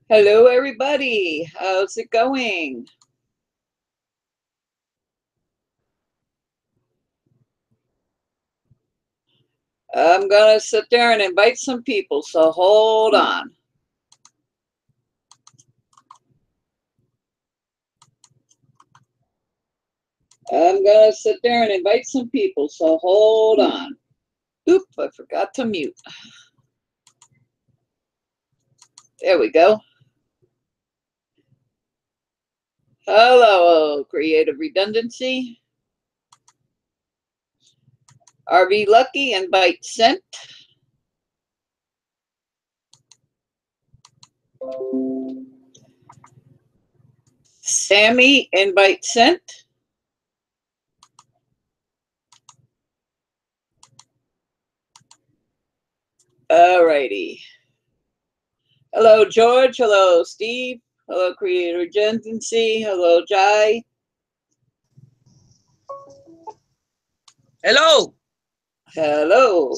Hello, everybody. How's it going? I'm going to sit there and invite some people, so hold on. I'm going to sit there and invite some people, so hold on. Oop, I forgot to mute. There we go. Hello, Creative Redundancy. RV Lucky, invite sent. Sammi, invite sent. Alrighty. Hello, George. Hello, Steve. Hello, Creative Redundancy. Hello, Jai. Hello. Hello.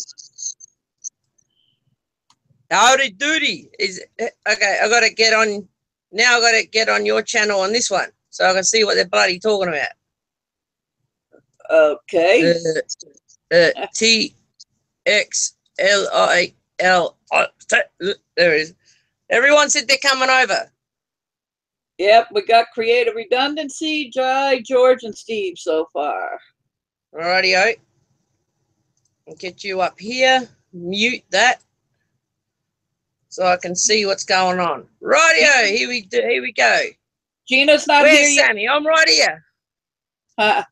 Howdy doody. Okay, I gotta get on now. I gotta get on your channel on this one so I can see what they're bloody talking about. Okay. TXLIL. There it is. Everyone said they're coming over. Yep, we got Creative Redundancy, Jai, George, and Steve so far. Rightio. I'll get you up here. Mute that so I can see what's going on. Rightio. Here we go. Gina's not Where's here yet. Sammy? I'm right here. Hi.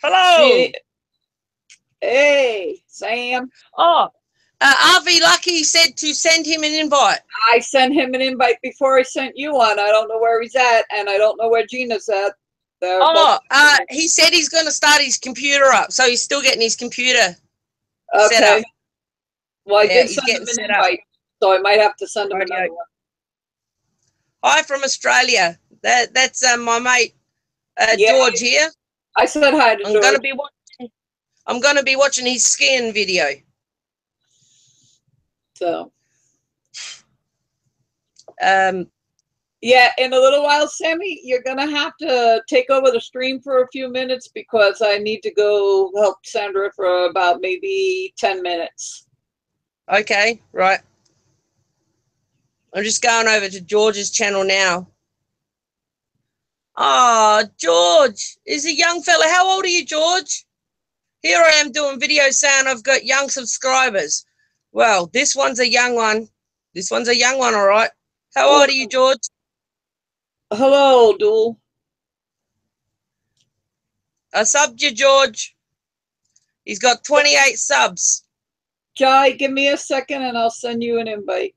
Hello. Hey, Sam. Oh, RV Lucky said to send him an invite. I sent him an invite before I sent you one. I don't know where he's at, and I don't know where Gina's at. He said he's going to start his computer up, so he's still getting his computer set up. Well, I did send him an invite, so I might have to send him another one. Hi from Australia. That's my mate George here. I said hi to George. I'm going to be watching his skiing video. So, yeah, in a little while, Sammy, you're going to have to take over the stream for a few minutes because I need to go help Sandra for about maybe 10 minutes. Okay, right. I'm just going over to George's channel now. Oh, George is a young fella. How old are you, George? Here I am doing videos saying I've got young subscribers. Well, this one's a young one. This one's a young one, all right. How old are you, George? Hello, Duel. I subbed you, George. He's got 28 subs. Jai, give me a second and I'll send you an invite.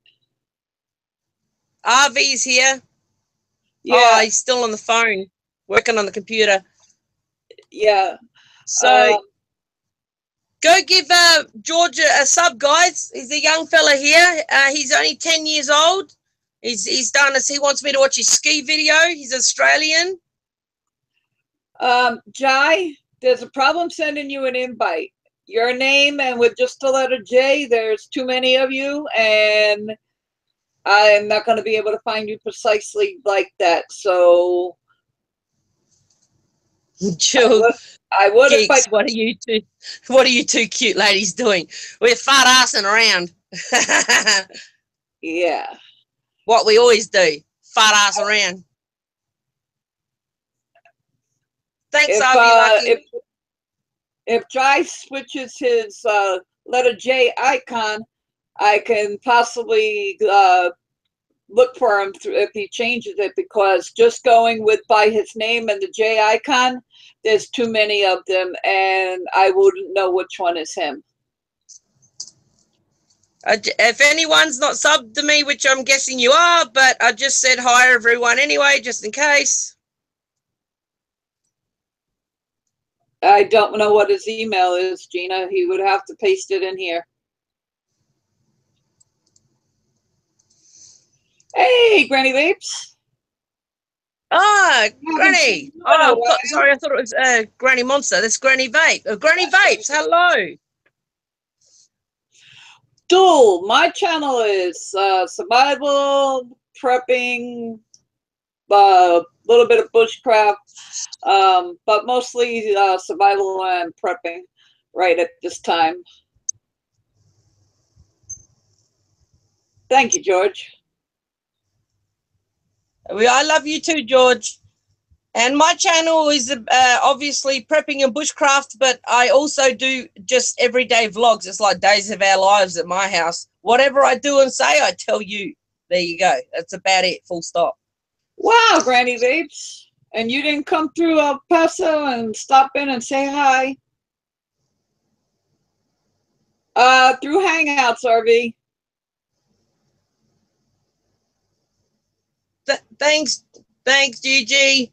RV's here. Yeah. Oh, he's still on the phone, working on the computer. Yeah. So go give George a sub, guys. He's a young fella here. He's only 10 years old. He's done this. He wants me to watch his ski video. He's Australian. Jai, there's a problem sending you an invite. Your name and with just the letter J, there's too many of you, and I'm not going to be able to find you precisely like that. So, I would Geeks, what are you two cute ladies doing? We're fart assing around. Yeah. What we always do, fart ass around. Thanks, Lucky. If Jai switches his letter J icon, I can possibly look for him if he changes it, because just going by his name and the J icon, there's too many of them, and I wouldn't know which one is him. If anyone's not subbed to me, which I'm guessing you are, but I just said hi everyone anyway, just in case. I don't know what his email is, Gina. He would have to paste it in here. Hey, Granny Vapes. Ah, Granny. Oh, no, sorry, I thought it was Granny Monster. That's Granny Vape. Granny Vapes, hello. Dual. My channel is survival, prepping, a little bit of bushcraft, but mostly survival and prepping right at this time. Thank you, George. I love you too, George. And my channel is obviously prepping and bushcraft, but I also do just everyday vlogs. It's like days of our lives at my house. Whatever I do and say, I tell you. There you go. That's about it. Full stop. Wow, Granny Vapes. And you didn't come through El Paso and stop in and say hi? Through Hangouts, RV. Thanks, GG.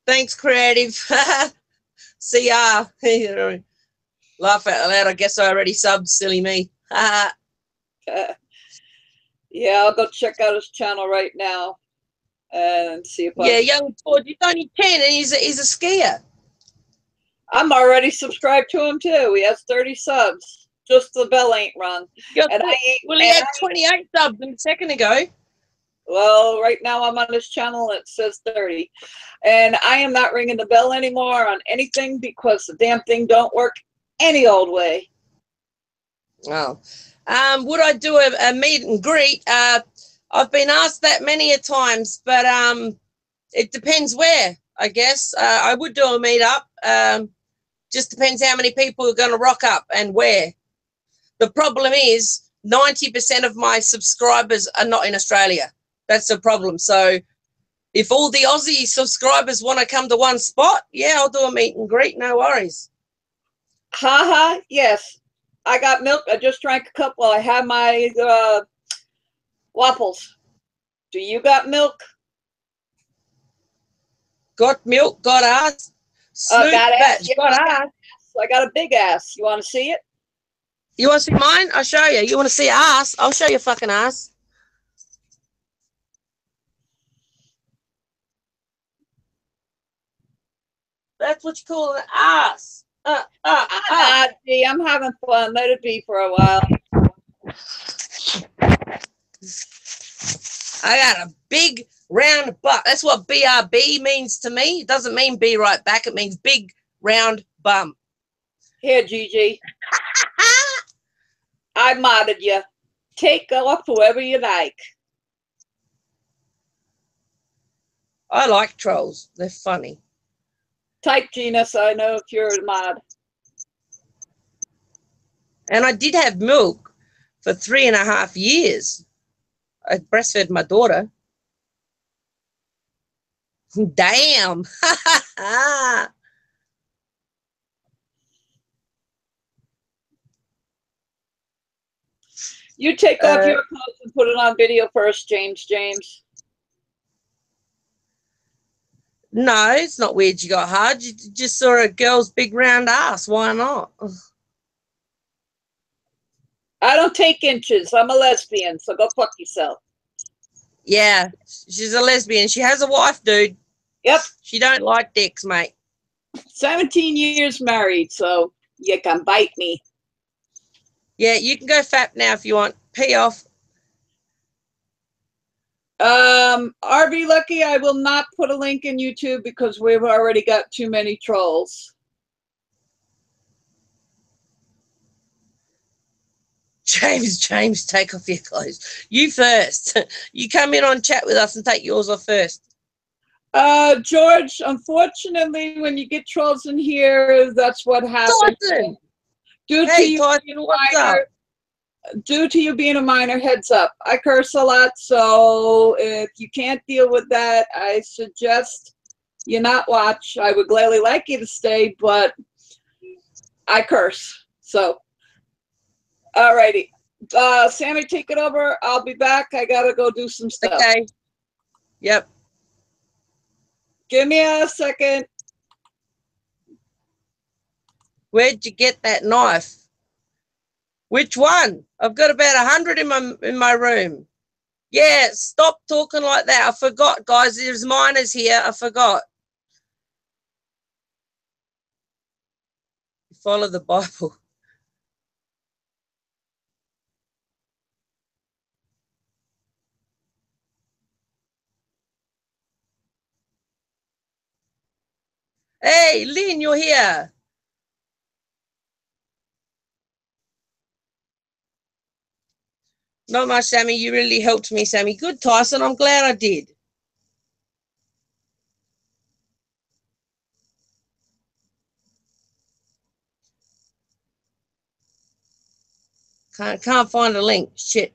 Thanks, Creative. CR. Laugh out loud. I guess I already subbed. Silly me. Yeah, I'll go check out his channel right now and see if yeah, young George, he's only 10 and he's a skier. I'm already subscribed to him too. He has 30 subs. Just the bell ain't rung. And he had 28 subs a second ago. Well, right now I'm on his channel and it says 30. And I am not ringing the bell anymore on anything because the damn thing don't work any old way. Oh. Would I do a meet and greet? I've been asked that many a times, but it depends where, I guess. I would do a meetup. Just depends how many people are going to rock up and where. The problem is 90% of my subscribers are not in Australia. That's the problem. So if all the Aussie subscribers want to come to one spot, yeah, I'll do a meet and greet. No worries. Haha, yes. I got milk. I just drank a cup while I had my waffles. Do you got milk? Got milk, got ass. Got ass. Yeah, got ass. I got a big ass. You want to see it? You want to see mine? I'll show you. You want to see ass? I'll show you fucking ass. That's what you call an ass. Gee, I'm having fun. Let it be for a while. I got a big round butt. That's what BRB means to me. It doesn't mean be right back. It means big round bum. Here, Gigi. I modded you. Take off whoever you like. I like trolls. They're funny. Type Gina so I know if you're a mod. And I did have milk for 3.5 years. I breastfed my daughter. Damn. You take off your clothes and put it on video first, James. No, it's not weird you got hard. You just saw a girl's big round ass. Why not? I don't take inches. I'm a lesbian, so go fuck yourself. Yeah, she's a lesbian. She has a wife, dude. Yep. She don't like dicks, mate. 17 years married, so you can bite me. Yeah, you can go fap now if you want. Pee off. RV Lucky, I will not put a link in YouTube because we've already got too many trolls. James, take off your clothes. You first. You come in on chat with us and take yours off first. George, unfortunately, when you get trolls in here, that's what happens. Tyson. Due to you being a minor, heads up. I curse a lot, so if you can't deal with that, I suggest you not watch. I would gladly like you to stay, but I curse. So, alrighty. Sammy, take it over. I'll be back. I gotta go do some stuff. Okay. Yep. Give me a second. Where'd you get that knife? Which one? I've got about 100 in my room. Yeah, stop talking like that. I forgot, guys. There's minors here. I forgot. Follow the Bible. Hey, Lynn, you're here. Not much, Sammy. You really helped me, Sammy. Good, Tyson. I'm glad I did. Can't find a link. Shit.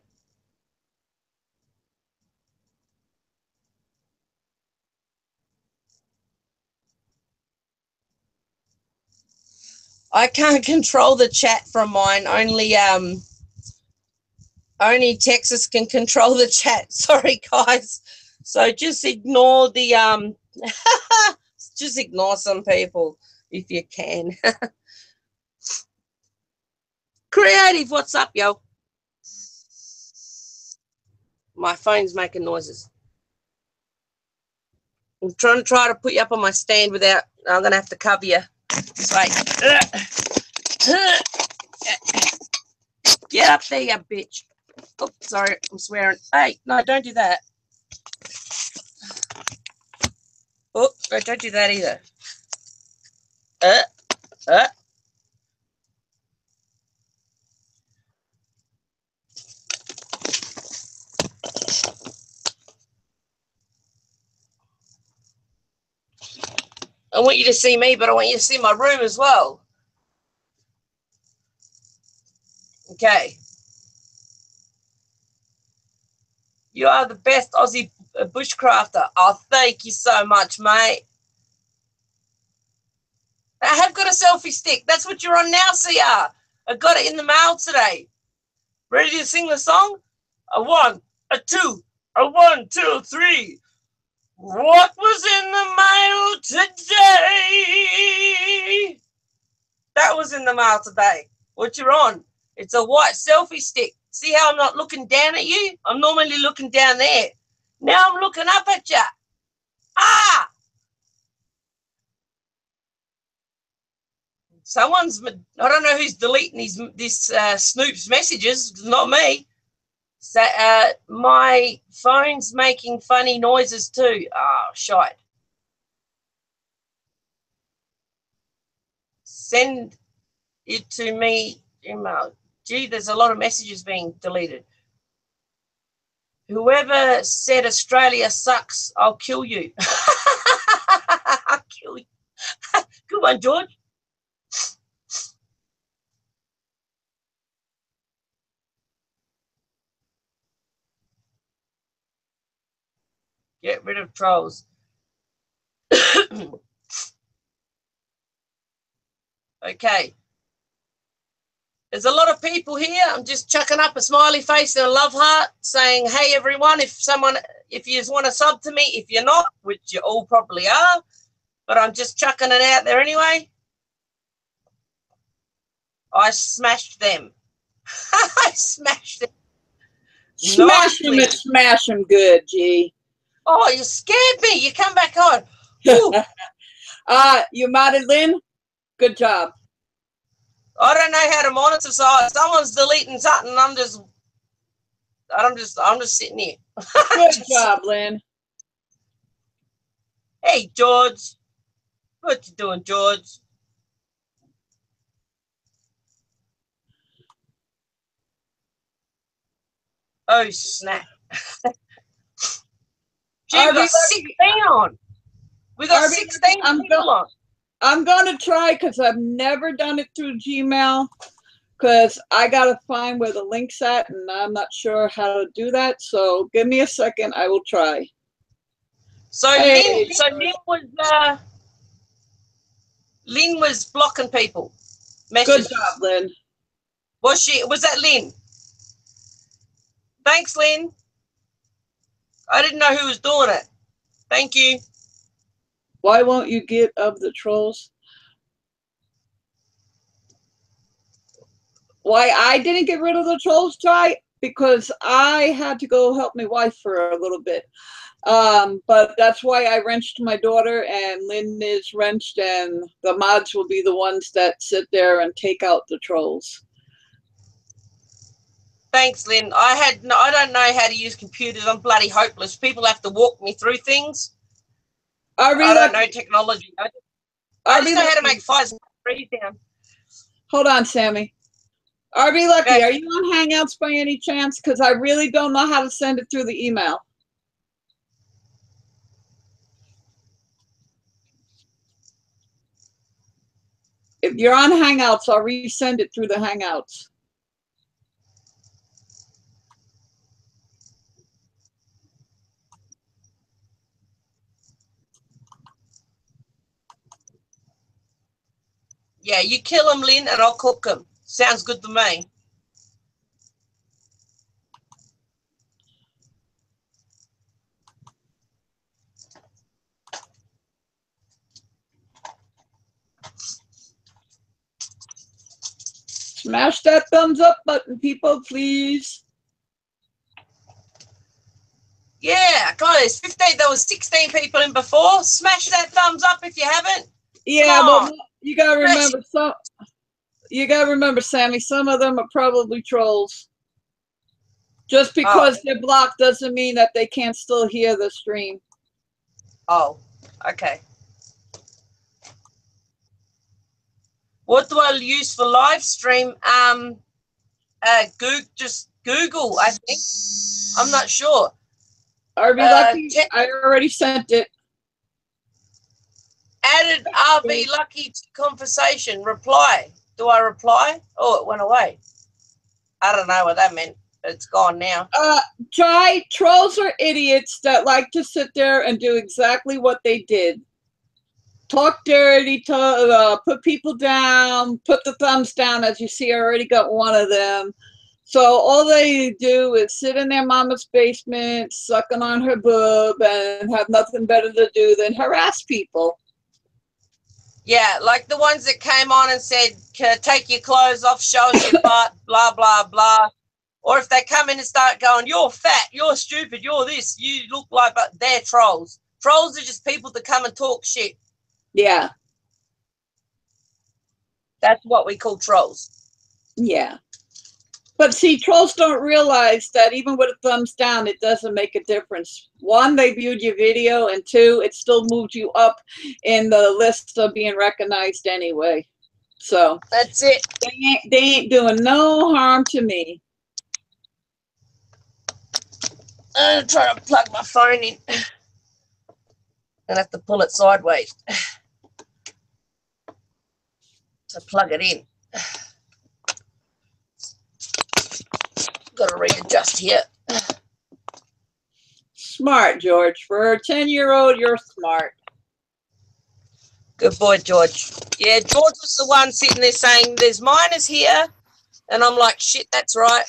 I can't control the chat from mine. Only Texas can control the chat. Sorry, guys. So just ignore the just ignore some people if you can. Creative, what's up, yo? My phone's making noises. I'm trying to put you up on my stand without. I'm gonna have to cover you. Wait. Get up there, you bitch. Oh, sorry, I'm swearing. Hey, no, don't do that. Oh, no, don't do that either. I want you to see me, but I want you to see my room as well. Okay. You are the best Aussie bushcrafter. Oh, thank you so much, mate. I have got a selfie stick. That's what you're on now, CR. I got it in the mail today. Ready to sing the song? A 1, a 2, a 1, 2, 3. What was in the mail today? That was in the mail today. What you're on? It's a white selfie stick. See how I'm not looking down at you? I'm normally looking down there. Now I'm looking up at you. Ah! Someone's, I don't know who's deleting this Snoop's messages. Not me. So, my phone's making funny noises too. Oh, shite. Send it to me, email. Gee, there's a lot of messages being deleted. Whoever said Australia sucks, I'll kill you. I'll kill you. Good one, George. Get rid of trolls. Okay. There's a lot of people here. I'm just chucking up a smiley face and a love heart saying, hey, everyone, if you just want to sub to me, if you're not, which you all probably are, but I'm just chucking it out there anyway. I smashed them. I smashed them. Smash them and smash them good, G. Oh, you scared me. You come back on. You modded, Lynn? Good job. I don't know how to monitor, so someone's deleting something. I'm just sitting here. Good job, Lynn. Hey, George. What you doing, George? Oh, snap. Gee, we got 16 on. We got 16 people on. I'm going to try because I've never done it through Gmail because I got to find where the link's at and I'm not sure how to do that. So give me a second. I will try. So, hey, Lynn was blocking people. Messages. Good job, Lynn. Was that Lynn? Thanks, Lynn. I didn't know who was doing it. Thank you. Why won't you get of the trolls? Why I didn't get rid of the trolls, Ty? Because I had to go help my wife for a little bit. But that's why I wrenched my daughter, and Lynn is wrenched, and the mods will be the ones that sit there and take out the trolls. Thanks, Lynn. I don't know how to use computers. I'm bloody hopeless. People have to walk me through things. I don't know technology. I just know how to make fires. Hold on, Sammy. RB Lucky, Okay. are you on Hangouts by any chance? Because I really don't know how to send it through the email. If you're on Hangouts, I'll resend it through the Hangouts. Yeah, you kill them, Lynn, and I'll cook them. Sounds good to me. Smash that thumbs up button, people, please. Yeah, guys, 15. There was 16 people in before. Smash that thumbs up if you haven't. Yeah, Come but on. you gotta remember Sammy, some of them are probably trolls. Just because they're blocked doesn't mean that they can't still hear the stream. Oh, okay. What do I use for live stream? Just Google, I think. I'm not sure. RB Lucky, I already sent it. Added RB Lucky to conversation. Reply. Do I reply? Oh, it went away. I don't know what that meant. It's gone now. Trolls are idiots that like to sit there and do exactly what they did. Talk dirty, put people down, put the thumbs down. As you see, I already got one of them. So all they do is sit in their mama's basement, sucking on her boob, and have nothing better to do than harass people. Yeah, like the ones that came on and said, take your clothes off, show us your butt, blah, blah, blah. Or if they come in and start going, you're fat, you're stupid, you're this, you look like, but they're trolls. Trolls are just people that come and talk shit. Yeah. That's what we call trolls. Yeah. But see, trolls don't realize that even with a thumbs down, it doesn't make a difference. One, they viewed your video, and two, it still moved you up in the list of being recognized anyway. So that's it. They ain't doing no harm to me. I'm going to try to plug my phone in. And have to pull it sideways to plug it in. Got to readjust here. Smart, George. For a 10-year-old, you're smart. Good boy, George. Yeah, George was the one sitting there saying, there's minors here. And I'm like, shit, that's right.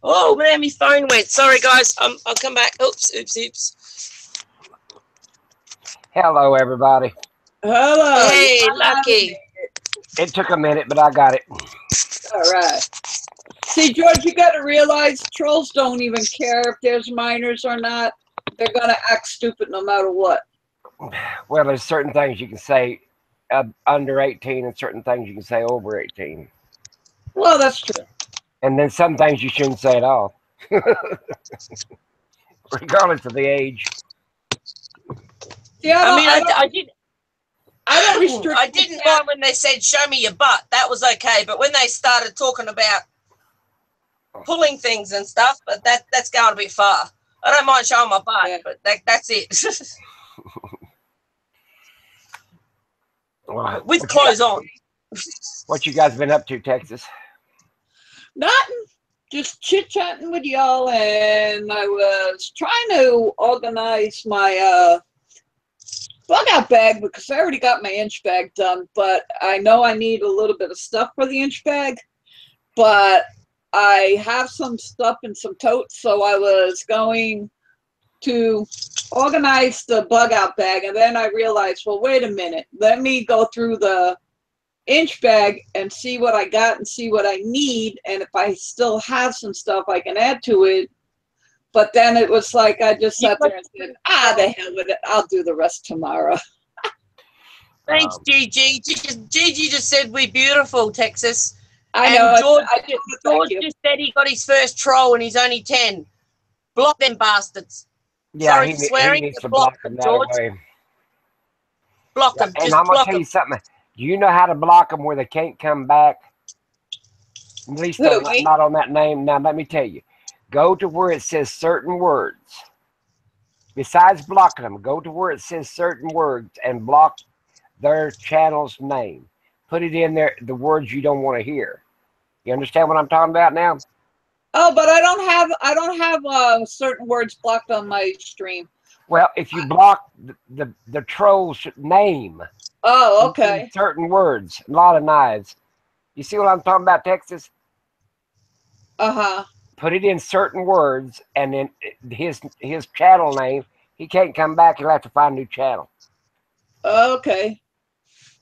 Oh, man, my phone went. Sorry, guys. I'll come back. Oops. Hello, everybody. Hello. Hey, Lucky. It took a minute, but I got it. All right. See, George, you got to realize trolls don't even care if there's minors or not. They're going to act stupid no matter what. Well, there's certain things you can say under 18 and certain things you can say over 18. Well, that's true. And then some things you shouldn't say at all. Regardless of the age. Yeah, I I didn't mind when they said, show me your butt. That was okay. But when they started talking about pulling things and stuff, but that's going a bit far. I don't mind showing my butt, but that's it. With clothes on. What you guys been up to, Texas? Nothing. Just chit-chatting with y'all, and I was trying to organize my bug out bag because I already got my inch bag done, but I know I need a little bit of stuff for the inch bag, but I have some stuff in some totes, so I was going to organize the bug out bag, and then I realized, well, wait a minute, let me go through the inch bag and see what I got and see what I need, and if I still have some stuff I can add to it. But then it was like I just sat there and said, the hell with it, I'll do the rest tomorrow. Thanks, Gigi. Gigi just said we're beautiful, Texas. I know. George just said he got his first troll and he's only 10. Block them bastards. Yeah, sorry for swearing. He needs to block them, George. Block them. And I'm going to tell you something. Do you know how to block them where they can't come back? At least Who, me? not on that name. Now, let me tell you. Go to where it says certain words. Besides blocking them, go to where it says certain words and block their channel's name. Put it in there, the words you don't want to hear. You understand what I'm talking about now? Oh, but I don't have certain words blocked on my stream. Well, if you block the troll's name, Oh, okay. certain words, a lot of knives. You see what I'm talking about, Texas? Uh-huh. Put it in certain words, and then his channel name. He can't come back. He'll have to find a new channel. Okay.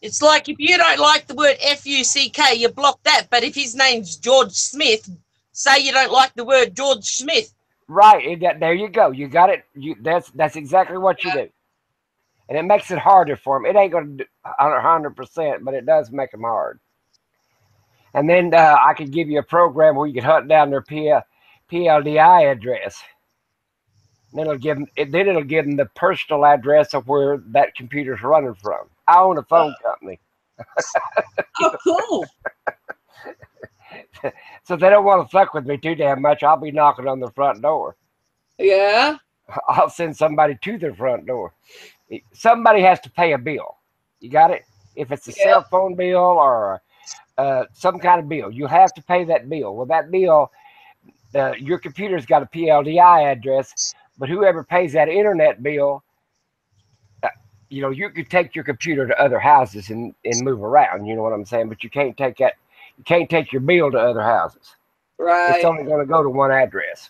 It's like if you don't like the word F-U-C-K, you block that. But if his name's George Smith, say you don't like the word George Smith. Right. There you go. You got it. That's exactly what you do. And it makes it harder for him. It ain't going to do 100%, but it does make them hard. And then I could give you a program where you could hunt down their PLDI address. And then it'll give them the personal address of where that computer's running from. I own a phone company. Oh, cool. So if they don't want to fuck with me too damn much, I'll be knocking on the front door. Yeah. I'll send somebody to their front door. Somebody has to pay a bill. You got it? If it's a cell phone bill or some kind of bill, you have to pay that bill. Well, that bill, your computer's got a PLDI address, but whoever pays that internet bill, you could take your computer to other houses and move around. You know what I'm saying? But you can't take that. You can't take your bill to other houses. Right. It's only going to go to one address.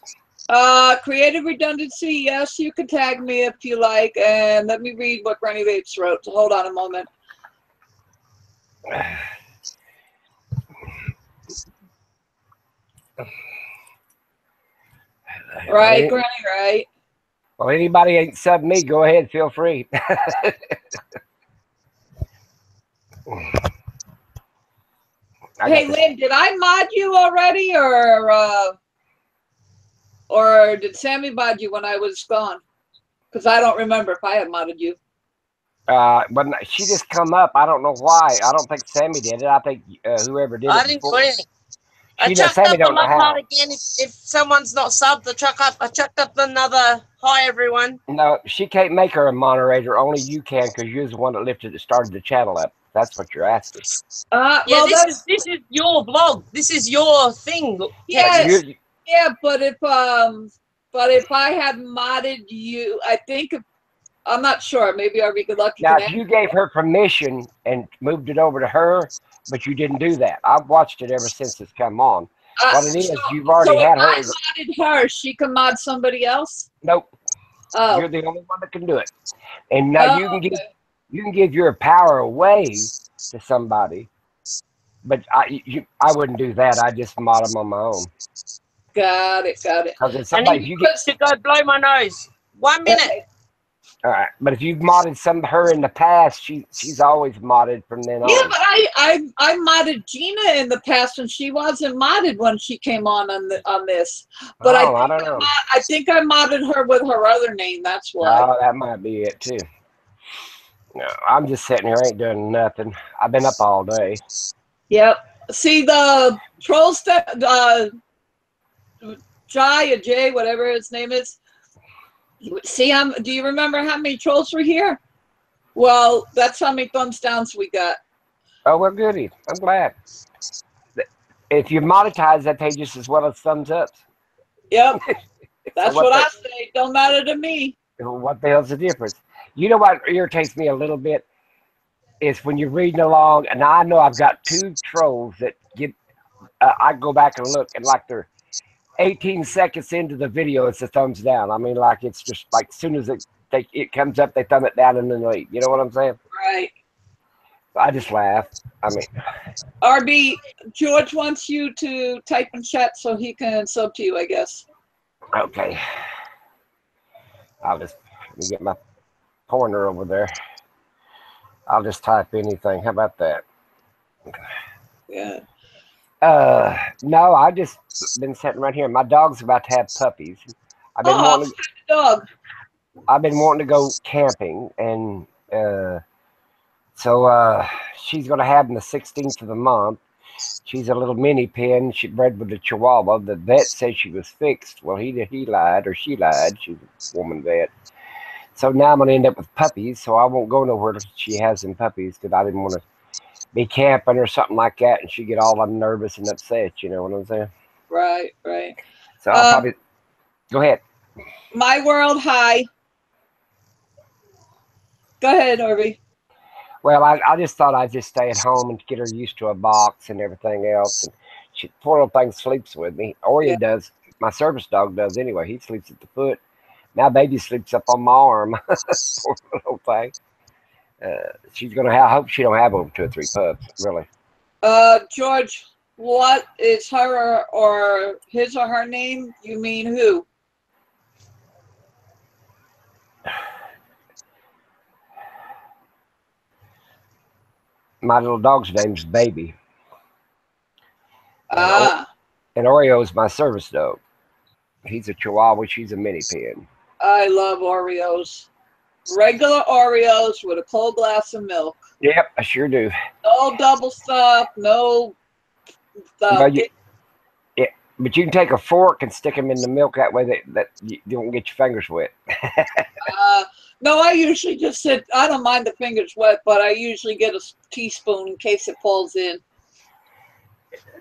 Creative redundancy. Yes, you can tag me if you like. And let me read what Granny Vapes wrote. So hold on a moment. Right, Granny, right. Well, anybody ain't subbed me, go ahead, feel free. Hey, Lynn, did I mod you already, or did Sammy mod you when I was gone? Because I don't remember if I had modded you. But she just come up. I don't know why. I don't think Sammy did it. I think whoever did it. I didn't do anything. I chucked Sammy up don't know another how. one again. If someone's not subbed, I chucked up another hi everyone. No, she can't make her a moderator. Only you can, because you're the one that started the channel up. That's what you're asking. Yeah, well, this is your blog. This is your thing. Yes. Yeah, but if I had modded you, I think I'm not sure. Maybe I'll be good luck. Now, if you gave her permission and moved it over to her, but you didn't do that. I've watched it ever since it's come on. What it is, you've already had her. If I modded her, she can mod somebody else? Nope. Oh. You're the only one that can do it. And now you can give your power away to somebody. But I wouldn't do that. I just mod them on my own. Got it. Because if somebody, you get to go blow my nose. 1 minute. Okay. All right, but if you've modded her in the past, she's always modded from then on. Yeah, but I modded Gina in the past, and she wasn't modded when she came on this. But I don't know. I think I modded her with her other name. That's why. Oh, that might be it too. No, I'm just sitting here, ain't doing nothing. I've been up all day. Yep. See the trolls that Jay, whatever his name is. See, do you remember how many trolls were here? Well, that's how many thumbs downs we got. Oh, well, goody. I'm glad. If you monetize, that pay just as well as thumbs ups. Yep. That's what I say. Don't matter to me. What the hell's the difference? You know what irritates me a little bit is when you're reading along, and I know I've got 2 trolls that give. I go back and look, and like they're 18 seconds into the video, it's a thumbs down. I mean, like it's just like as soon as it comes up, they thumb it down and then leave. You know what I'm saying? Right. I just laugh. I mean, RB, George wants you to type in chat so he can sub to you, I guess. Okay. Let me get my pointer over there. I'll just type anything. How about that? Yeah. No, I just been sitting right here. My dog's about to have puppies. I've been dog. I've been wanting to go camping, and So she's going to have them the 16th of the month. She's a little mini pin. She bred with a Chihuahua. The vet said she was fixed. Well, he lied, or she lied. She's a woman vet. So now I'm going to end up with puppies. So I won't go nowhere till she has them puppies because I didn't want to be camping or something like that, and she get all nervous and upset. You know what I'm saying? Right, right. So I'll probably go ahead. My World, hi. Go ahead, Orby. Well, I just thought I'd just stay at home and get her used to a box and everything else. And she, poor little thing, sleeps with me. Oreo does. My service dog does anyway. He sleeps at the foot. Now baby sleeps up on my arm. Poor little thing. She's gonna have. I hope she don't have over 2 or 3 pups. Really. George, what is her or his or her name? You mean who? My little dog's name's Baby. Ah. And Oreo's my service dog. He's a Chihuahua. She's a mini pin. I love Oreos. Regular Oreos with a cold glass of milk. Yep, I sure do. No double stuff. No. But you can take a fork and stick them in the milk. That way that you don't get your fingers wet. No, I usually just sit. I don't mind the fingers wet, but I usually get a teaspoon in case it falls in.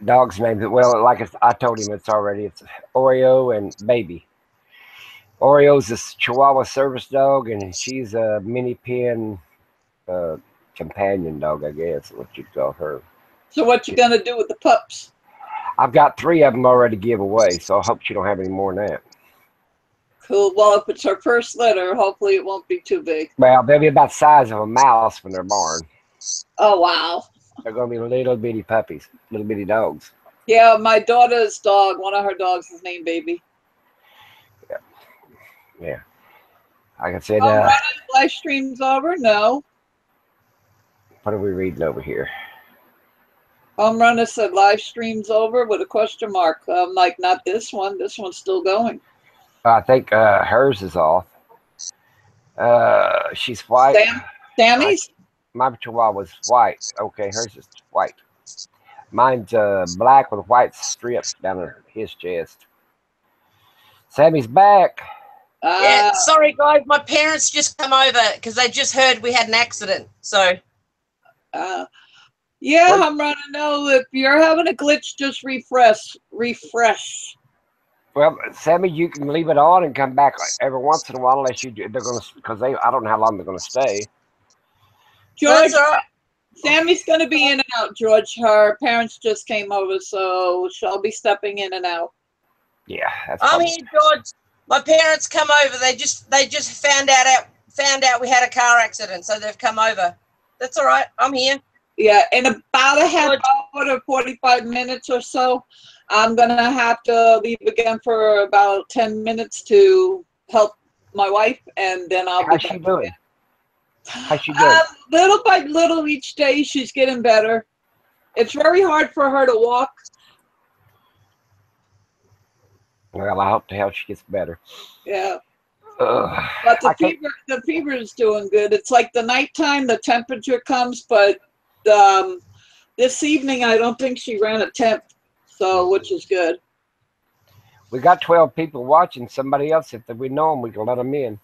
Dog's name, well, like I told him, it's Oreo and Baby. Oreo's a Chihuahua service dog, and she's a mini pin companion dog, I guess, what you'd call her. So what you gonna do with the pups? I've got 3 of them already to give away, so I hope she don't have any more than that. Cool. Well, if it's her first litter, hopefully it won't be too big. Well, they'll be about the size of a mouse when they're born. Oh, wow. They're going to be little bitty puppies, little bitty dogs. Yeah, my daughter's dog, one of her dogs is named Baby. Yeah. Like I said, live stream's over? No. What are we reading over here? Home Runner said live stream's over with a question mark. I'm like, not this one. This one's still going. I think hers is off. She's white. Sammy's? My Chihuahua's white. Okay, hers is white. Mine's black with white strips down his chest. Sammy's back. Yeah, sorry guys, my parents just come over because they just heard we had an accident. So yeah, I'm running. No, if you're having a glitch, just refresh. Well, Sammy, you can leave it on and come back every once in a while, unless you do. They're gonna, because I don't know how long they're gonna stay. George, Sammy's gonna be in and out. George, her parents just came over, so she'll be stepping in and out. Yeah, I'm here, George. My parents come over. They just found out we had a car accident, so they've come over. That's all right. I'm here. Yeah, in about a half hour to 45 minutes or so, I'm gonna have to leave again for about 10 minutes to help my wife, and then I'll be back. How's she doing? How's she doing? Little by little each day, she's getting better. It's very hard for her to walk. Well, I hope to hell she gets better. Yeah. But the fever is doing good. It's like the nighttime, the temperature comes, but this evening I don't think she ran a temp, so which is good. We got 12 people watching. Somebody else, if we know them, we can let them in.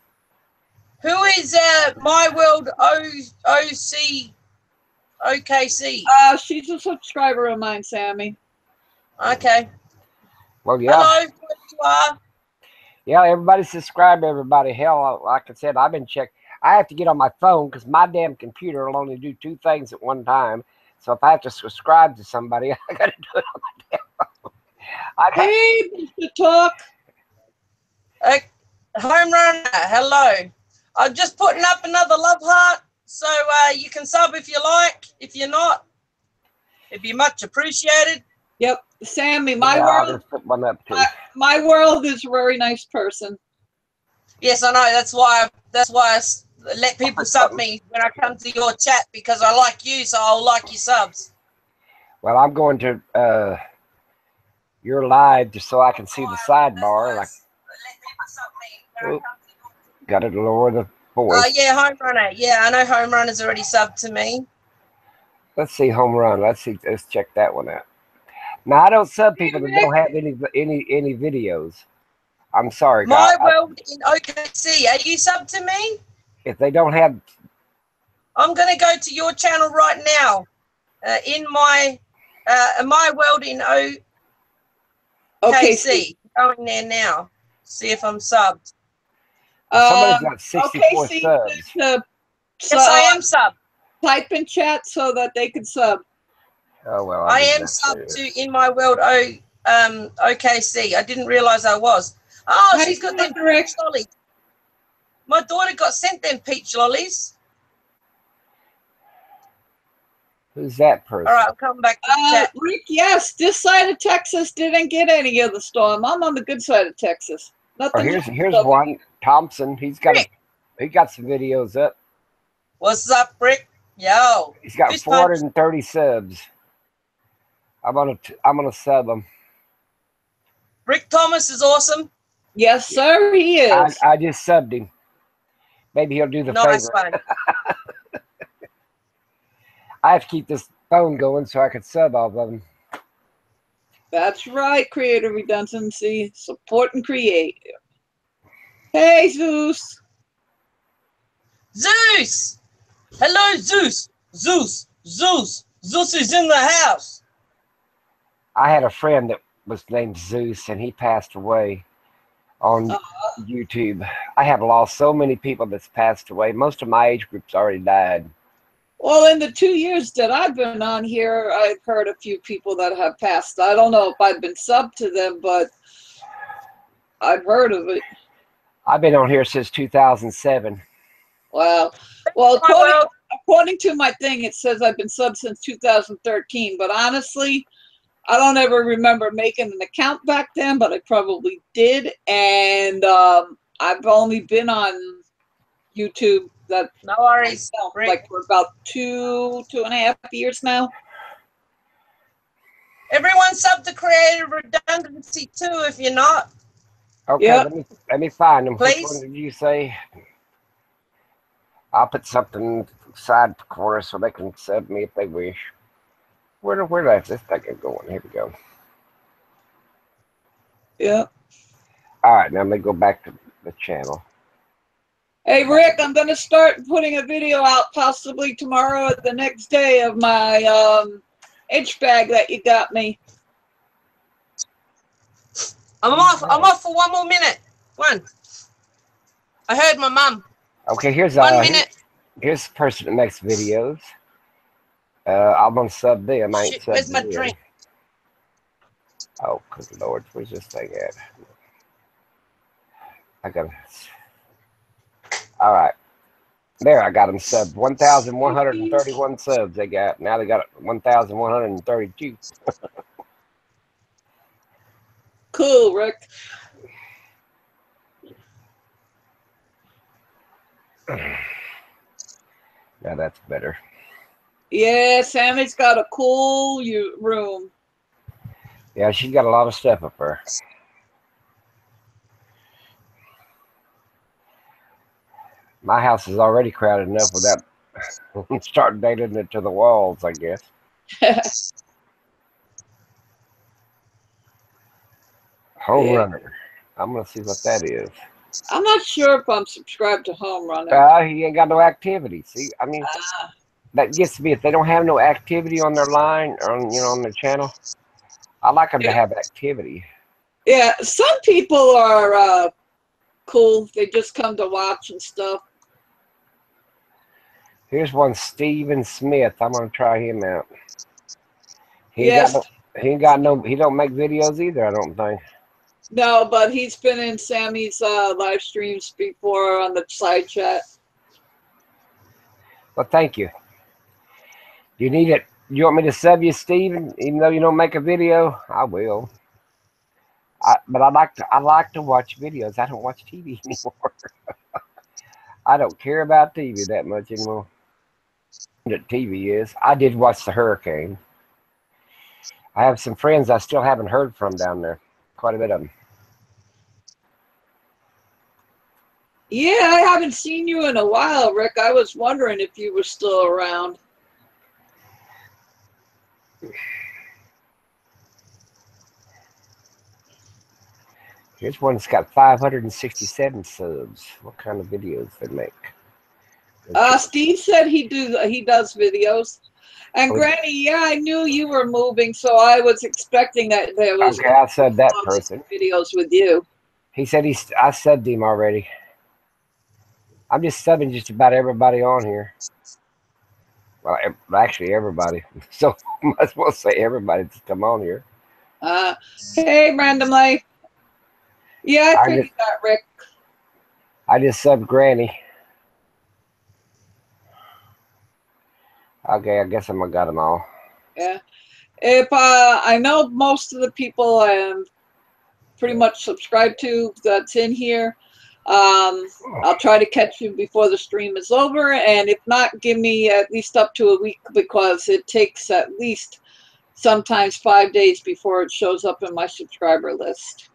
Who is My World OKC? She's a subscriber of mine, Sammy. Okay. Well, yeah. Hello, where you are. Yeah, everybody subscribe, everybody. Hell, like I said, I've been checking. I have to get on my phone because my damn computer will only do 2 things at one time. So if I have to subscribe to somebody, I got to do it on my damn phone. Hey, Mr. Talk. Home Runner, hello. I'm just putting up another love heart, so you can sub if you like. If you're not, it'd be much appreciated. Yep, Sammy, my world. Put one up too. My world is a very nice person. Yes, I know. That's why I let people sub me when I come to your chat, because I like you, so I'll like your subs. Well, I'm going to your live just so I can see the sidebar. Like, got to lower the voice. Yeah, Home Runner. Yeah, I know Home Runner's already subbed to me. Let's see Home Run. Let's check that one out. Now I don't sub people that don't have any videos. I'm sorry, guys. My World in OKC. Are you subbed to me? If they don't have, I'm going to go to your channel right now. In my World in OKC. Going there now. See if I'm subbed. somebody's got 64 OKC, subs. Yes, I am subbed. Type in chat so that they can sub. Oh well, I am subbed to In My World OKC. I didn't realize I was. Oh, she's got them peach lollies. My daughter got sent them peach lollies. Who's that person? All right, I'll come back to the chat. Rick, yes, this side of Texas didn't get any of the storm. I'm on the good side of Texas. Nothing. Here's one. Thompson. He got some videos up. What's up, Rick? Yo. He's got 430 subs. I'm gonna sub him. Rick Thomas is awesome. Yes, sir, he is. I just subbed him. Maybe he'll do the nice favor. One. I have to keep this phone going so I can sub all of them. That's right, Creator Redundancy. Support and create. Hey, Zeus. Zeus! Hello, Zeus! Zeus! Zeus! Zeus is in the house! I had a friend that was named Zeus, and he passed away on YouTube. I have lost so many people that's passed away. Most of my age group's already died. Well, in the 2 years that I've been on here, I've heard a few people that have passed. I don't know if I've been subbed to them, but I've heard of it. I've been on here since 2007. Wow. Well, according to my thing, it says I've been subbed since 2013. But honestly, I don't ever remember making an account back then, but I probably did. And I've only been on YouTube that no worries, like for about 2.5 years now. Everyone sub to Creative Redundancy too, if you're not. Okay, yep. let me find them. Please. Which one did you say? I'll put something side corner so they can sub me if they wish. Where does this thing going? Here we go. Yeah. All right, now let me go back to the channel. Hey, Rick, I'm going to start putting a video out possibly tomorrow or the next day of my itch bag that you got me. I'm off for 1 more minute. One. I heard my mum. Okay, here's 1 minute. Here's the person that makes videos. I'm gonna sub them. I ain't Shit, where's my them. drink? Oh, good Lord, where's this thing at? I got it. All right, there. I got them subbed. 1,131 subs. They got now. They got 1,132. Cool, Rick. Now that's better. Yeah, Sammy's got a cool room. Yeah, she's got a lot of stuff up there. My house is already crowded enough without starting dating it to the walls, I guess. Home Runner. I'm going to see what that is. I'm not sure if I'm subscribed to Home Runner. He ain't got no activity. See, I mean, that gets me. If they don't have no activity on their line, or on their channel, I like them to have activity. Yeah, some people are cool. They just come to watch and stuff. Here's one, Steven Smith. I'm gonna try him out. He don't make videos either, I don't think. No, but he's been in Sammy's live streams before on the side chat. Well, thank you. You need it. You want me to sub you, Steven, even though you don't make a video? I will. But I like to watch videos. I don't watch TV anymore. I don't care about TV that much anymore. That TV is. I did watch the hurricane. I have some friends I still haven't heard from down there. Quite a bit of them. Yeah, I haven't seen you in a while, Rick. I was wondering if you were still around. Here's one that's got 567 subs. What kind of videos they make? Steve said he does videos. And Granny, yeah, I knew you were moving, so I was expecting that there was okay, I said that person. Videos with you. He said I subbed him already. I'm just subbing just about everybody on here. Well, actually everybody. So I might as well say everybody that's come on here. Hey, Random Life. Yeah, I figured that, Rick. I just subbed Granny. Okay, I guess I got them all. Yeah. If I know most of the people I am pretty much subscribed to that's in here, I'll try to catch you before the stream is over. And if not, give me at least up to a week, because it takes at least sometimes 5 days before it shows up in my subscriber list.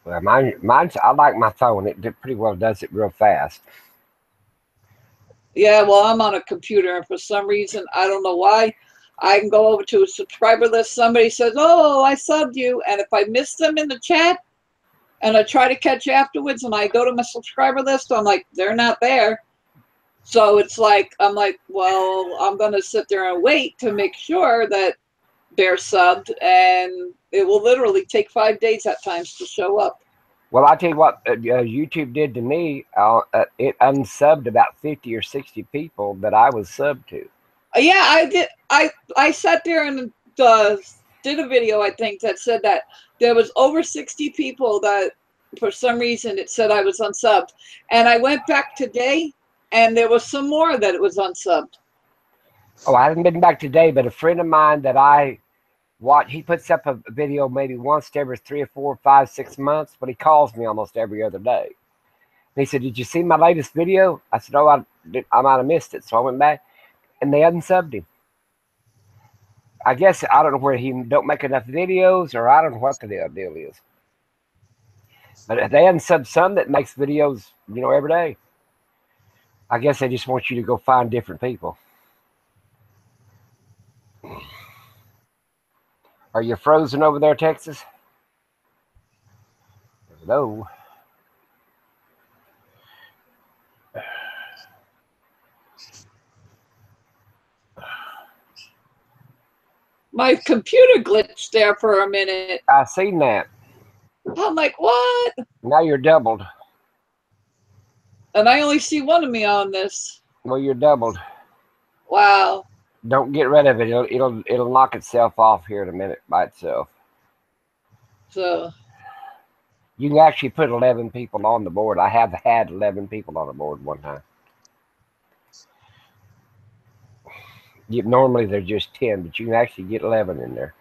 Well, mine's, I like my phone. It pretty well does it real fast. Yeah, well, I'm on a computer, and for some reason, I don't know why, I can go over to a subscriber list. Somebody says, oh, I subbed you. And if I miss them in the chat and I try to catch afterwards and I go to my subscriber list, I'm like, they're not there. So it's like, I'm like, well, I'm going to sit there and wait to make sure that they're subbed. And it will literally take 5 days at times to show up. Well, I tell you what, YouTube did to me. It unsubbed about 50 or 60 people that I was subbed to. Yeah, I did. I sat there and did a video, I think, that said that there was over 60 people that, for some reason, it said I was unsubbed. And I went back today, and there was some more that it was unsubbed. Oh, I haven't been back today, but a friend of mine that I watch, he puts up a video maybe once every 3 or 4, 5, 6 months, but he calls me almost every other day. And he said, did you see my latest video? I said, oh, I might have missed it. So I went back, and they unsubbed him. I guess, I don't know where he don't make enough videos, or I don't know what the deal is. But they unsub some that makes videos, you know, every day. I guess they just want you to go find different people. Are you frozen over there, Texas? Hello. My computer glitched there for a minute. I seen that. I'm like, what? Now you're doubled. And I only see one of me on this. Well, you're doubled. Wow. Don't get rid of it. It'll knock itself off here in a minute by itself. So you can actually put 11 people on the board. I have had 11 people on the board one time. Normally they're just 10, but you can actually get 11 in there.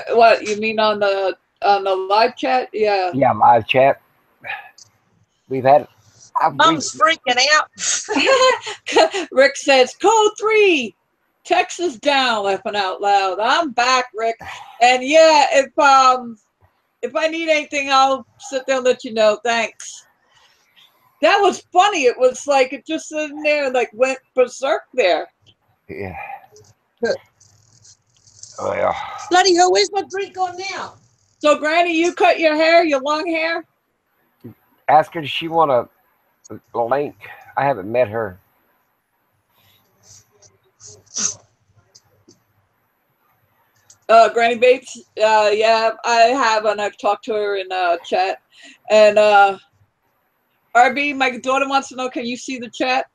What you mean on the live chat? Yeah. Yeah, live chat. We've had. I'm freaking out. Rick says, code 3, Texas down, laughing out loud. I'm back, Rick. And yeah, if I need anything, I'll sit there and let you know. Thanks. That was funny. It was like it just sitting there, like went berserk there. Yeah. Oh yeah. Bloody hell, where's my drink gone now? So, Granny, you cut your hair, your long hair? Ask her, does she want a link? I haven't met her. Granny Babes, yeah, I have, and I've talked to her in chat. And RB, my daughter wants to know, can you see the chat?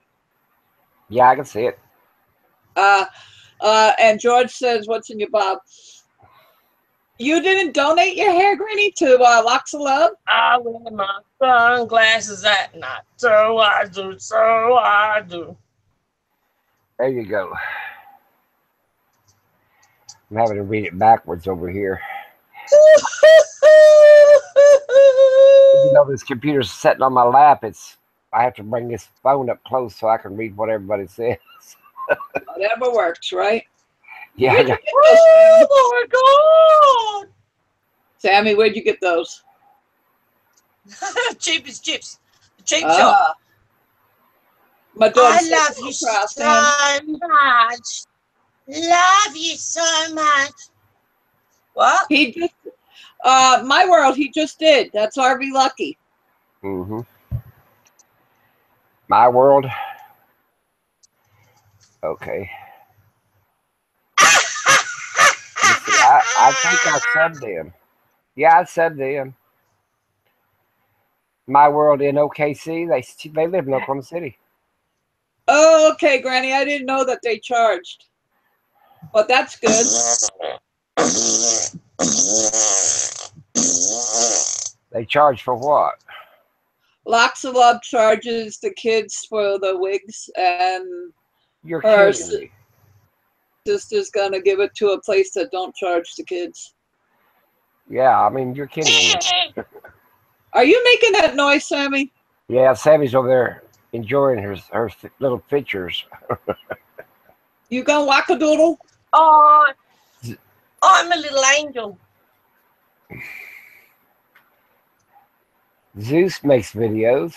Yeah, I can see it. And George says, what's in your bob? You didn't donate your hair, Granny, to Locks of Love? I wear my sunglasses at night. So I do, so I do. There you go. I'm having to read it backwards over here. You know, this computer's sitting on my lap. I have to bring this phone up close so I can read what everybody says. Whatever works, right? Yeah. Oh my God! Sammy, where'd you get those? Cheapest chips. The cheap shop. Ah. My daughter I said, love "Go you across, so Sammy." much. Love you so much. What? He just, my world, he just did. That's RV Lucky. Mm-hmm. My world. Okay. Let's see, I think I subbed them. Yeah, I subbed them. My world in OKC. They live in Oklahoma City. Oh, okay, Granny. I didn't know that they charged. But that's good. They charge for what? Lots of Love charges the kids for the wigs, and You're her kidding me. sister's gonna give it to a place that don't charge the kids. Yeah, I mean, you're kidding me. Are you making that noise, Sammy? Yeah, Sammy's over there enjoying her little pictures. You gonna wackadoodle? Oh, I'm a little angel. Zeus makes videos.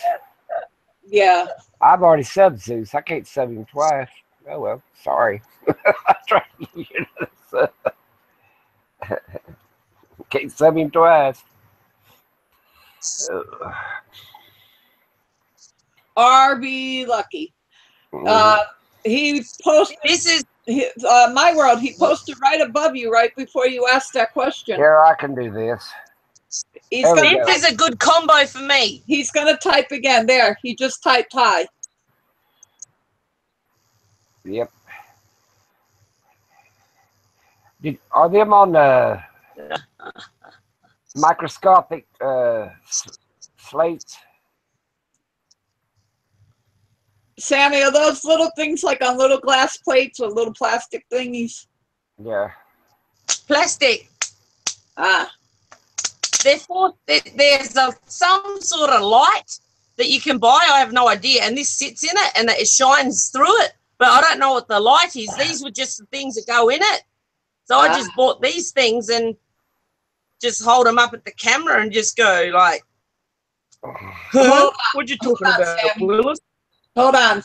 Yeah. I've already subbed Zeus. I can't sub him twice. Oh well, sorry. I tried to can't sub him twice. RB Lucky. He posted. This is My world. He posted right above you, right before you asked that question. Here, I can do this. He's There we gonna. go. this is a good combo for me. He's gonna type again. There. He just typed hi. Yep. Are them on the microscopic slates? Sammy, are those little things like on little glass plates or little plastic thingies? Yeah. Plastic. Ah. There's some sort of light that you can buy. I have no idea. And this sits in it and it shines through it. But I don't know what the light is. These were just the things that go in it. So I just bought these things and just hold them up at the camera and just go like, what you talking about, Willis? Hold on.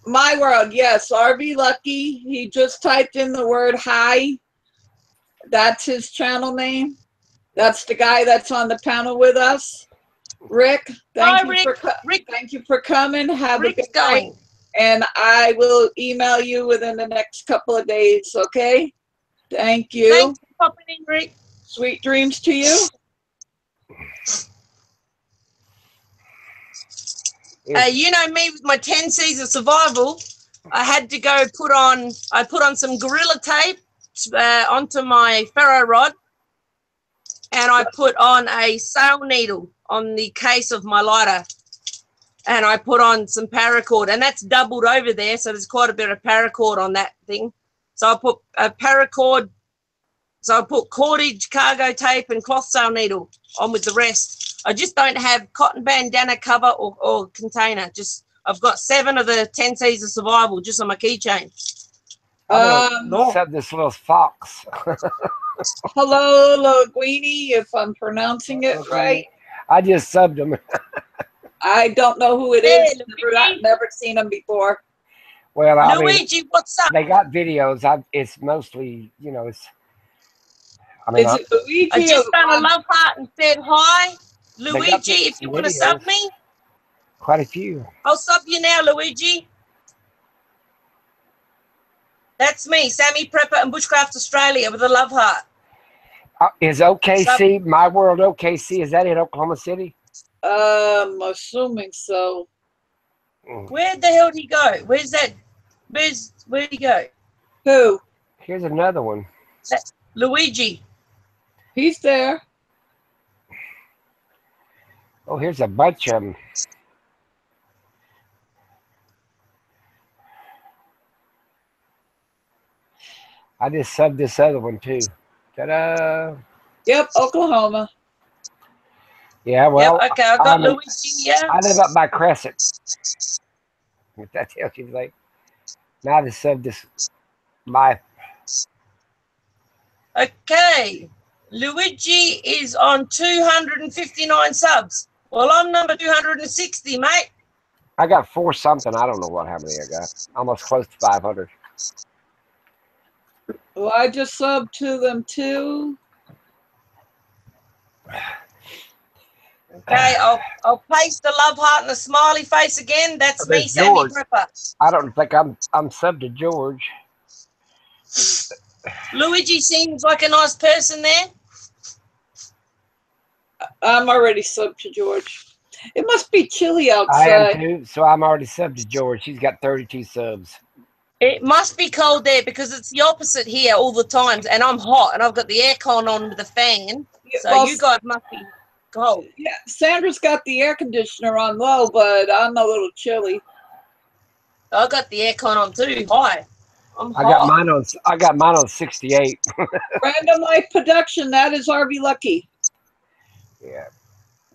My world, yes. RV Lucky. He just typed in the word hi. That's his channel name. That's the guy that's on the panel with us. Rick, thank you for coming. Have a good night. And I will email you within the next couple of days, okay? Thank you. Thanks for popping in, Rick. Sweet dreams to you. You know me with my 10 C's of survival. I had to go put on some Gorilla Tape onto my ferro rod, and I put on a sail needle on the case of my lighter, and I put on some paracord, and that's doubled over there, so there's quite a bit of paracord on that thing. So I put a paracord, so I put cordage, cargo tape, and cloth sail needle on with the rest. I just don't have cotton bandana cover or container. Just I've got 7 of the 10 C's of survival just on my keychain. Said this little fox. Hello, Linguini, if I'm pronouncing it right. I just subbed him. I don't know who it is. Never seen him before. Well, I Luigi, mean, what's up? they got videos. It's mostly, you know, it's. I mean, is it Luigi? I just done a love heart and said hi, Luigi. If you want to sub me, quite a few. I'll sub you now, Luigi. That's me, Sammy Prepper and Bushcraft Australia with a love heart. Is OKC, My World OKC, is that in Oklahoma City? I'm assuming so. Where the hell did he go? Where's that? Where'd he go? Who? Here's another one. Luigi. He's there. Oh, here's a bunch of them. I just subbed this other one too. Ta-da! Yep, Oklahoma. Yeah, well, yep, okay, I got Luigi. Yeah, I live up by Crescent. If that tells you anything. Now I just subbed this life. Okay, Luigi is on 259 subs. Well, I'm number 260, mate. I got 4 something. I don't know how many I got. Almost close to 500. Well, I just subbed to them too. Okay, I'll paste the love heart and the smiley face again. That's me, Sammi George. Prepper. I don't think I'm subbed to George. Luigi seems like a nice person there. I'm already subbed to George. It must be chilly I am outside. too, so I'm already subbed to George. He's got 32 subs. It must be cold there because it's the opposite here all the times, and I'm hot, and I've got the aircon on with the fan, so Well, you guys must be cold. Yeah, Sandra's got the air conditioner on low, but I'm a little chilly. I got the aircon on too, high. I'm hot. I got mine on 68. Random Life Production, that is RV Lucky. Yeah.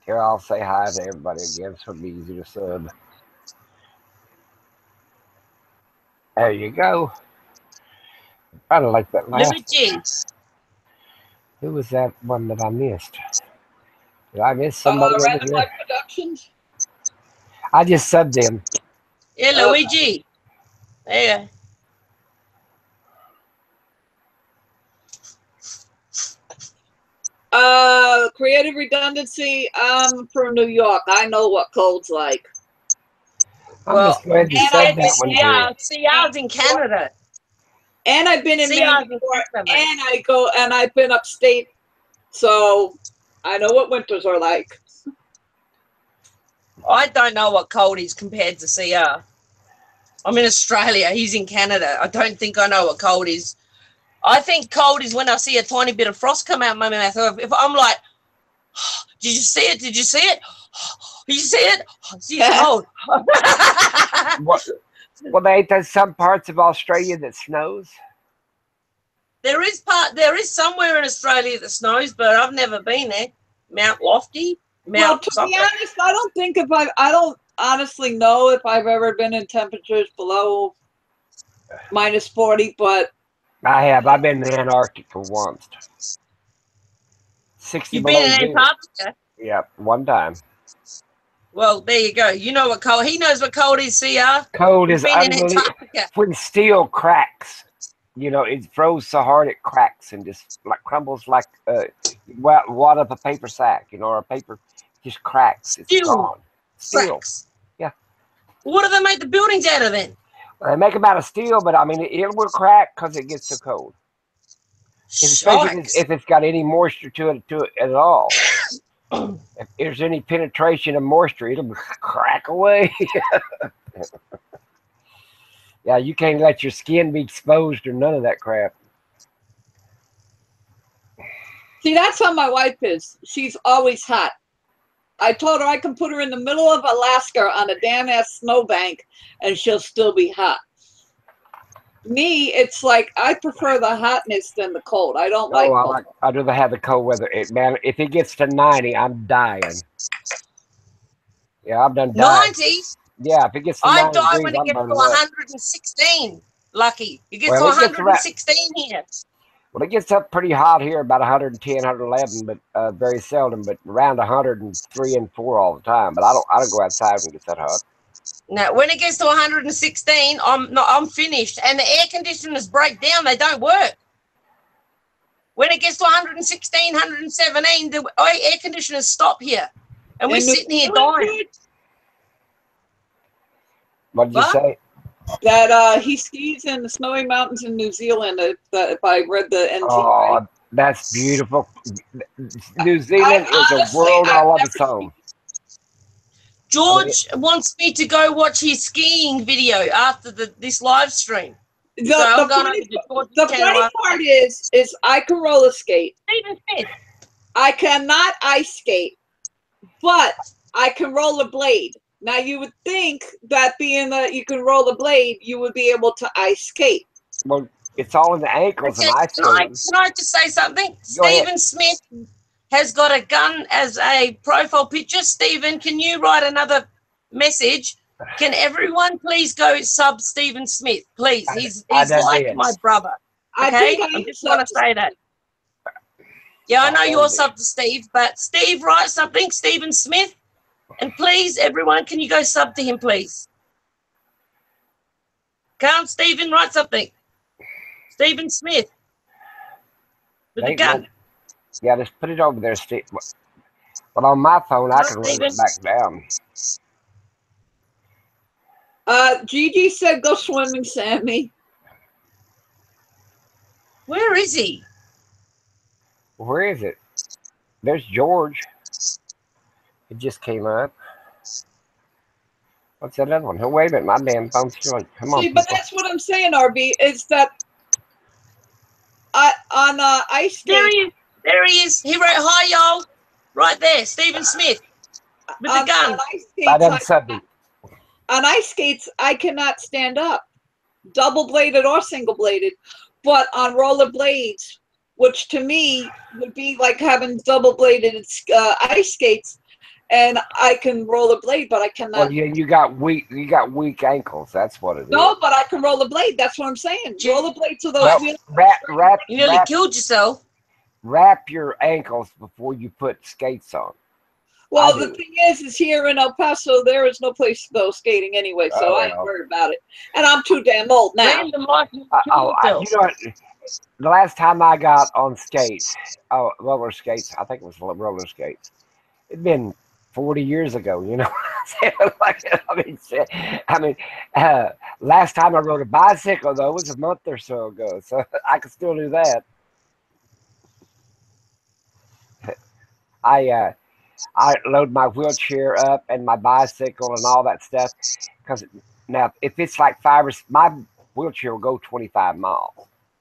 Here, I'll say hi to everybody again, so it'll be easy to sub. There you go. Kind of like that last Luigi. one. Who was that one that I missed? Did I miss somebody over Random here? Life Productions. I just subbed them. Yeah, Luigi. There. Creative Redundancy. I'm from New York. I know what cold's like. I'm just glad you said that one. CR's in Canada. And I've been in Maine before, and I've been upstate, so I know what winters are like. I don't know what cold is compared to CR. I'm in Australia. He's in Canada. I don't think I know what cold is. I think cold is when I see a tiny bit of frost come out my mouth. If I'm like, did you see it? Did you see it? Did you see it? It's cold. Well, ain't there some parts of Australia that snows? There is somewhere in Australia that snows, but I've never been there. Mount Lofty. Well, to be honest, I don't honestly know if I've ever been in temperatures below -40, but I have. I've been in the Antarctic for once. 60 You've below been in zero. Antarctica? Yeah, one time. Well, there you go. You know what cold. He knows what cold is, CR. Cold is been in unbelievable. Antarctica. When steel cracks, you know, it froze so hard it cracks and just like crumbles like wad up a paper sack, you know, or a paper just cracks. It's gone. Steel. Cracks. Yeah. What do they make the buildings out of then? They make them out of steel, but I mean, it will crack because it gets so cold. Especially if it's got any moisture to it at all. If there's any penetration of moisture, it'll crack away. Yeah, you can't let your skin be exposed or none of that crap. see, that's how my wife is. She's always hot. I told her I can put her in the middle of Alaska on a damn ass snowbank and she'll still be hot. Me, it's like I prefer the hotness than the cold. I don't like cold. I'd rather have the cold weather. Man, if it gets to 90, I'm dying. Yeah, I'm done dying. 90? Yeah, if it gets to 90 I die degrees, when it I'm gets to burning up. 116. Lucky. It gets to 116 here. Well, it gets up pretty hot here, about 110, 111, but very seldom, but around 103 and 4 all the time. But I don't go outside when it gets that hot. Now, when it gets to 116, I'm finished. And the air conditioners break down; they don't work. When it gets to 116, 117, the air conditioners stop here, and we're sitting here dying. What did you say? That he skis in the snowy mountains in New Zealand. If I read the NT right. That's beautiful. New Zealand is a world all of its own. George wants me to go watch his skiing video after this live stream. The funny part is I can roller skate. Stephen Smith. I cannot ice skate, but I can rollerblade. Now you would think that being that you can rollerblade, you would be able to ice skate. Well, it's all in the ankles and ice skating. Can I just say something? Stephen Smith has got a gun as a profile picture. Stephen, can you write another message? Can everyone please go sub Stephen Smith, please? He's like my brother. Okay, I just want to say that. Yeah, I know you're Already. sub to Steve, but Steve, write something. Stephen Smith. And please, everyone, can you go sub to him, please? Come, Stephen, write something. Stephen Smith. With the gun. Yeah, just put it over there, Steve. But on my phone, I can run Stephen. it back down. Gigi said go swimming, Sammy. Where is he? Where is it? There's George. It just came up. What's that other one? Oh, wait a minute. My damn phone's going. Come on, See, but people. that's what I'm saying, RB, is that on ice There skate. he is. There he is. He wrote, hi, y'all. Right there, Stephen Smith. With the gun. On ice I done skates, subbed. on ice skates, I cannot stand up, double bladed or single bladed. But on roller blades, which to me would be like having double bladed ice skates, and I can roll a blade, but I cannot. Well, yeah, you got weak ankles. That's what it is. No, but I can roll a blade. That's what I'm saying. Roll a blade to those Well, wheels. You nearly killed yourself. wrap your ankles before you put skates on. Well, I the do. thing is here in El Paso, there is no place to go skating anyway, so Oh, I ain't well. worried about it. And I'm too damn old now. Random life, you You killed know yourself. what? The last time I got on skates, roller skates, I think it was roller skates. It'd been 40 years ago, you know. Last time I rode a bicycle though was a month or so ago, so I can still do that. I load my wheelchair up and my bicycle and all that stuff. Because now, if it's like my wheelchair will go 25 miles.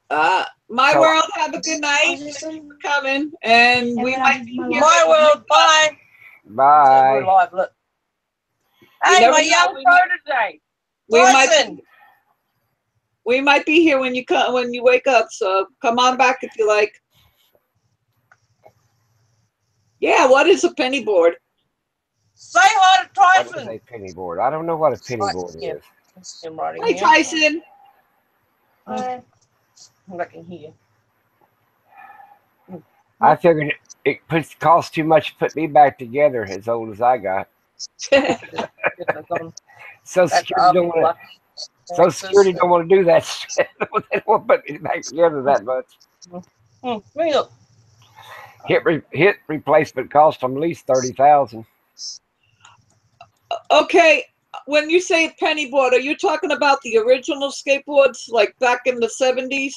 My So- world, have a good night. Thanks for coming, and we might be here. My world, bye. Bye. We're live, look. Hey, never my know, young we might- protege. We Tyson. might be here when you wake up. So come on back if you like. Yeah, what is a penny board? Say hi to What is Tyson. a penny board? I don't know what a penny Right, board yeah. is. That's him writing Hi, here. Tyson. Hi. I can hear. I figured it costs too much to put me back together as old as I got. Social Security don't want to. Social Security don't want to do that shit. They don't want to put me back together that much. Bring it up. Hit replacement cost them at least 30,000. Okay, when you say penny board, are you talking about the original skateboards, like back in the 70s?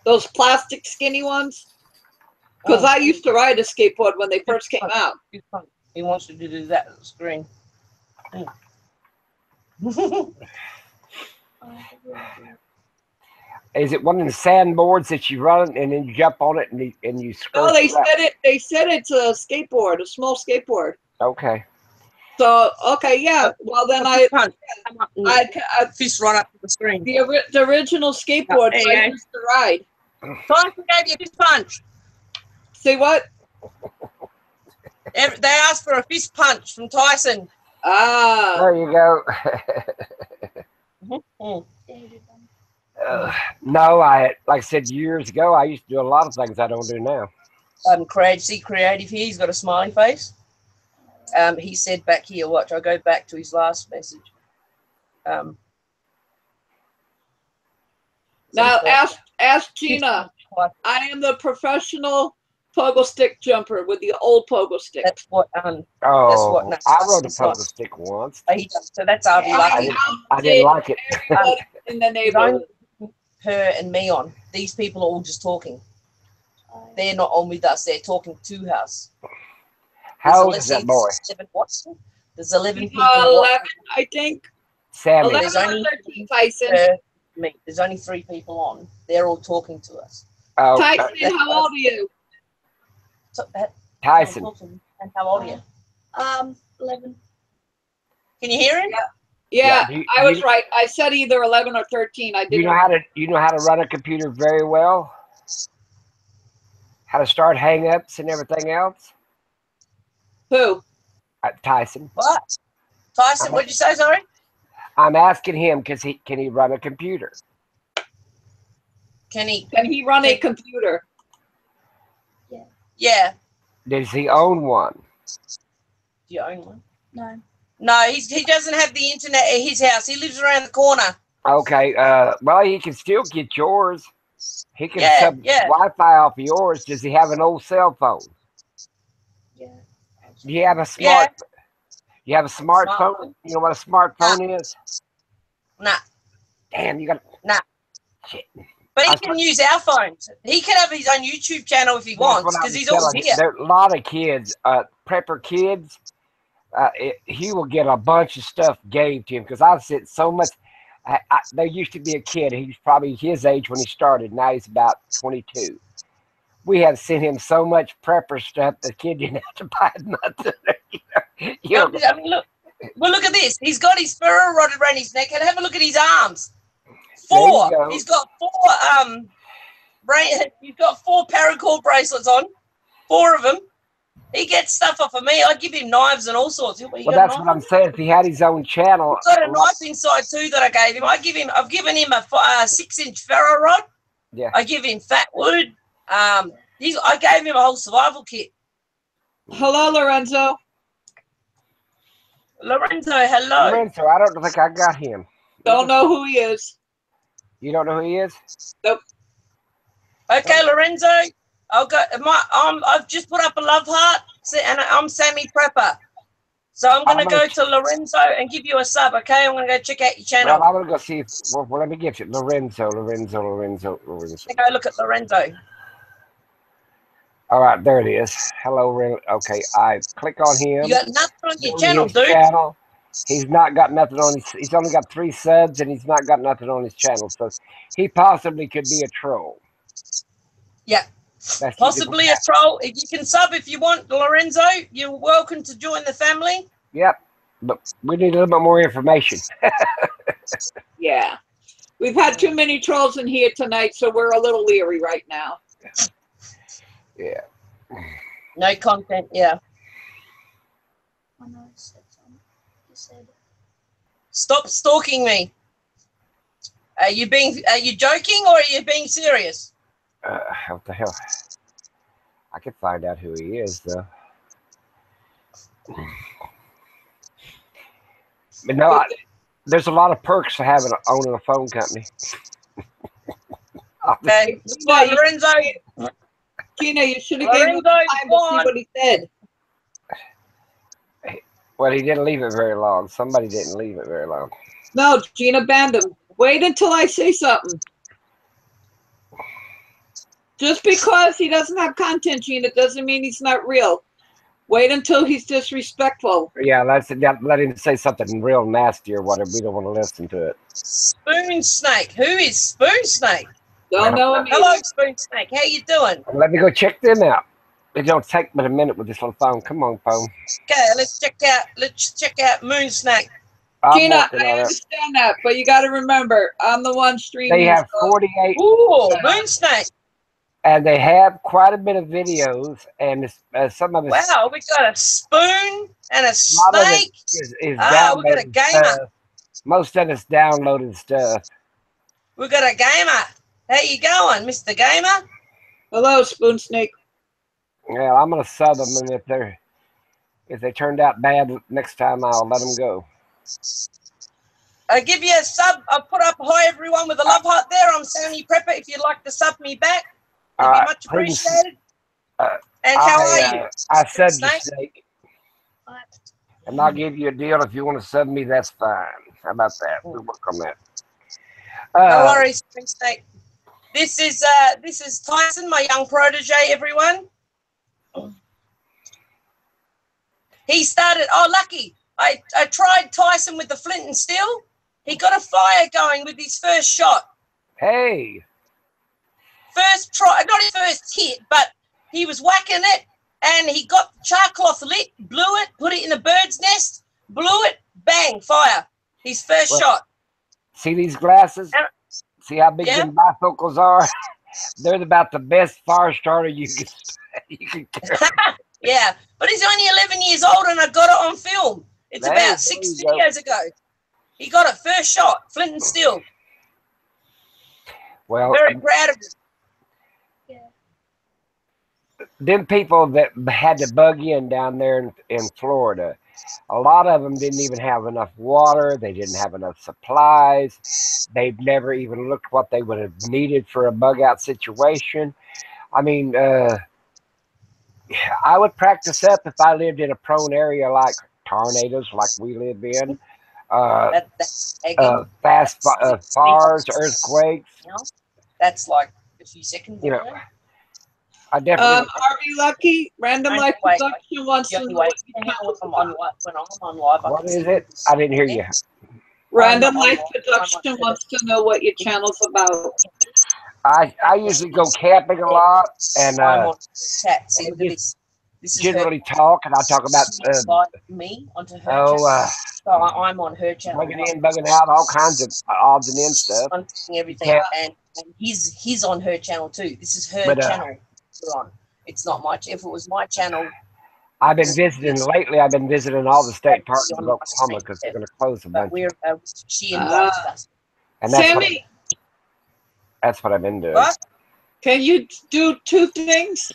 Those plastic skinny ones? Because I used to ride a skateboard when they first came out. He wants to do that on the screen. Is it one of the sandboards that you run and then you jump on it and you skirt? No, they said it's a skateboard, a small skateboard. Okay. So okay, yeah. Well then I fist right up to the screen. the original skateboard I used to ride. Tyson gave you a fist punch. Say what? They asked for a fist punch from Tyson. Ah. There you go. No, like I said years ago, I used to do a lot of things I don't do now. Creative here. He's got a smiley face. He said back here, watch, I'll go back to his last message. Now ask Gina. I am the professional pogo stick jumper with the old pogo stick. That's what I rode a pogo stick once. So that's our I didn't like it. In the neighborhood. Her and me on. These people are all just talking. They're not on with us. They're talking to us. How old is that boy? There's 11 people. 11, I think. Sammy. 11 or 13, Tyson. There's only 3 people on. They're all talking to us. Oh, Tyson, how old are you? Tyson. And how old are you? 11. Can you hear him? Yeah, I was right. I said either 11 or 13. I didn't. You know how to run a computer very well? How to start hang-ups and everything else? Who? Tyson. What? Tyson, what did you say, sorry? I'm asking him because can he run a computer? Can he run a computer? Yeah. Does he own one? Do you own one? No. No, he doesn't have the internet at his house. He lives around the corner. Okay. Well, he can still get yours. He can Yeah, sub yeah. Wi-Fi off of yours. Does he have an old cell phone? Yeah. Do you have a Yeah. You have a smartphone? You know what a smartphone is? Nah. Damn, you got. Nah. Shit. But he can use our phones. He can have his own YouTube channel if he wants, because he's all here. There are a lot of kids, prepper kids. He will get a bunch of stuff gave to him because I've sent so much. There used to be a kid. He's probably his age when he started. Now he's about 22. We have sent him so much prepper stuff the kid didn't have to buy nothing. I mean, look. Well, look at this. He's got his ferro rod around his neck, and have a look at his arms. 4. He's got 4. He's got 4 paracord bracelets on. 4 of them. He gets stuff off of me. I give him knives and all sorts. Well, that's what I'm saying. If he had his own channel, he's got a knife inside too that I gave him. I've given him a 6-inch ferro rod. Yeah. I give him fat wood. I gave him a whole survival kit. Hello, Lorenzo. Lorenzo, hello. Lorenzo, I don't think I got him. Don't know who he is. You don't know who he is? Nope. Okay, Lorenzo. I've just put up a love heart, and I'm Sammi Prepper. So I'm going to go to Lorenzo and give you a sub, okay? I'm going to go check out your channel. Well, I'm going to go see if, well, let me get you. Lorenzo. Go look at Lorenzo. All right, there it is. Hello, okay, I click on him. You got nothing on your channel, dude. Channel. He's not got nothing on his, he's only got 3 subs and he's not got nothing on his channel. So he possibly could be a troll. Yeah. That's possibly a troll. If you can sub if you want, Lorenzo, you're welcome to join the family. Yep. But we need a little bit more information. Yeah. We've had too many trolls in here tonight, so we're a little leery right now. Yeah. No content, yeah. Stop stalking me. Are you joking or are you being serious? What the hell? I could find out who he is, though. But no, there's a lot of perks to owning a phone company. Okay. Well, Lorenzo. Gina, you should have given him time to see what he said. Well, he didn't leave it very long. Somebody didn't leave it very long. No, Gina banned him. Wait until I say something. Just because he doesn't have content, Gina, doesn't mean he's not real. Wait until he's disrespectful. Yeah, let him say something real nasty or whatever. We don't want to listen to it. Spoon Snake. Who is Spoon Snake? Don't know him. Hello, Spoon Snake. How you doing? Let me go check them out. It don't take but a minute with this little phone. Come on, phone. Okay, let's check out Moon Snake. Gina, I understand that, but you got to remember, I'm the one streaming. They have 48. Ooh, Moon Snake. And they have quite a bit of videos, and some of it. Wow, we got a spoon and a snake. We got a gamer. Stuff. Most of it's downloaded stuff. We got a gamer. How you going, Mr. Gamer? Hello, Spoon Snake. Yeah, I'm gonna sub them, and if they turned out bad next time, I'll let them go. I give you a sub. I'll put up hi everyone with a love heart there. I'm Sammi Prepper. If you'd like to sub me back, it'd be much appreciated. And how are you? I said the Snake. And I'll give you a deal if you want to sub me. That's fine. How about that? We'll work on that. No worries, Snake. This is Tyson, my young protege. Everyone. He started. Oh, lucky! I tried Tyson with the flint and steel. He got a fire going with his first shot. Hey. First try, not his first hit, but he was whacking it, and he got the char cloth lit, blew it, put it in a bird's nest, blew it, bang, fire. His first shot. See these glasses? See how big them bifocals are? They're about the best fire starter you can carry. Yeah, but he's only 11 years old, and I got it on film. It's about 6 videos ago. He got it first shot, flint and steel. Well, very proud of him. them people that had to bug in down there in Florida, a lot of them didn't even have enough water. They didn't have enough supplies. They've never even looked what they would have needed for a bug out situation. I mean, I would practice up if I lived in a prone area like tornadoes, like we live in, That's egging. fast That's fires, 6 earthquakes. You know? That's like a few seconds. You know, Away. I definitely. Are we lucky? Random Life Anyway, Production wants the to only know way what you when I'm channels on about. live, when I'm on live, I What can is see it? I didn't hear you. Random Life I'm Production wants to know what your channel's about. I usually go camping a lot, and I'm on chat. See, and look at just this. This is generally talk, and I talk about she invited me onto her channel. So I'm on her channel. bugging in, bugging out, all kinds of odds and ends stuff. I'm doing everything, Yeah. and he's on her channel too. This is her But, channel we're on. It's not my. If it was my channel, I've been visiting lately. I've been visiting all the state parks of Oklahoma because they're going to close a but bunch. She invited us. And Sammy, that's what I've been doing. What? can you do two things?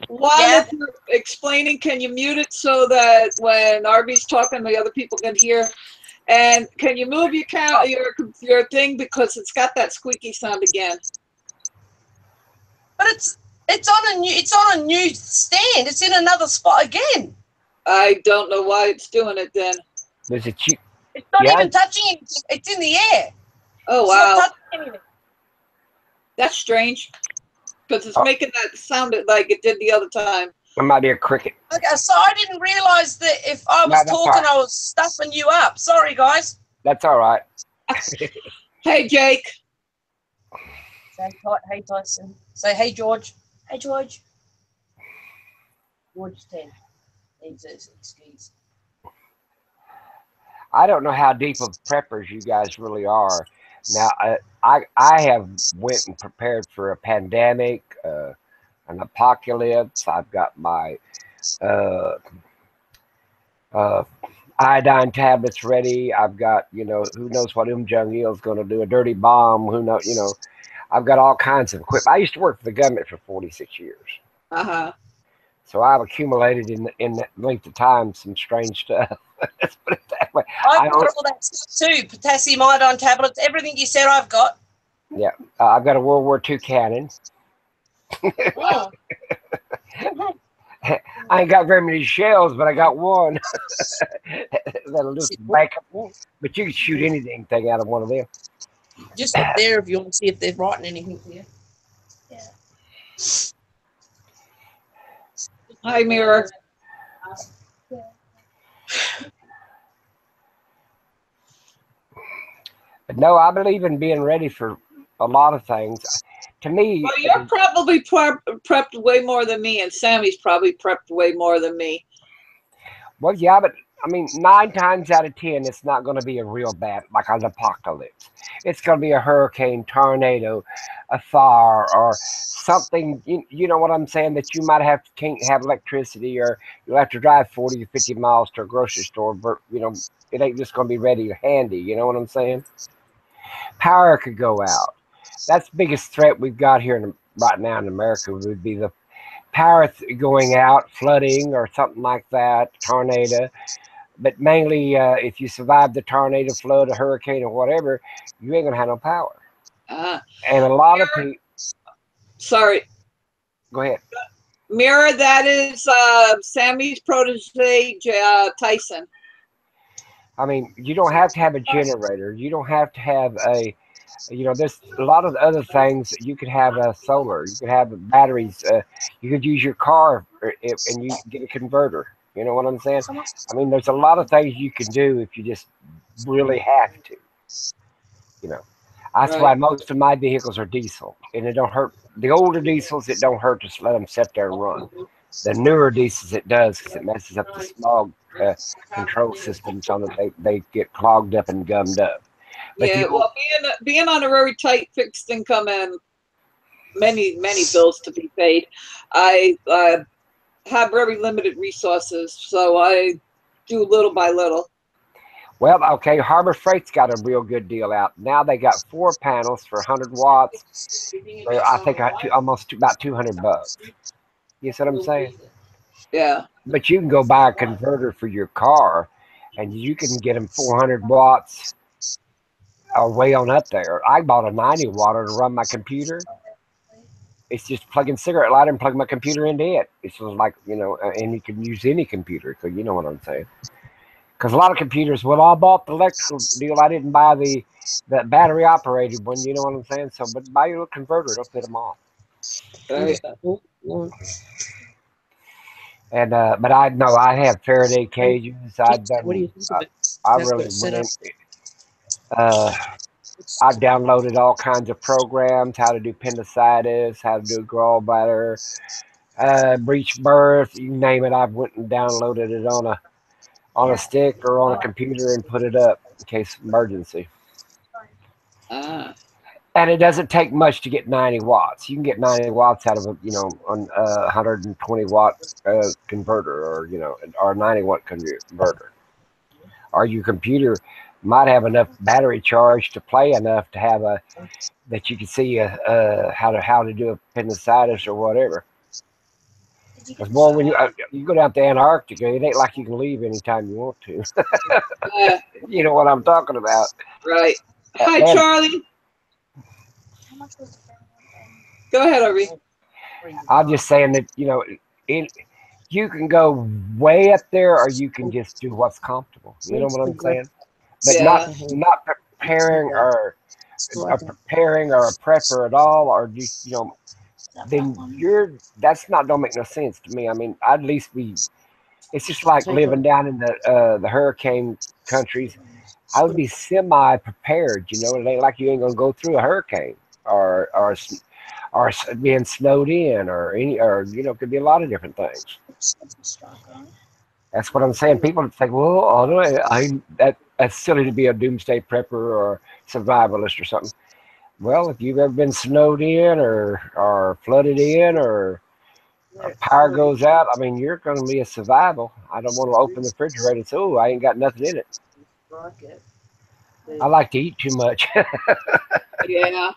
One, Yeah. if you're explaining, can you mute it so that when Arby's talking, the other people can hear? And can you move your thing because it's got that squeaky sound again? But it's on a new stand. It's in another spot again. I don't know why it's doing it then. There's a cheap. It's not Yeah. even touching anything. It's in the air. Oh, It's wow. not touching anything. That's strange because it's making that sound like it did the other time. It might be a cricket. Okay, so I didn't realize that if I was that's talking, all right. I was stuffing you up. Sorry, guys. That's all right. Hey, Jake. Say hey, Tyson. Say hey, George. Hey, George. George's 10. Needs his excuse. I don't know how deep of preppers you guys really are. Now, I have went and prepared for a pandemic, an apocalypse. I've got my iodine tablets ready. I've got, who knows what Jong Il's going to do, a dirty bomb. Who knows, I've got all kinds of equipment. I used to work for the government for 46 years. Uh-huh. So I've accumulated in that length of time some strange stuff. Let's put it that way. I've got all that stuff too. Potassium iodine tablets, everything you said I've got. Yeah. I've got a World War II cannon. Oh. I ain't got very many shells, but I got one. That'll just back up. But you can shoot anything out of one of them. Just up there if you want to see if they're writing anything here. Yeah. Hi, Mirror. But no, I believe in being ready for a lot of things. To me, well, you're probably prepped way more than me, and Sammy's probably prepped way more than me. Well, yeah, but I mean, 9 times out of 10, it's not going to be a real bad, like an apocalypse. It's going to be a hurricane, tornado, a fire, or something. You know what I'm saying? That you might can't have electricity, or you'll have to drive 40 or 50 miles to a grocery store. But it ain't just going to be ready or handy. You know what I'm saying? Power could go out. That's the biggest threat we've got here right now in America would be the power going out, flooding, or something like that, tornado. But mainly, if you survive the tornado, flood, a hurricane, or whatever, you ain't gonna have no power. And a lot of people. Sorry. Go ahead. Mirror, that is Sammy's protege, Tyson. I mean, you don't have to have a generator. You don't have to have there's a lot of other things. You could have a solar. You could have batteries. You could use your car and you get a converter. You know what I'm saying? I mean, there's a lot of things you can do if you just really have to. That's Right. why most of my vehicles are diesel, and it don't hurt. The older diesels, it don't hurt. Just let them sit there and run. The newer diesels, it does because it messes up the smog control systems on it. They get clogged up and gummed up. But yeah, well, being on a very tight fixed income and many bills to be paid, I have very limited resources, so I do little by little. Well, okay, Harbor Freight's got a real good deal out. Now they got 4 panels for 100 watts. For, I think almost about $200. You see what I'm saying? Yeah. But you can go buy a converter for your car, and you can get them 400 watts or way on up there. I bought a 90 watt to run my computer. It's just plugging cigarette lighter and plug my computer into it. It's just like, and you can use any computer, so you know what I'm saying. Because a lot of computers, well, I bought the electrical deal. I didn't buy the battery operated one. You know what I'm saying? So, but buy your little converter. It'll fit them all. Right. And but I know I have Faraday cages. I've What do you done. think of it? I That's really got went set up. in. I've downloaded all kinds of programs, how to do appendicitis, how to do gallbladder, breech birth, you name it. I've went and downloaded it on a stick or on a computer and put it up in case of emergency. Ah. And it doesn't take much to get 90 watts. You can get 90 watts out of on 120 watt converter, or 90 watt converter. Or your computer might have enough battery charge to play enough to have that you can see how to do appendicitis or whatever. Because boy, when you go down to Antarctica, it ain't like you can leave anytime you want to. You know what I'm talking about. Right. Hi, And Charlie. Go ahead, Arby. I'm just saying that you can go way up there, or you can just do what's comfortable. You know what I'm saying? But Yeah. not preparing or a prepper at all, or just then don't make no sense to me. I mean, I'd at least be. It's just like living down in the hurricane countries. I would be semi prepared. It ain't like you ain't gonna go through a hurricane or being snowed in or could be a lot of different things. That's what I'm saying. People think, well, that's silly to be a doomsday prepper or survivalist or something. Well, if you've ever been snowed in or flooded in or power goes out, I mean, you're going to be a survival. I don't want to open the refrigerator and say, oh, I ain't got nothing in it. I like to eat too much. Yeah.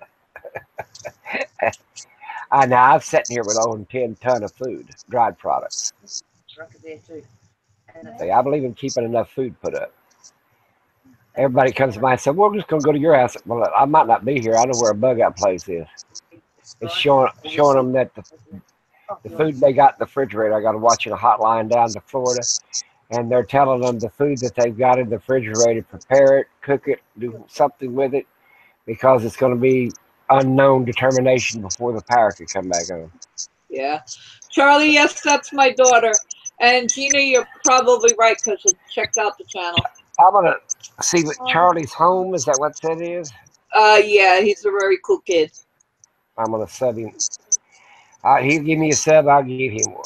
I've sat here with over 10 ton of food, dried products. See, I believe in keeping enough food put up. Everybody comes to me and says, well, we're just going to go to your house. Well, I might not be here. I know where a bug out place is. It's showing them that the food they got in the refrigerator, I got to watch a hotline down to Florida, and they're telling them the food that they've got in the refrigerator, prepare it, cook it, do something with it, because it's going to be unknown determination before the power could come back on. Yeah. Charlie, yes, that's my daughter. And Gina, you're probably right because I checked out the channel. I'm going to see what Charlie's home, is that what that is? Yeah, he's a very cool kid. I'm going to sub him. He'll give me a sub, I'll give him one.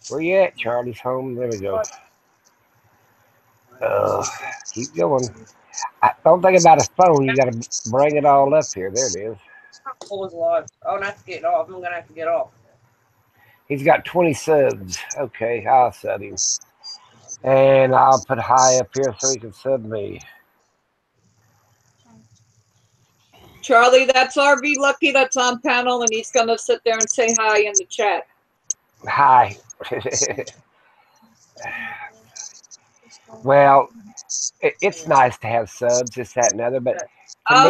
Where you at, Charlie's home? There we go. Keep going. Don't think about his phone. You got to bring it all up here. There it is. Oh, I have to get off. I'm going to have to get off. He's got 20 subs. Okay, I'll sub him. And I'll put hi up here so he can sub me. Charlie, that's RV Lucky that's on panel, and he's going to sit there and say hi in the chat. Hi. Well, it's nice to have subs, this, that, and other, but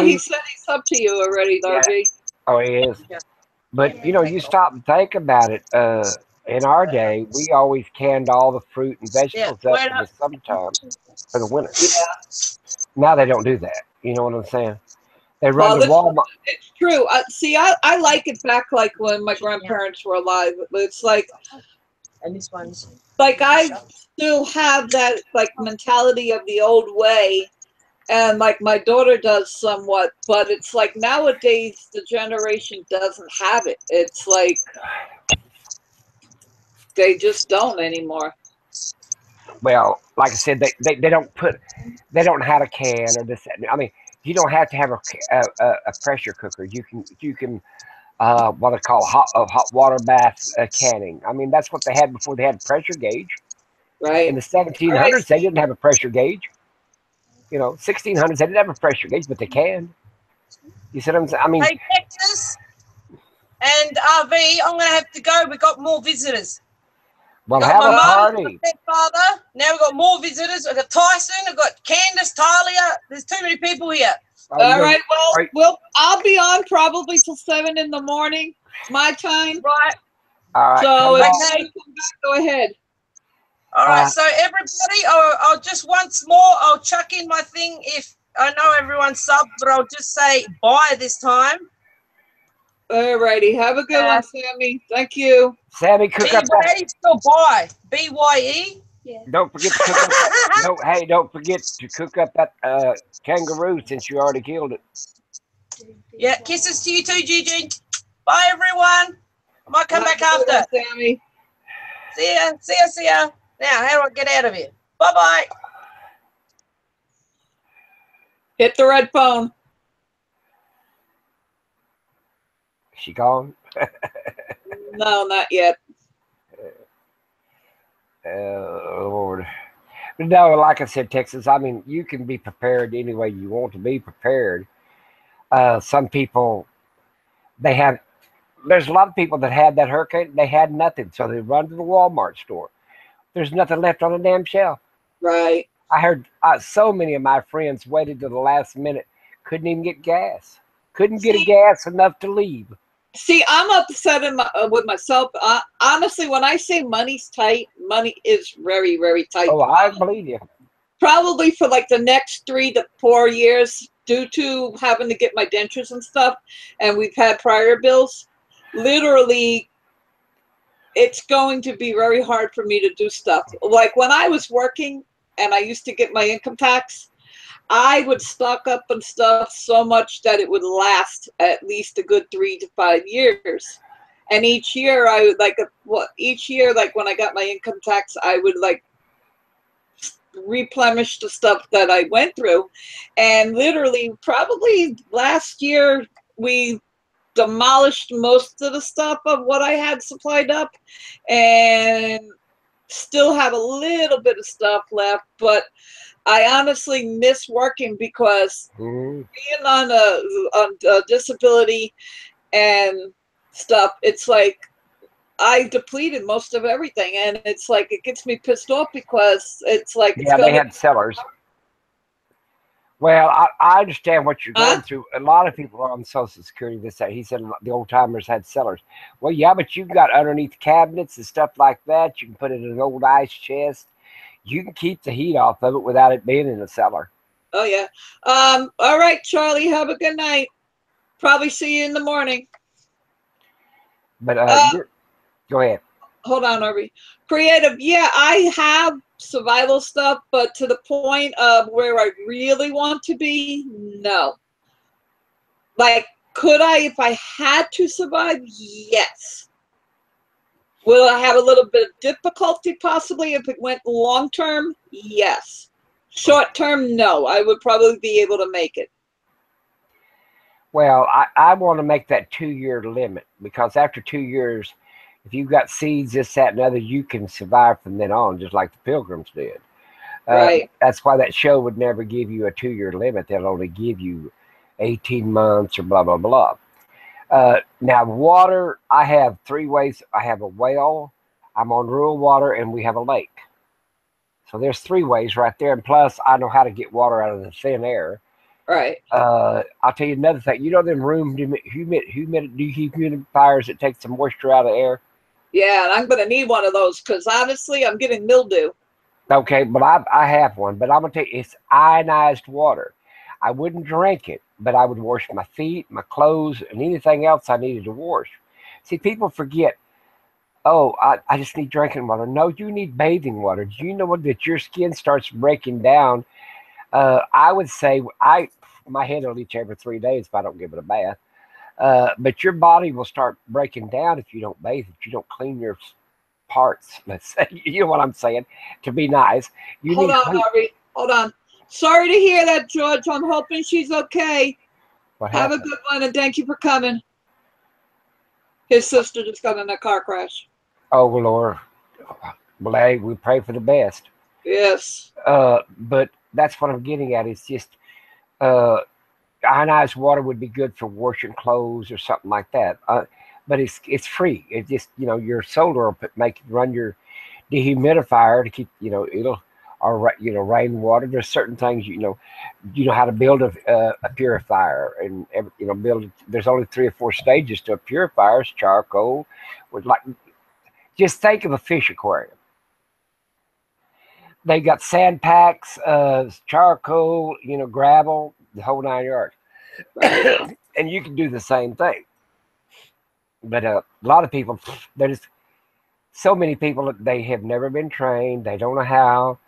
he said he's up to you already, RV. Oh, he is. But, you stop and think about it. In our day, we always canned all the fruit and vegetables up for the summertime, for the winter. Yeah. Now they don't do that. You know what I'm saying? They run to Walmart. It's true. See, I like it back like when my grandparents were alive. It's like, I still have that mentality of the old way, and my daughter does somewhat, but it's like nowadays the generation doesn't have it. It's like they just don't anymore. Well, like I said, they don't have a can or this. I mean, you don't have to have a pressure cooker. You can what they call hot water bath canning. I mean, that's what they had before they had pressure gauge. Right. In the 1700s, they didn't have a pressure gauge. 1600s, they didn't have a pressure gauge, but they can. You see what I'm saying? I mean, hey, Texas. And RV, I'm going to have to go. We got more visitors. Well, Got have my a mum, party. my stepfather. Now we've got more visitors. We've got Tyson. We've got Candace, Talia. There's too many people here. All right. Well, I'll be on probably till 7 in the morning. It's my time. Right. All right. So if Okay. you come back, go ahead. All right. So everybody, I'll just once more, I'll chuck in my thing. If I know everyone's subbed, but I'll just say bye this time. All righty. Have a good one, Sammy. Thank you. Sammy, cook up that. Still bye. BYE. Yeah. Don't forget to cook up. Hey, don't forget to cook up that kangaroo since you already killed it. Yeah. Kisses to you too, Gigi. Bye, everyone. I might come back after. One, Sammy. See ya. See ya. See ya. Now, how do I get out of here? Bye-bye. Hit the red phone. She gone? No, not yet. Lord. But no, like I said, Texas, I mean, you can be prepared any way you want to be prepared. Some people, there's a lot of people that had that hurricane, they had nothing. So they run to the Walmart store. There's nothing left on the damn shelf. Right. I heard so many of my friends waited to the last minute, couldn't even get gas. Couldn't get a gas enough to leave. See, I'm upset with myself. Honestly, when I say money's tight, money is very, very tight. Oh, I believe you. Probably for like the next 3 to 4 years, due to having to get my dentures and stuff, and we've had prior bills. Literally, it's going to be very hard for me to do stuff. Like when I was working and I used to get my income tax, I would stock up on stuff so much that it would last at least a good 3 to 5 years. And each year I would like when I got my income tax, I would like replenish the stuff that I went through. And literally probably last year we demolished most of the stuff of what I had supplied up and still have a little bit of stuff left, but I honestly miss working because being on a disability and stuff, it's like I depleted most of everything, and it's like it gets me pissed off because it's like they had sellers. Well, I understand what you're going through. A lot of people are on Social Security. He said the old timers had sellers. Well, yeah, but you've got underneath cabinets and stuff like that. You can put it in an old ice chest. You can keep the heat off of it without it being in the cellar. Oh yeah. All right, Charlie. Have a good night. Probably see you in the morning. But go ahead. Hold on, Arby. Creative. Yeah, I have survival stuff, but to the point of where I really want to be, no. Like, could I, if I had to survive? Yes. Will I have a little bit of difficulty possibly if it went long term? Yes. Short term, no. I would probably be able to make it. Well, I want to make that 2-year limit because after 2 years, if you've got seeds, this, that, and other, you can survive from then on, just like the Pilgrims did. Right. That's why that show would never give you a 2-year limit. They'll only give you 18 months or blah, blah, blah. Now, water, I have 3 ways. I have a well, I'm on rural water, and we have a lake. So there's 3 ways right there. And plus, I know how to get water out of the thin air. Right. I'll tell you another thing. You know them room dehumidifiers that take some moisture out of the air? Yeah, and I'm going to need one of those because honestly, I'm getting mildew. Okay, but I have one. But I'm going to tell you, it's ionized water. I wouldn't drink it, but I would wash my feet, my clothes, and anything else I needed to wash. See, people forget, oh, I just need drinking water. No, you need bathing water. Do you know that your skin starts breaking down? I would say my head will itch every 3 days if I don't give it a bath. But your body will start breaking down if you don't bathe, if you don't clean your parts. Let's say, you know what I'm saying? To be nice, Hold on, Harvey. Hold on. Sorry to hear that, George. I'm hoping she's okay. Have a good one, and thank you for coming. His sister just got in a car crash. Oh, Lord. Well, hey, we pray for the best. Yes. But that's what I'm getting at. It's just ionized water would be good for washing clothes or something like that. but it's free. It just, your solar will run your dehumidifier to keep, it'll, or rainwater. There's certain things, you know how to build a purifier, and build. There's only 3 or 4 stages to a purifier. It's charcoal, with just think of a fish aquarium. They got sand packs, charcoal, gravel, the whole 9 yards. Right. And you can do the same thing. But a lot of people, there's so many people that they have never been trained. They don't know how.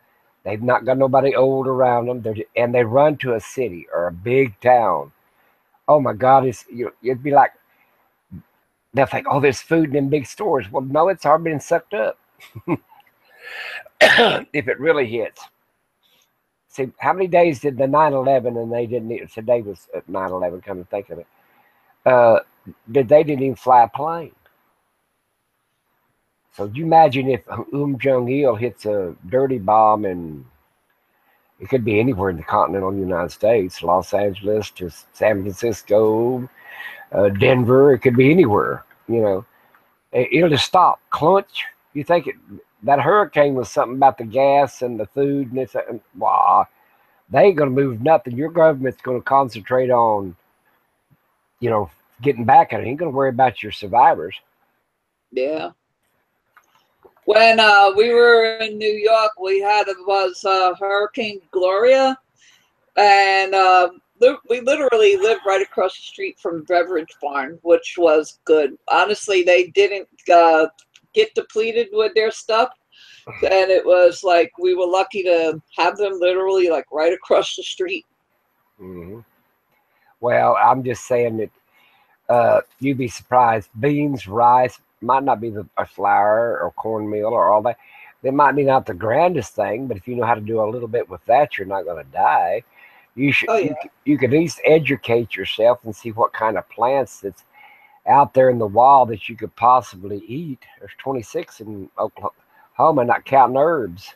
They've not got nobody old around them. And they run to a city or a big town. Oh my God, it'd be like, they'll think, oh, there's food in them big stores. Well, no, it's already been sucked up. If it really hits. See, how many days did the 9/11 and they didn't eat, today was 9/11, come to think of it. They didn't even fly a plane. So you imagine if Jong-il hits a dirty bomb, and it could be anywhere in the continental United States, Los Angeles to San Francisco, Denver, it could be anywhere, it'll just stop, clunch. You think that hurricane was something about the gas and the food, and wow, they ain't going to move nothing. Your government's going to concentrate on, getting back at it. Ain't going to worry about your survivors. Yeah. When we were in New York, we had Hurricane Gloria, and we literally lived right across the street from Beverage Barn, which was good. Honestly, they didn't get depleted with their stuff, and it was like we were lucky to have them literally like right across the street. Mm-hmm. Well, I'm just saying that you'd be surprised. Beans, rice might not be a flour or cornmeal or all that. They might be not the grandest thing, but if you know how to do a little bit with that, you're not going to die. You should. Oh, yeah. You could at least educate yourself and see what kind of plants that's out there in the wild that you could possibly eat. There's 26 in Oklahoma, not counting herbs.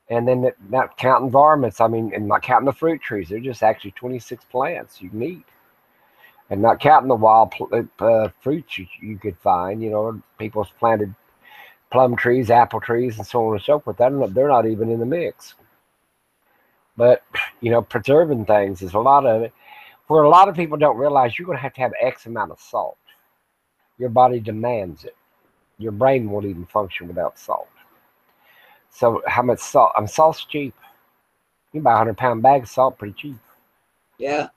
And then not counting varmints. I mean, and not counting the fruit trees. There's just actually 26 plants you can eat. And not counting the wild fruits you could find. People's planted plum trees, apple trees, and so on and so forth. They're not even in the mix. But, preserving things is a lot of it. Where a lot of people don't realize, you're going to have X amount of salt. Your body demands it. Your brain won't even function without salt. So how much salt? Salt's cheap. You can buy a 100-pound bag of salt pretty cheap. Yeah.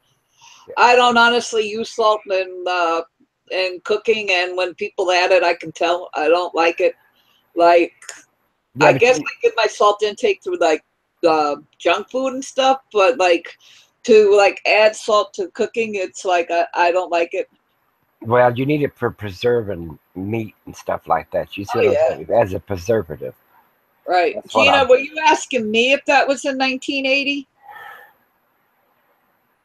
I don't honestly use salt in cooking, and when people add it, I can tell. I don't like it. Like, yeah, I guess I get my salt intake through like junk food and stuff, but like to add salt to cooking, it's like I don't like it. Well, you need it for preserving meat and stuff like that. You said as a preservative. Right. That's Gina, were you asking me if that was in 1980?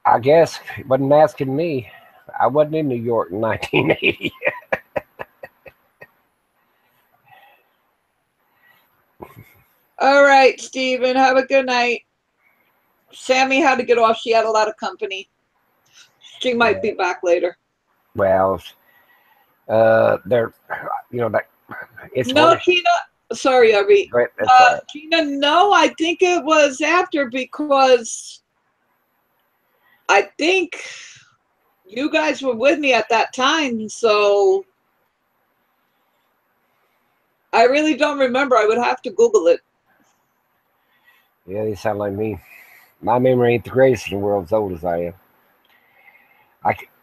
I guess it wasn't asking me. I wasn't in New York in 1980. All right, Stephen. Have a good night. Sammy had to get off. She had a lot of company. She might be back later. Well, they're, that it's no, Gina. Sorry, Ari. Right, Gina, no, I think it was after, because I think you guys were with me at that time, so I really don't remember. I would have to Google it. Yeah, they sound like me. My memory ain't the greatest in the world, as old as I am.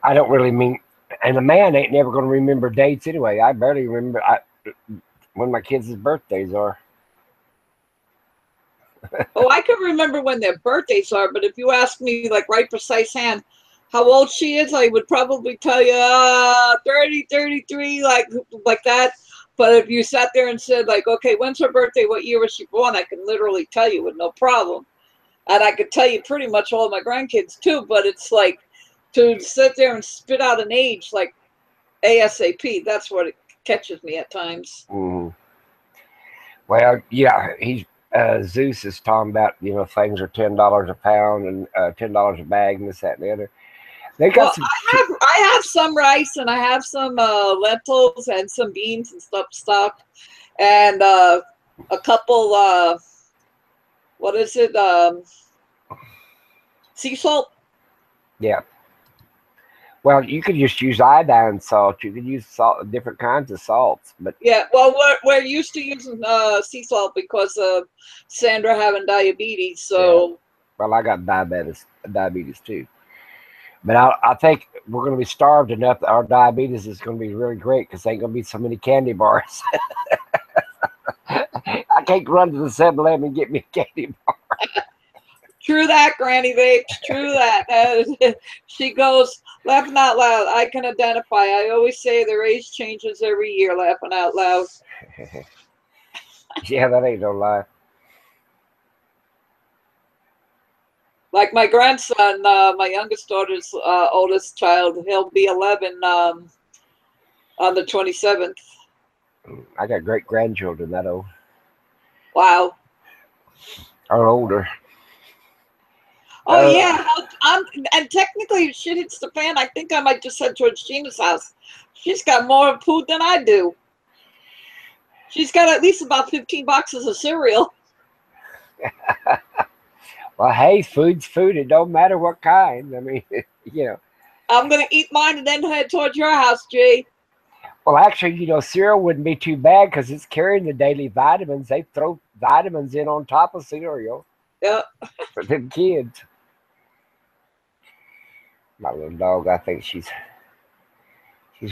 I don't really mean, and a man ain't never going to remember dates anyway. I barely remember when my kids' birthdays are. Oh, I can remember when their birthdays are, but if you ask me like right precise hand how old she is, I would probably tell you 30, 33, like that. But if you sat there and said like, okay, when's her birthday? What year was she born? I can literally tell you with no problem. And I could tell you pretty much all of my grandkids too, but it's like to sit there and spit out an age like ASAP, that's what it catches me at times. Mm. Well, yeah, Zeus is talking about, things are $10 a pound and $10 a bag and this, that, and the other. They got I have some rice and I have some lentils and some beans and stuff stocked, and a couple. What is it? Sea salt. Yeah. Well, you could just use iodine salt. You could use salt, different kinds of salts, but Yeah, well, we're used to using sea salt because of Sandra having diabetes. So, well, I got diabetes too. But I think we're going to be starved enough that our diabetes is going to be really great because there ain't going to be so many candy bars. I can't run to the 7-Eleven and get me a candy bar. true that, Granny Vapes. True that. She goes laughing out loud. I can identify. I always say the race changes every year. Laughing out loud. Yeah, that ain't no lie. Like my grandson, my youngest daughter's oldest child, he'll be 11 on the 27th. I got great grandchildren that old Wow. or older. Oh yeah, and technically, if shit hits the fan, I think I might just head towards Gina's house. She's got more food than I do. She's got at least about 15 boxes of cereal. Well, hey, food's food. It don't matter what kind. I mean, you know. I'm gonna eat mine and then head towards your house, Jay. Well, actually, you know, cereal wouldn't be too bad because it's carrying the daily vitamins. They throw vitamins in on top of cereal. Yeah. For them kids. My little dog, I think she's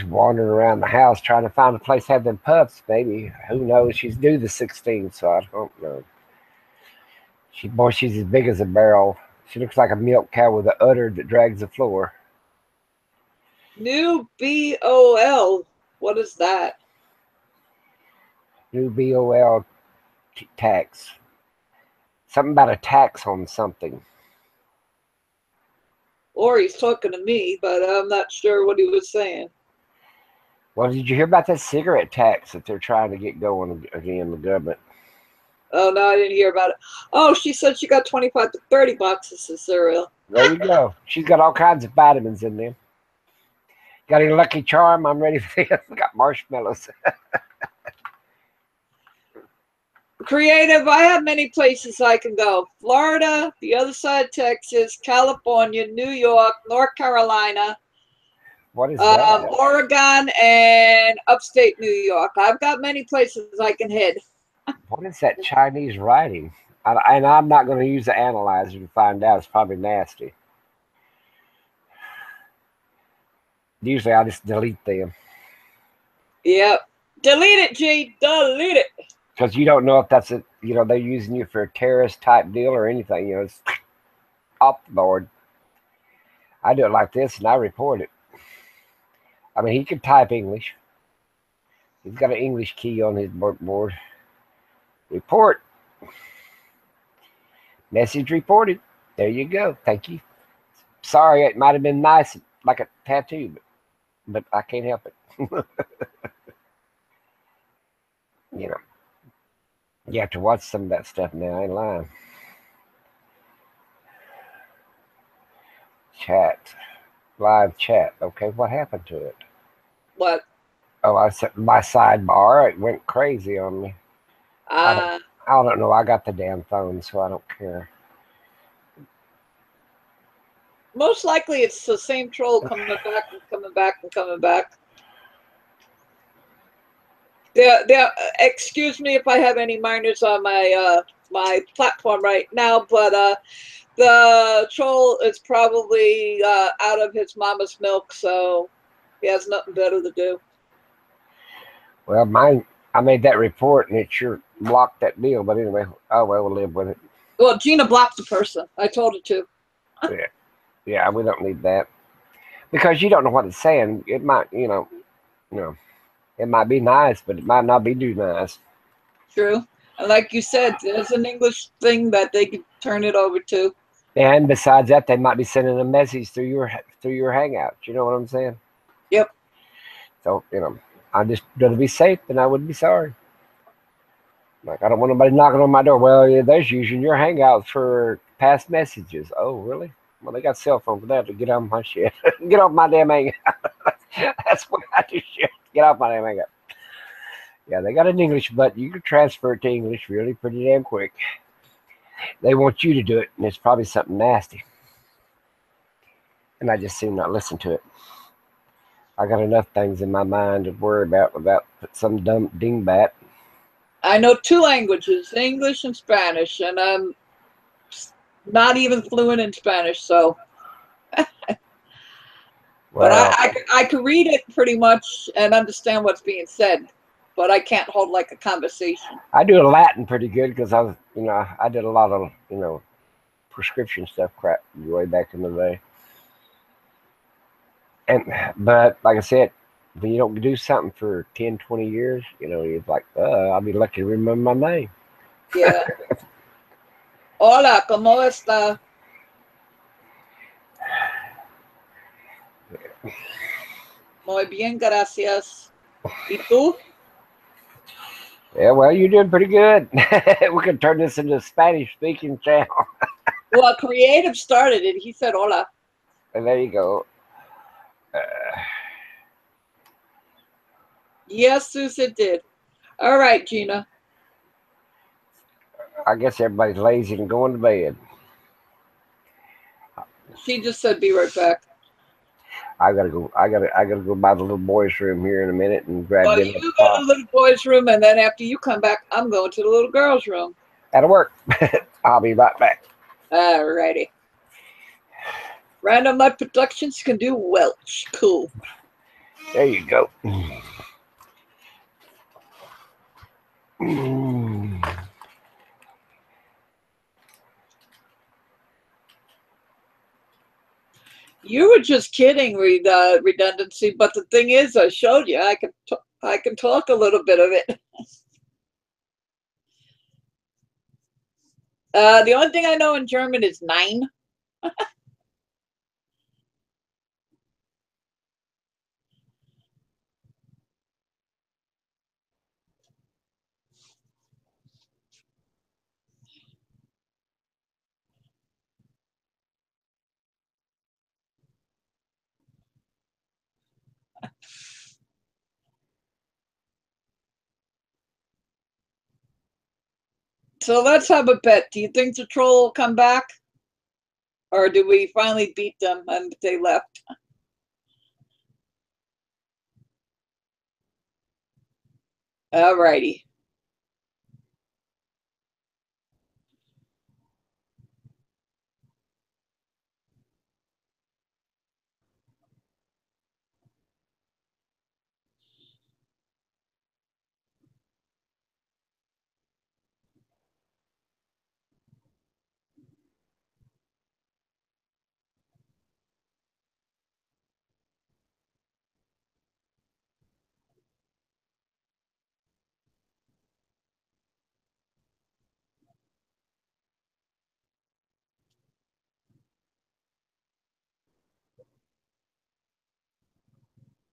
wandering around the house trying to find a place to have them pups, maybe. Who knows? She's due the 16th, so I don't know. She's as big as a barrel. She looks like a milk cow with an udder that drags the floor. New BOL. What is that? New BOL tax. Something about a tax on something. Or he's talking to me, but I'm not sure what he was saying. Well, did you hear about that cigarette tax that they're trying to get going again, the government? Oh, no, I didn't hear about it. Oh, she said she got 25 to 30 boxes of cereal. There you go. She's got all kinds of vitamins in there. Got any Lucky Charm? I'm ready for this. Got marshmallows. Creative, I have many places I can go. Florida, the other side of Texas, California, New York, North Carolina, What is that? Oregon, and upstate New York. I've got many places I can head. What is that Chinese writing? And I'm not going to use the analyzer to find out. It's probably nasty. Usually I just delete them. Yep. Delete it, G. Delete it. Because you don't know if that's a, you know, they're using you for a terrorist type deal or anything. You know, it's off the board. I do it like this and I report it. I mean, he can type English. He's got an English key on his board. Report. Message reported. There you go. Thank you. Sorry, it might have been nice, like a tattoo, but I can't help it. You know, you have to watch some of that stuff now. I ain't lying. Chat. Live chat. Okay, what happened to it? What? Oh, I said my sidebar. It went crazy on me. I don't know. I got the damn phone, so I don't care. Most likely it's the same troll coming back and coming back and coming back. Excuse me if I have any minors on my my platform right now, but the troll is probably out of his mama's milk, so he has nothing better to do. Well, mine, I made that report and it sure blocked that deal, but anyway, oh well, we'll live with it. Well, Gina blocked the person. I told her to. Yeah, we don't need that. Because you don't know what it's saying. It might, you know, it might be nice, but it might not be too nice. True. And like you said, there's an English thing that they could turn it over to. And besides that, they might be sending a message through your Hangouts. You know what I'm saying? Yep. So, you know, I'm just going to be safe, and I wouldn't be sorry. Like, I don't want nobody knocking on my door. Well, yeah, they're using your Hangouts for past messages. Oh, really? Well, they got cell phone for that to get off my shit. Get off my damn hang up. That's what I do shit. Get off my damn hang up. Yeah, they got an English button. You can transfer it to English really pretty damn quick. They want you to do it, and it's probably something nasty. And I just seem not listen to it. I got enough things in my mind to worry about without some dumb dingbat. I know 2 languages, English and Spanish, and I'm not even fluent in Spanish, so. But Well, I can read it pretty much and understand what's being said, but I can't hold like a conversation. I do Latin pretty good because I was, I did a lot of, prescription stuff crap way back in the day. But like I said, when you don't do something for 10, 20 years, you're like, I'll be lucky to remember my name. Yeah. Hola, ¿cómo está? Muy bien, gracias. ¿Y tú? Yeah, well, you're doing pretty good. We could turn this into a Spanish-speaking channel. Well, Creative started it. He said hola. And there you go. Yes, Susan did. All right, Gina. I guess everybody's lazy and going to bed. She just said be right back. I gotta go. I gotta go by the little boys' room here in a minute and grab Well, dinner. you go to the little boys' room, and then after you come back, I'm going to the little girls' room. That'll work. I'll be right back. All righty. Random Life Productions can do Welch. Cool. There you go. You were just kidding, redundancy. But the thing is, I showed you. I can talk a little bit of it. The only thing I know in German is nine. So let's have a bet. Do you think the troll will come back? Or do we finally beat them and they left? All righty.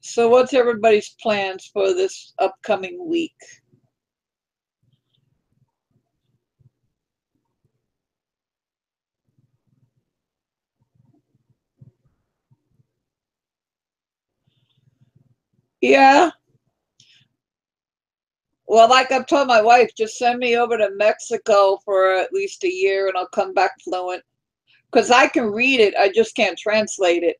So what's everybody's plans for this upcoming week? Yeah. Well, like I've told my wife, just send me over to Mexico for at least a year and I'll come back fluent. Because I can read it, I just can't translate it.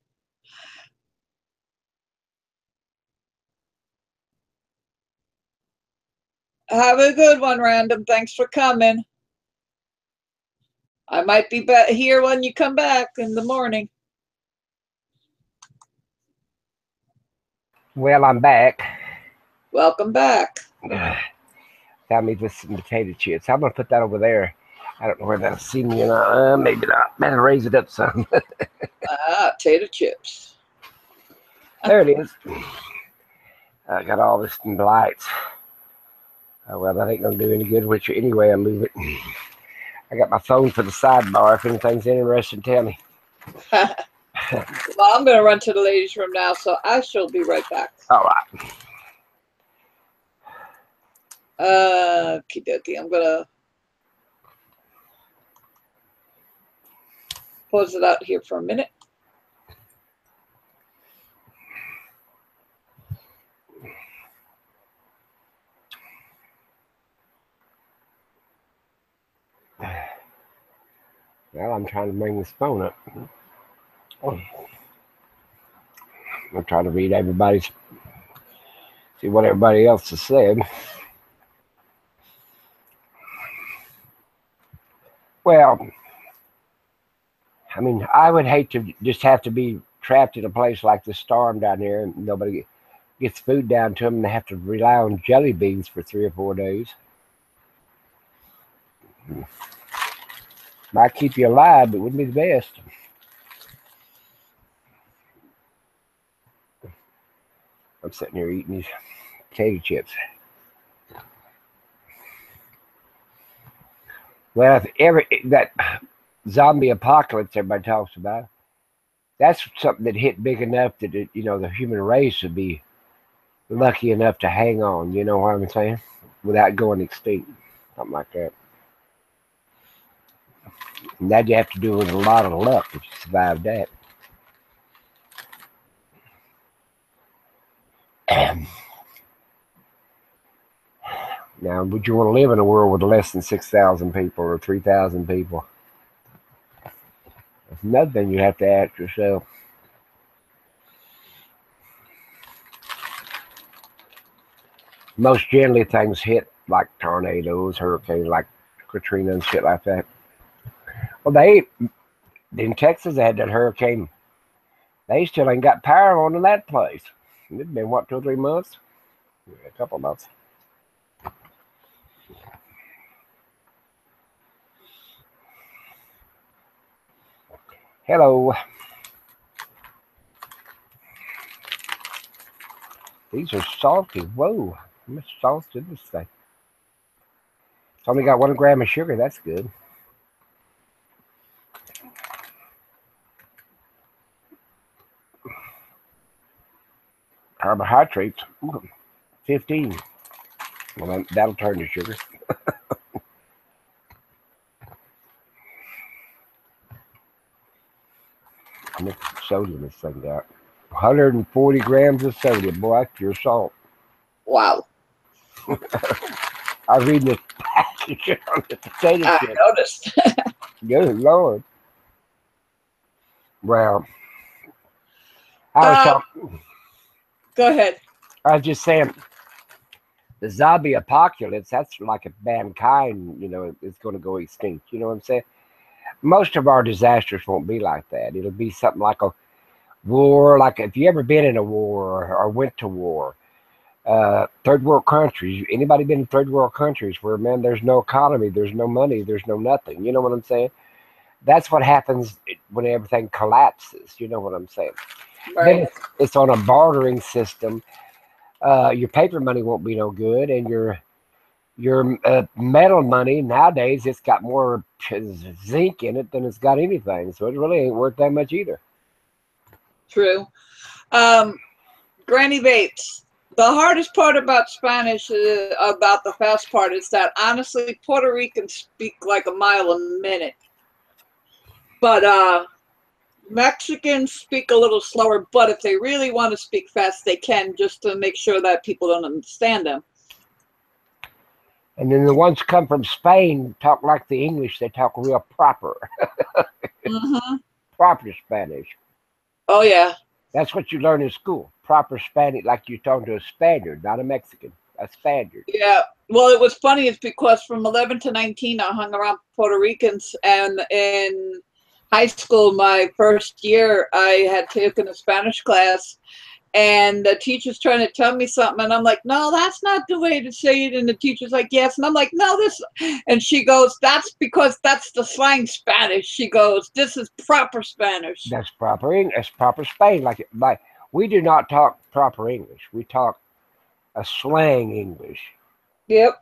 Have a good one, Random. Thanks for coming. I might be here when you come back in the morning. Well, I'm back. Welcome back. Got me with some potato chips. I'm gonna put that over there. I don't know where that'll see me or not. Maybe not. Better raise it up some. Potato chips. There it is. I got all this in lights. Oh, well, that ain't gonna do any good with you anyway. I move it. I got my phone for the sidebar. If anything's interesting, tell me. Well, I'm gonna run to the ladies' room now, so I shall be right back. All right. Okie dokie. I'm gonna pause it out here for a minute. Well, I'm trying to bring this phone up. I'm trying to read everybody's, see what everybody else has said. Well, I mean, I would hate to just have to be trapped in a place like the storm down there and nobody gets food down to them and they have to rely on jelly beans for 3 or 4 days. Might keep you alive, but wouldn't be the best. I'm sitting here eating these potato chips. Well, if that zombie apocalypse everybody talks about, that's something that hit big enough that it, the human race would be lucky enough to hang on. You know what I'm saying? Without going extinct, something like that. And that you have to do with a lot of luck if you survive that. Now, would you want to live in a world with less than 6,000 people or 3,000 people? That's another thing you have to ask yourself. Most generally, things hit like tornadoes, hurricanes, like Katrina and shit like that. Well, in Texas, they had that hurricane. They still ain't got power on in that place. It's been, what, 2 or 3 months? A couple of months. Hello. These are salty. Whoa. How much salt in this thing? It's only got 1 gram of sugar. That's good. Carbohydrates. 15. Well, that'll turn to sugar. How much sodium this thing got? 140 grams of sodium. Boy, that's pure salt. Wow. I was reading this package on the potato chip. I noticed. Good Lord. Well, I was talking. Go ahead. I was just saying, the zombie apocalypse, that's like if mankind, is going to go extinct. You know what I'm saying? Most of our disasters won't be like that. It'll be something like a war, like if you ever been in a war or went to war. Third world countries, anybody been in third world countries where, man, there's no economy, there's no money, there's no nothing. You know what I'm saying? That's what happens when everything collapses. You know what I'm saying? Right. Then it's on a bartering system. Your paper money won't be no good, and your metal money nowadays, it's got more zinc in it than it's got anything, so it really ain't worth that much either. True. Granny Bates, the hardest part about Spanish, about the fast part, is that honestly Puerto Ricans speak like a mile a minute, but Mexicans speak a little slower, but if they really want to speak fast, they can, just to make sure that people don't understand them. And then the ones come from Spain talk like the English. They talk real proper. Proper Spanish. Oh, yeah. That's what you learn in school. Proper Spanish, like you're talking to a Spaniard, not a Mexican. A Spaniard. Yeah. Well, it was funny. It's because from 11 to 19, I hung around Puerto Ricans, and in high school, my first year, I had taken a Spanish class, and the teacher's trying to tell me something, and I'm like, no, that's not the way to say it. And the teacher's like, yes. And I'm like, no, this. And she goes, that's because that's the slang Spanish. She goes, this is proper Spanish. That's proper English. That's proper Spain. Like we do not talk proper English. We talk a slang English. Yep.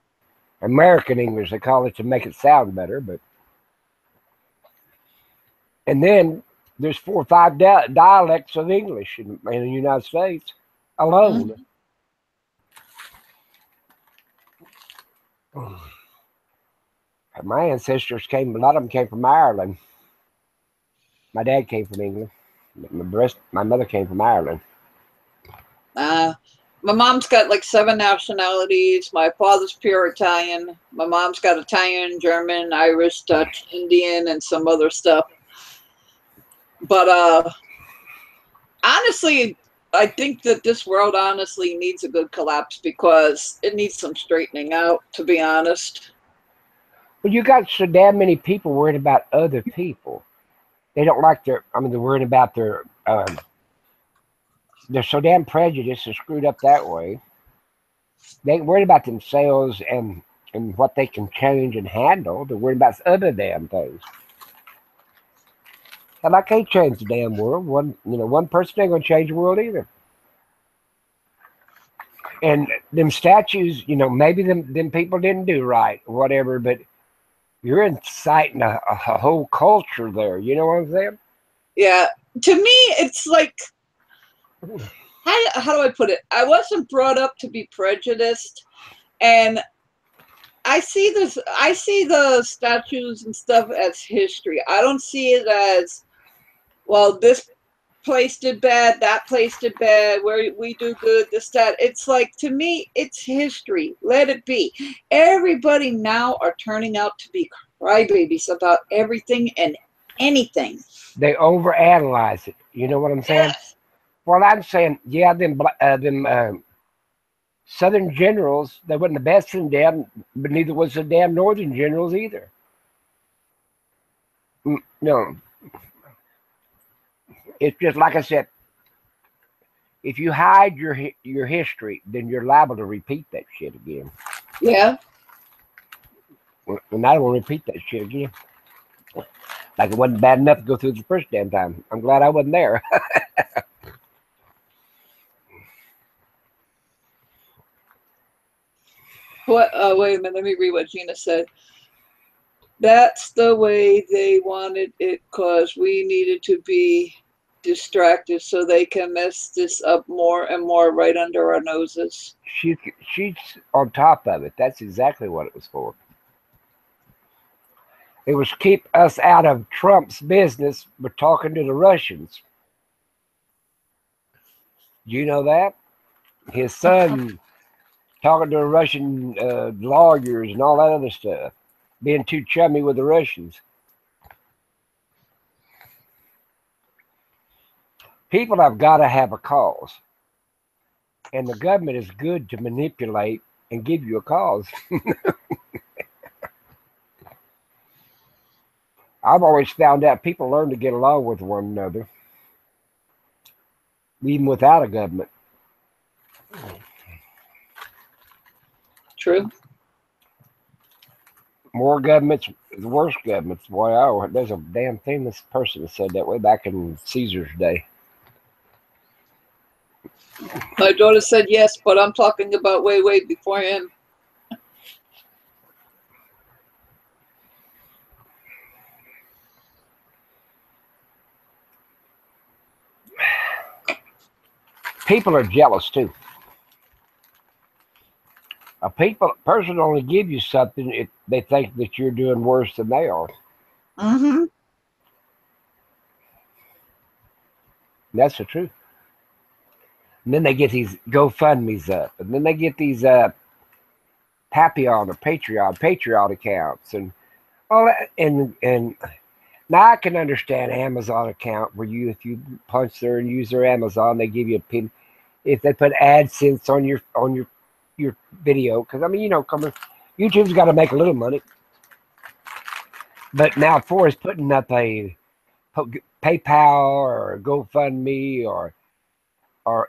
American English, they call it to make it sound better, but. And then there's 4 or 5 dialects of English in the United States alone. My ancestors a lot of them came from Ireland. My dad came from England. My mother came from Ireland. My mom's got like 7 nationalities. My father's pure Italian. My mom's got Italian, German, Irish, Dutch, Indian, and some other stuff. But honestly, I think that this world honestly needs a good collapse because it needs some straightening out, to be honest. Well, you got so damn many people worried about other people. They don't like their, I mean, they're worried about their, they're so damn prejudiced and screwed up that way. They ain't worried about themselves and what they can change and handle. They're worried about other damn things. And I can't change the damn world. One person ain't gonna change the world either. And them statues, maybe them people didn't do right or whatever, but you're inciting a whole culture there. You know what I'm saying? Yeah. To me, it's like, how do I put it? I wasn't brought up to be prejudiced, and I see the statues and stuff as history. I don't see it as, well, this place did bad, that place did bad, where we do good, this, that. It's like, to me, it's history. Let it be. Everybody now are turning out to be crybabies about everything and anything. They overanalyze it. You know what I'm saying? Yes. Well, I'm saying, yeah, them Southern generals, they wasn't the best in them, but neither was the damn Northern generals either. No. It's just like I said, if you hide your history, then you're liable to repeat that shit again. Yeah. And I don't want to repeat that shit again. Like it wasn't bad enough to go through the first damn time. I'm glad I wasn't there. What? Wait a minute. Let me read what Gina said. That's the way they wanted it because we needed to be distracted so they can mess this up more and more right under our noses. She's on top of it. That's exactly what it was for. It was keep us out of Trump's business by talking to the Russians. Do you know that? His son talking to the Russian lawyers and all that other stuff. Being too chummy with the Russians. People have got to have a cause. And the government is good to manipulate and give you a cause. I've always found out people learn to get along with one another, even without a government. True. More governments, the worse governments. Boy, there's a damn famous person that said that way back in Caesar's day. My daughter said yes, but I'm talking about way, way before him. People are jealous too. A person only give you something if they think that you're doing worse than they are. Mm-hmm. That's the truth. And then they get these GoFundMe's up, and then they get these Papillon or Patreon accounts, and all that. And now I can understand Amazon account where if you punch there and use their Amazon, they give you a pin. If they put AdSense on your video, because I mean, YouTube's got to make a little money. But now for is putting up a PayPal or GoFundMe or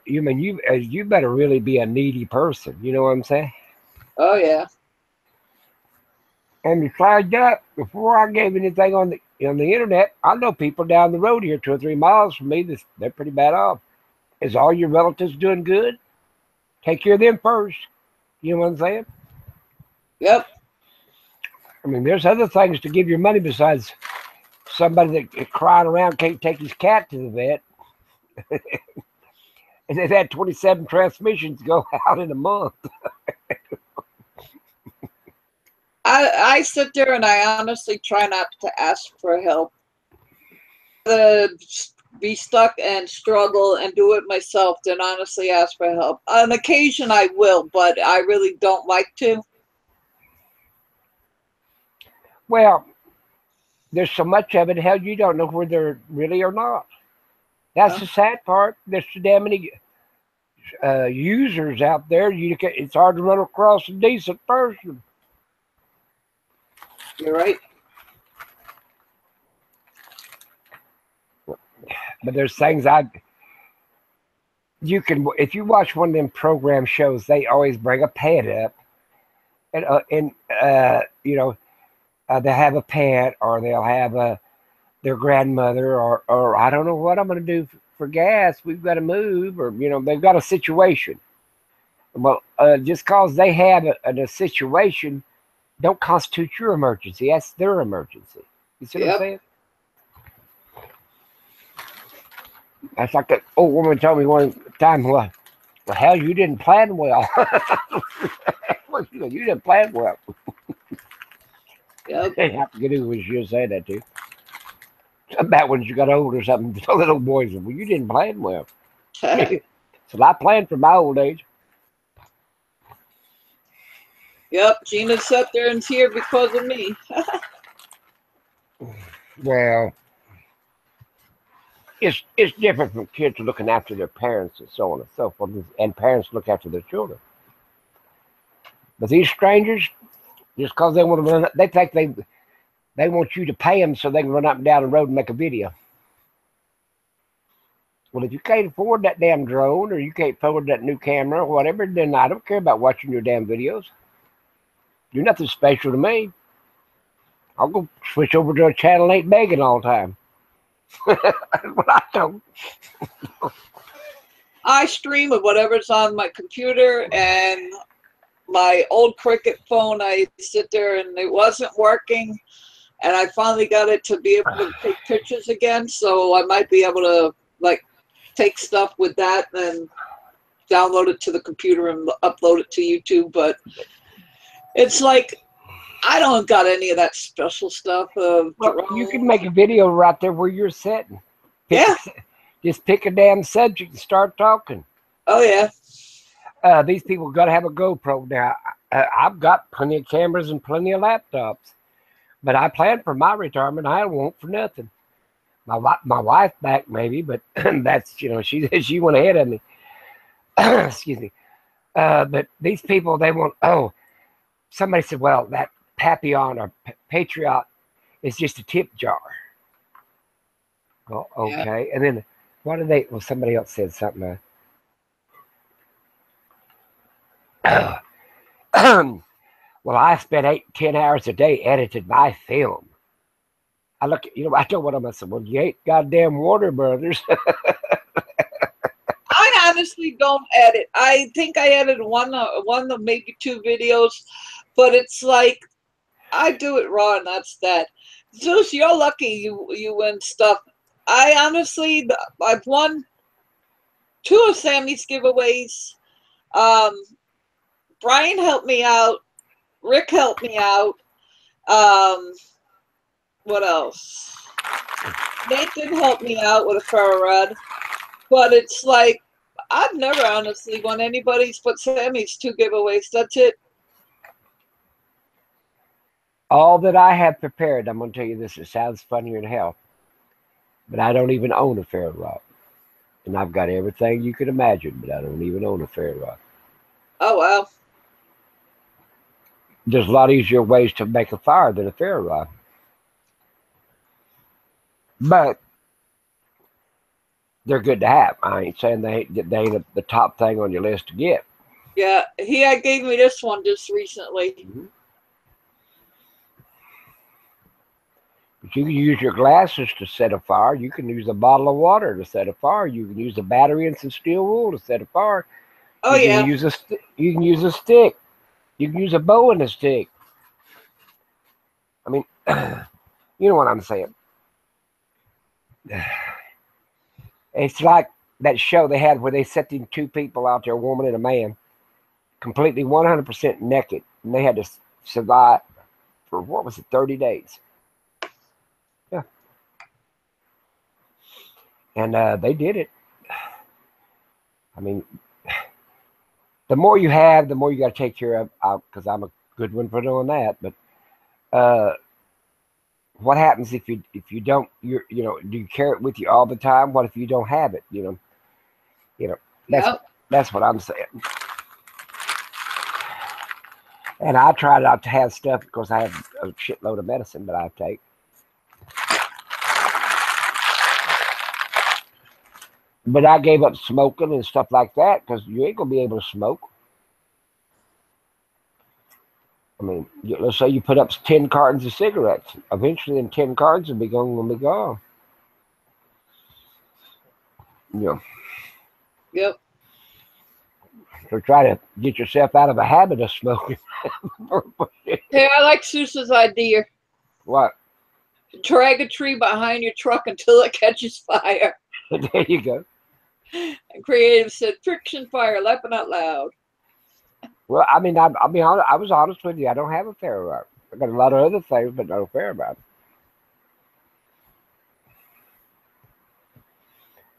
you better really be a needy person. You know what I'm saying? Oh yeah. And besides that, before I gave anything on the internet, I know people down the road here 2 or 3 miles from me. They're pretty bad off. Is all your relatives doing good? Take care of them first. You know what I'm saying? Yep. I mean, there's other things to give your money besides somebody that crying around can't take his cat to the vet. And they've had 27 transmissions go out in a month. I sit there and I honestly try not to ask for help. rather be stuck and struggle and do it myself than honestly ask for help. On occasion I will, but I really don't like to. Well, there's so much of it, hell, you don't know whether they're really or not. That's the sad part. There's so damn many users out there. It's hard to run across a decent person. You're right. But there's things you can, if you watch one of them program shows, they always bring a pet up, and they'll have a pet, or they'll have their grandmother, or I don't know what I'm going to do for gas. We've got to move, or they've got a situation. Well, just cause they have a situation, don't constitute your emergency. That's their emergency. You see what I'm saying? That's like that old woman told me one time, well, hell, you didn't plan well. Well, you didn't plan well. Yep. I have to get who was just saying that to. About when you got old or something, the little boys said, well, you didn't plan well. So I planned for my old age. Yep, Gina sat there and here because of me. Well, it's different from kids looking after their parents and so on and so forth, and parents look after their children. But these strangers, just because they want to run, they think they want you to pay them so they can run up and down the road and make a video. Well, if you can't afford that damn drone, or you can't afford that new camera or whatever, then I don't care about watching your damn videos. You're nothing special to me. I'll go switch over to a channel ain't begging all the time. But I don't. I stream with whatever's on my computer, and my old Cricket phone, I sit there and it wasn't working, and I finally got it to be able to take pictures again, so I might be able to take stuff with that and download it to the computer and upload it to YouTube. But it's like, I don't got any of that special stuff. Well, you can make a video right there where you're sitting. Just pick a damn subject and start talking. Oh, yeah. These people got to have a GoPro now. I've got plenty of cameras and plenty of laptops, but I plan for my retirement. I won't for nothing. My wife back maybe, but that's she went ahead of me. Excuse me. But these people, they want. Oh, somebody said, well, that Papillon or Patriot is just a tip jar. Oh, okay. Yeah. And then what did they? Well, somebody else said something. Well, I spent 8-10 hours a day editing my film. I look, I told one of them, I said, well, you ain't goddamn Warner Brothers. I honestly don't edit. I think I edited one of maybe 2 videos, but it's like, I do it raw, and that's that. Zeus, you're lucky you win stuff. I honestly, I've won 2 of Sammy's giveaways. Brian helped me out. Rick helped me out. What else? Nathan helped me out with a ferro rod. But it's like, I've never honestly won anybody's but Sammy's 2 giveaways. That's it. All that I have prepared, I'm going to tell you this, it sounds funnier than hell, but I don't even own a ferro rod. And I've got everything you could imagine, but I don't even own a ferro rod. Oh, wow. There's a lot easier ways to make a fire than a ferro rod. But they're good to have. I ain't saying they ain't the top thing on your list to get. Yeah, he gave me this one just recently. Mm-hmm. But you can use your glasses to set a fire. You can use a bottle of water to set a fire. You can use a battery and some steel wool to set a fire. Oh, you can use a stick. You can use a bow and a stick. I mean, you know what I'm saying. It's like that show they had where they set them 2 people out there, a woman and a man, completely 100% naked, and they had to survive for, 30 days. Yeah. And they did it. I mean, the more you have, the more you got to take care of. Because I'm a good one for doing that. But uh, what happens if you don't? Do you carry it with you all the time? What if you don't have it? That's Yep. that's what I'm saying. And I try not to have stuff because I have a shitload of medicine that I take. But I gave up smoking and stuff like that because you ain't gonna be able to smoke. I mean, let's say you put up 10 cartons of cigarettes. Eventually, them 10 cartons will be gone. You know, Yep. so try to get yourself out of a habit of smoking. Hey, I like Susan's idea. What? Drag a tree behind your truck until it catches fire. There you go. And Creative said, friction fire, laughing out loud. Well, I mean, I'll be honest. I was honest with you. I don't have a Faraday. I got a lot of other things, but no Faraday.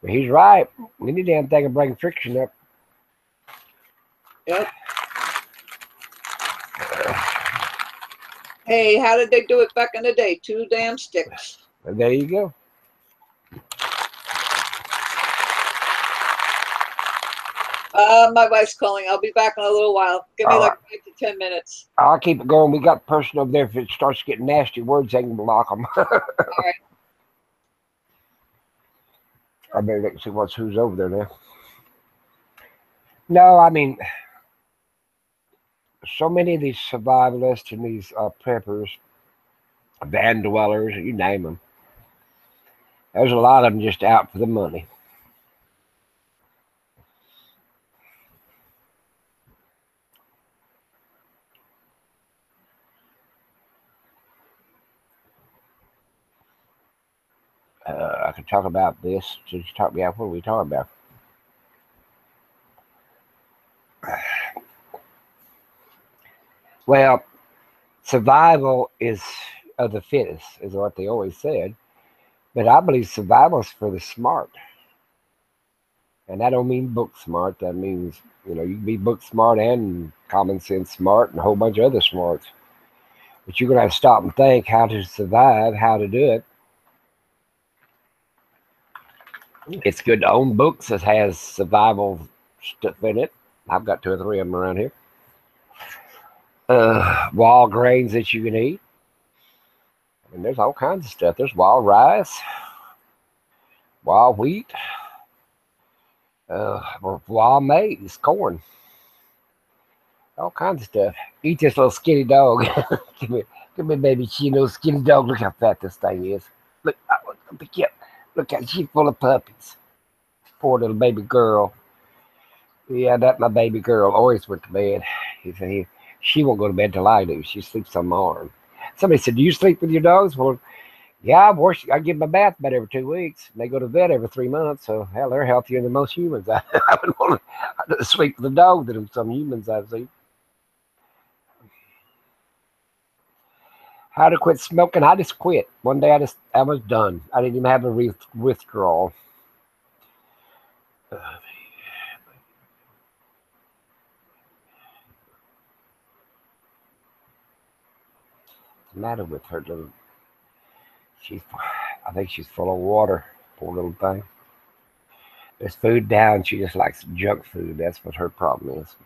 But he's right. Any damn thing will bring friction up. Yep. Hey, how did they do it back in the day? 2 damn sticks. And there you go. My wife's calling. I'll be back in a little while. Give me All like right. 5 to 10 minutes. I'll keep it going. We got a person over there. If it starts getting nasty words, they can block them. All right. I better look and see who's over there now. No, I mean, so many of these survivalists and these preppers, van dwellers, you name them. There's a lot of them just out for the money. I could talk about this. So you talk about what are we talking about? Well, survival is of the fittest, is what they always said. But I believe survival is for the smart. And that don't mean book smart. That means, you can be book smart and common sense smart and a whole bunch of other smarts. But you're going to have to stop and think how to survive, how to do it. It's good to own books that has survival stuff in it. I've got 2 or 3 of them around here. Wild grains that you can eat. I mean, there's all kinds of stuff. There's wild rice, wild wheat, wild maize, corn, all kinds of stuff. Eat this little skinny dog. Come here, baby. She little skinny dog. Look how fat this thing is. Look, look how she's full of puppies. Poor little baby girl. Yeah, that my baby girl always went to bed. He said she won't go to bed till I do. She sleeps on my arm. Somebody said, "Do you sleep with your dogs?" Well, yeah, I give them a bath about every 2 weeks. And they go to bed every 3 months. So hell, they're healthier than most humans. I would want to sleep with a dog than some humans I've seen. How to quit smoking? I just quit. One day I was done. I didn't even have a withdrawal. What's the matter with her little? I think she's full of water. Poor little thing. There's food down. She just likes junk food. That's what her problem is.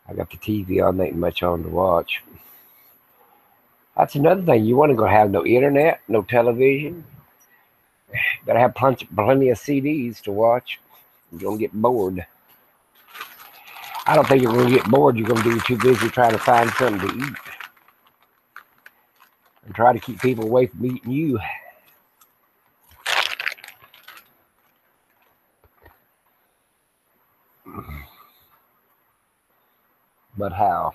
I got the TV on, ain't much on to watch. That's another thing. You want to go have no internet, no television. Gotta have plenty of CDs to watch. You're gonna get bored. I don't think you're gonna get bored. You're gonna be too busy trying to find something to eat and try to keep people away from eating you. But how?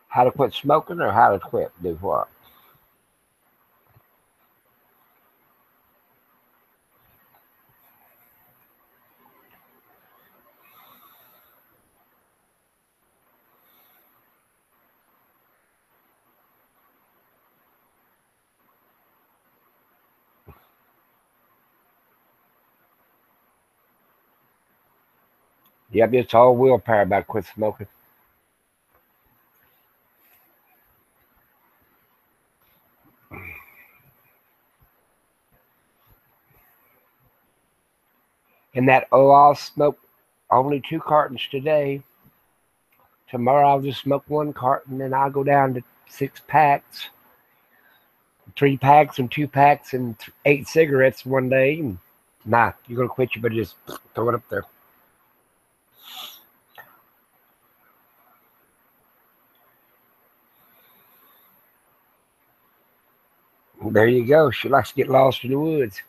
How to quit smoking or how to quit? Do what? Yep, it's all willpower about quit smoking. And that, oh, I'll smoke only 2 cartons today. Tomorrow I'll just smoke 1 carton, and I'll go down to 6 packs, 3 packs, and 2 packs, and 8 cigarettes one day. And, nah, you're gonna quit. You better just throw it up there. There you go. She likes to get lost in the woods.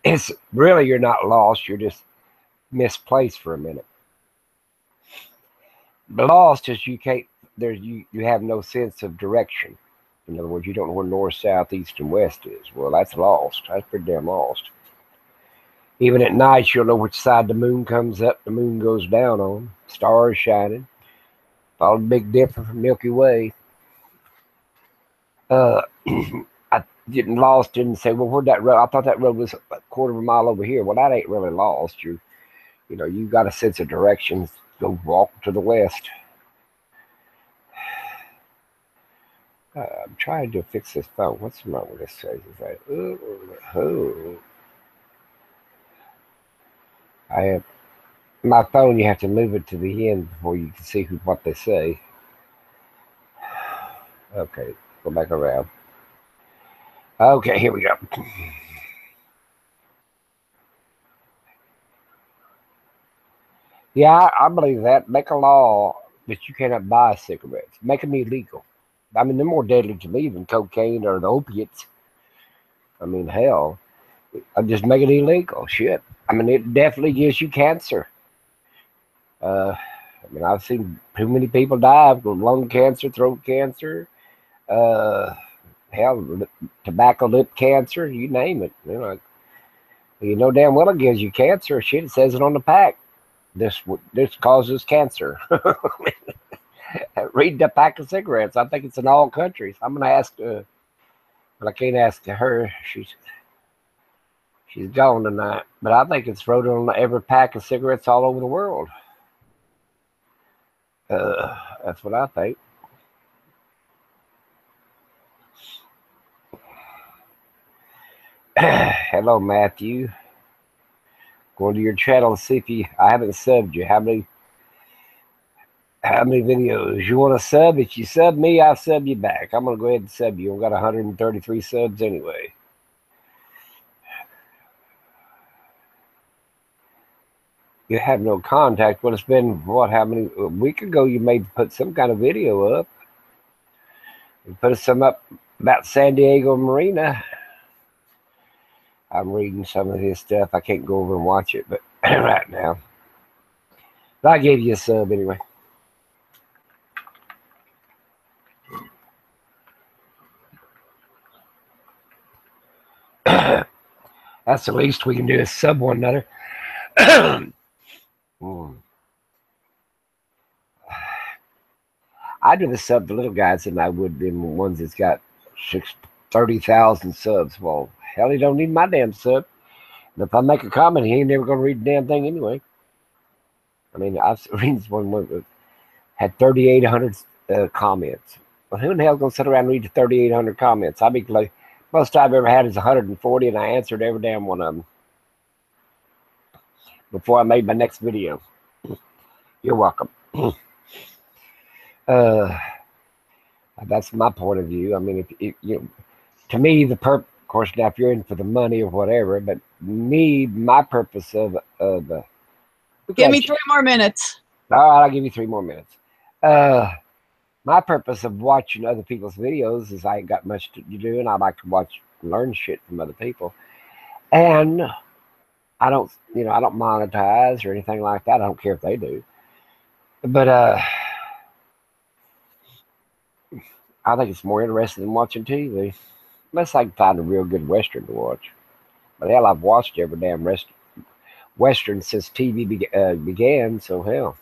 It's really, you're not lost. You're just misplaced for a minute. Lost is you can't. You have no sense of direction. In other words, you don't know where north, south, east, and west is. Well, that's lost. That's pretty damn lost. Even at night, you'll know which side the moon comes up, the moon goes down on. Stars shining. Follow the Big Dipper from Milky Way. I getting lost didn't say, well, where'd that road? I thought that road was a quarter of a mile over here. Well, that ain't really lost. You know, you got a sense of direction. Go walk to the west. I'm trying to fix this phone. What's wrong with this thing? I have my phone. You have to move it to the end before you can see what they say. Okay, go back around. Okay, here we go. Yeah, I believe that. Make a law that you cannot buy cigarettes. Make them illegal. I mean, they're more deadly to me than cocaine or the opiates. I mean, hell, I just make it illegal. Shit. I mean, it definitely gives you cancer. I mean, I've seen too many people die of lung cancer, throat cancer, hell, tobacco lip cancer, you name it. You know damn well it gives you cancer. Shit, it says it on the pack. This causes cancer. Read the pack of cigarettes. I think it's in all countries. I'm gonna ask, but I can't ask her. She's gone tonight. But I think it's wrote on every pack of cigarettes all over the world. That's what I think. Hello, Matthew. Going to your channel to see if I haven't subbed you. How many videos you want to sub? If you sub me, I'll sub you back. I'm gonna go ahead and sub you. I've got 133 subs anyway. You have no contact. Well, it's been what? How many? A week ago, you may put some kind of video up. You put some up about San Diego Marina. I'm reading some of his stuff. I can't go over and watch it, but right now. But I gave you a sub anyway. That's the least we can do is sub one another. I'd rather sub the little guys than I would them ones that's got 30,000 subs. Well, hell, he don't need my damn sub. And if I make a comment, he ain't never going to read the damn thing anyway. I mean, I've read one that had 3,800 comments. Well, who in the hell going to sit around and read the 3,800 comments? I'd be like, most I've ever had is 140, and I answered every damn one of them before I made my next video. You're welcome. That's my point of view. I mean, if you, to me, of course, now if you're in for the money or whatever, but my purpose of give me 3 more minutes. All right, I'll give you 3 more minutes. My purpose of watching other people's videos is I ain't got much to do, and I like to learn shit from other people. And I don't monetize or anything like that. I don't care if they do. But I think it's more interesting than watching TV. Unless I can find a real good Western to watch. But hell, I've watched every damn Western since TV began, so hell.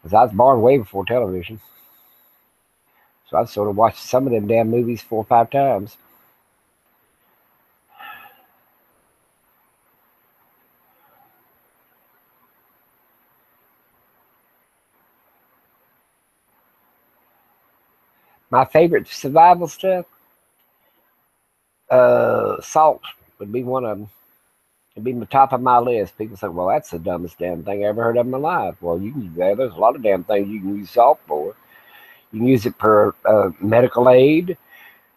Because I was born way before television. So I've sort of watched some of them damn movies 4 or 5 times. My favorite survival stuff, salt would be one of them. It'd be the top of my list. People say, "Well, that's the dumbest damn thing I ever heard of in my life." Well, you can. There's a lot of damn things you can use salt for. You can use it for medical aid.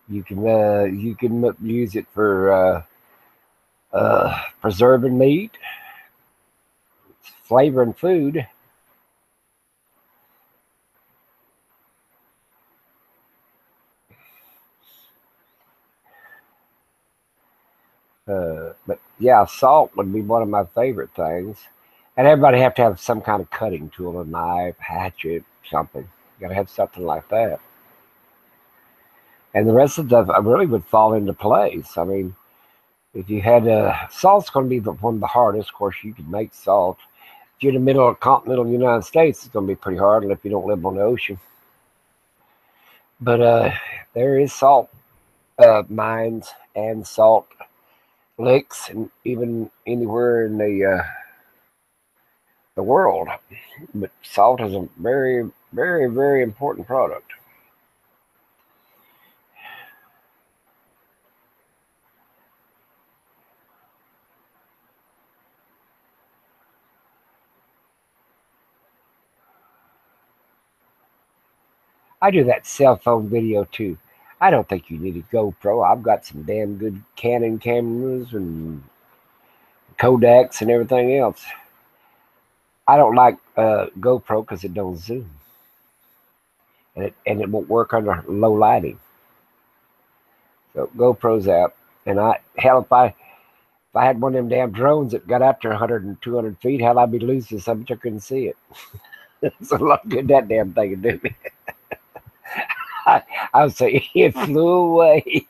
You can use it for preserving meat, flavoring food. But yeah, salt would be one of my favorite things. And everybody have to have some kind of cutting tool, a knife, hatchet, something. You got to have something like that. And the rest of the stuff really would fall into place. I mean, if you had salt's going to be one of the hardest. Of course, you could make salt. If you're in the middle of continental United States, it's going to be pretty hard if you don't live on the ocean. But there is salt mines and salt licks, and even anywhere in the world. But salt is a very, very, very important product. I do that cell phone video too. I don't think you need a GoPro. I've got some damn good Canon cameras and Kodaks and everything else. I don't like GoPro because it don't zoom, and it won't work under low lighting. So GoPro's out. And if I had one of them damn drones that got out there 100 and 200 feet, hell, I'd be losing something I couldn't see it. It's a lot good that damn thing would do me. I would say it flew away.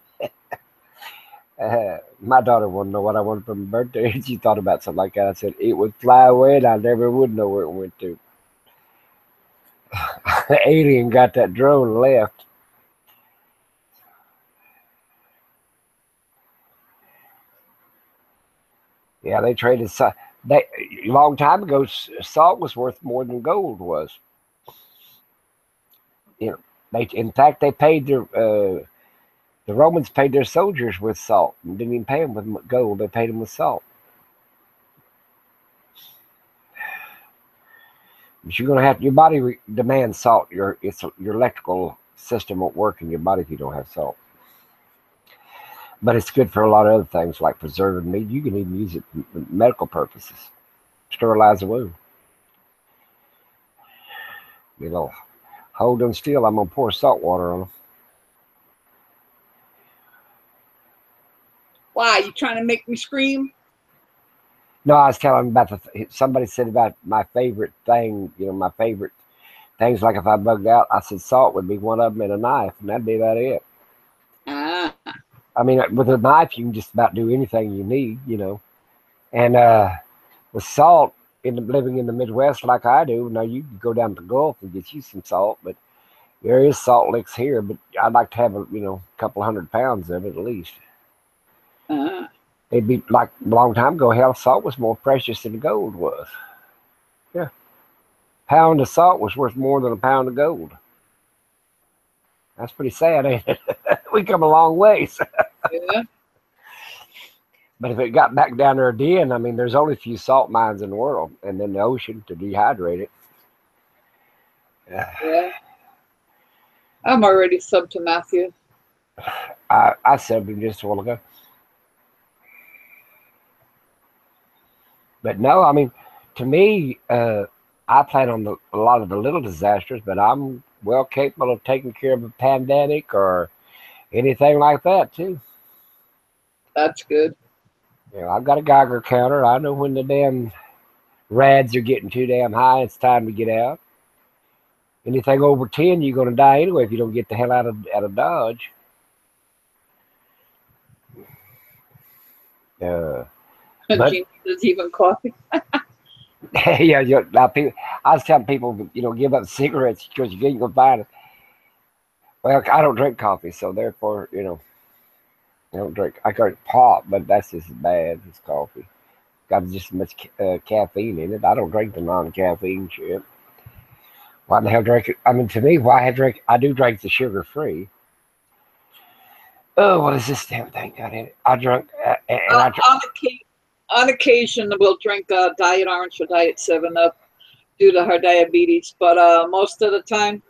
My daughter wanted to know what I wanted for my birthday, and she thought about something like that. I said it would fly away, and I never would know where it went to. The alien got that drone and left. Yeah, they traded salt. A long time ago, salt was worth more than gold was. You know, in fact, they paid the Romans paid their soldiers with salt and didn't even pay them with gold. They paid them with salt. But you're gonna have your body demands salt. Your electrical system won't work in your body if you don't have salt. But it's good for a lot of other things like preserving meat. You can even use it for medical purposes. Sterilize a wound. You know, hold them still. I'm gonna pour salt water on them. Why? You trying to make me scream? No, I was telling about somebody said about my favorite thing. You know, my favorite things like if I bugged out, I said salt would be one of them and a knife, and that'd be about it. I mean, with a knife, you can just about do anything you need, you know. And with salt, living in the Midwest like I do, now you can go down to the Gulf and get you some salt, but there is salt licks here. But I'd like to have a couple 100 pounds of it at least. It'd be like a long time ago, hell, salt was more precious than gold was. Yeah. Pound of salt was worth more than a pound of gold. That's pretty sad, ain't it? We come a long ways. Yeah. But if it got back down there again, I mean, there's only a few salt mines in the world, and then the ocean to dehydrate it. Yeah. I'm already subbed to Matthew. I subbed him just a while ago. But no, I mean, to me, I plan on a lot of the little disasters, but I'm well capable of taking care of a pandemic or anything like that too. That's good. You know, I've got a Geiger counter. I know when the damn rads are getting too damn high, it's time to get out. Anything over 10, you're going to die anyway if you don't get the hell out of Dodge. But There's even coffee. yeah, I was telling people, give up cigarettes because you ain't gonna find it. Well, I don't drink coffee, so therefore, I don't drink. I drink pop, but that's just as bad as coffee. Got just as much caffeine in it. I don't drink the non-caffeine shit. Why the hell drink it? I mean, to me, why drink? I do drink the sugar free. Oh, what is this damn thing got in it? I drunk, and I drank. On occasion, we'll drink Diet Orange or Diet 7-Up due to her diabetes, but most of the time,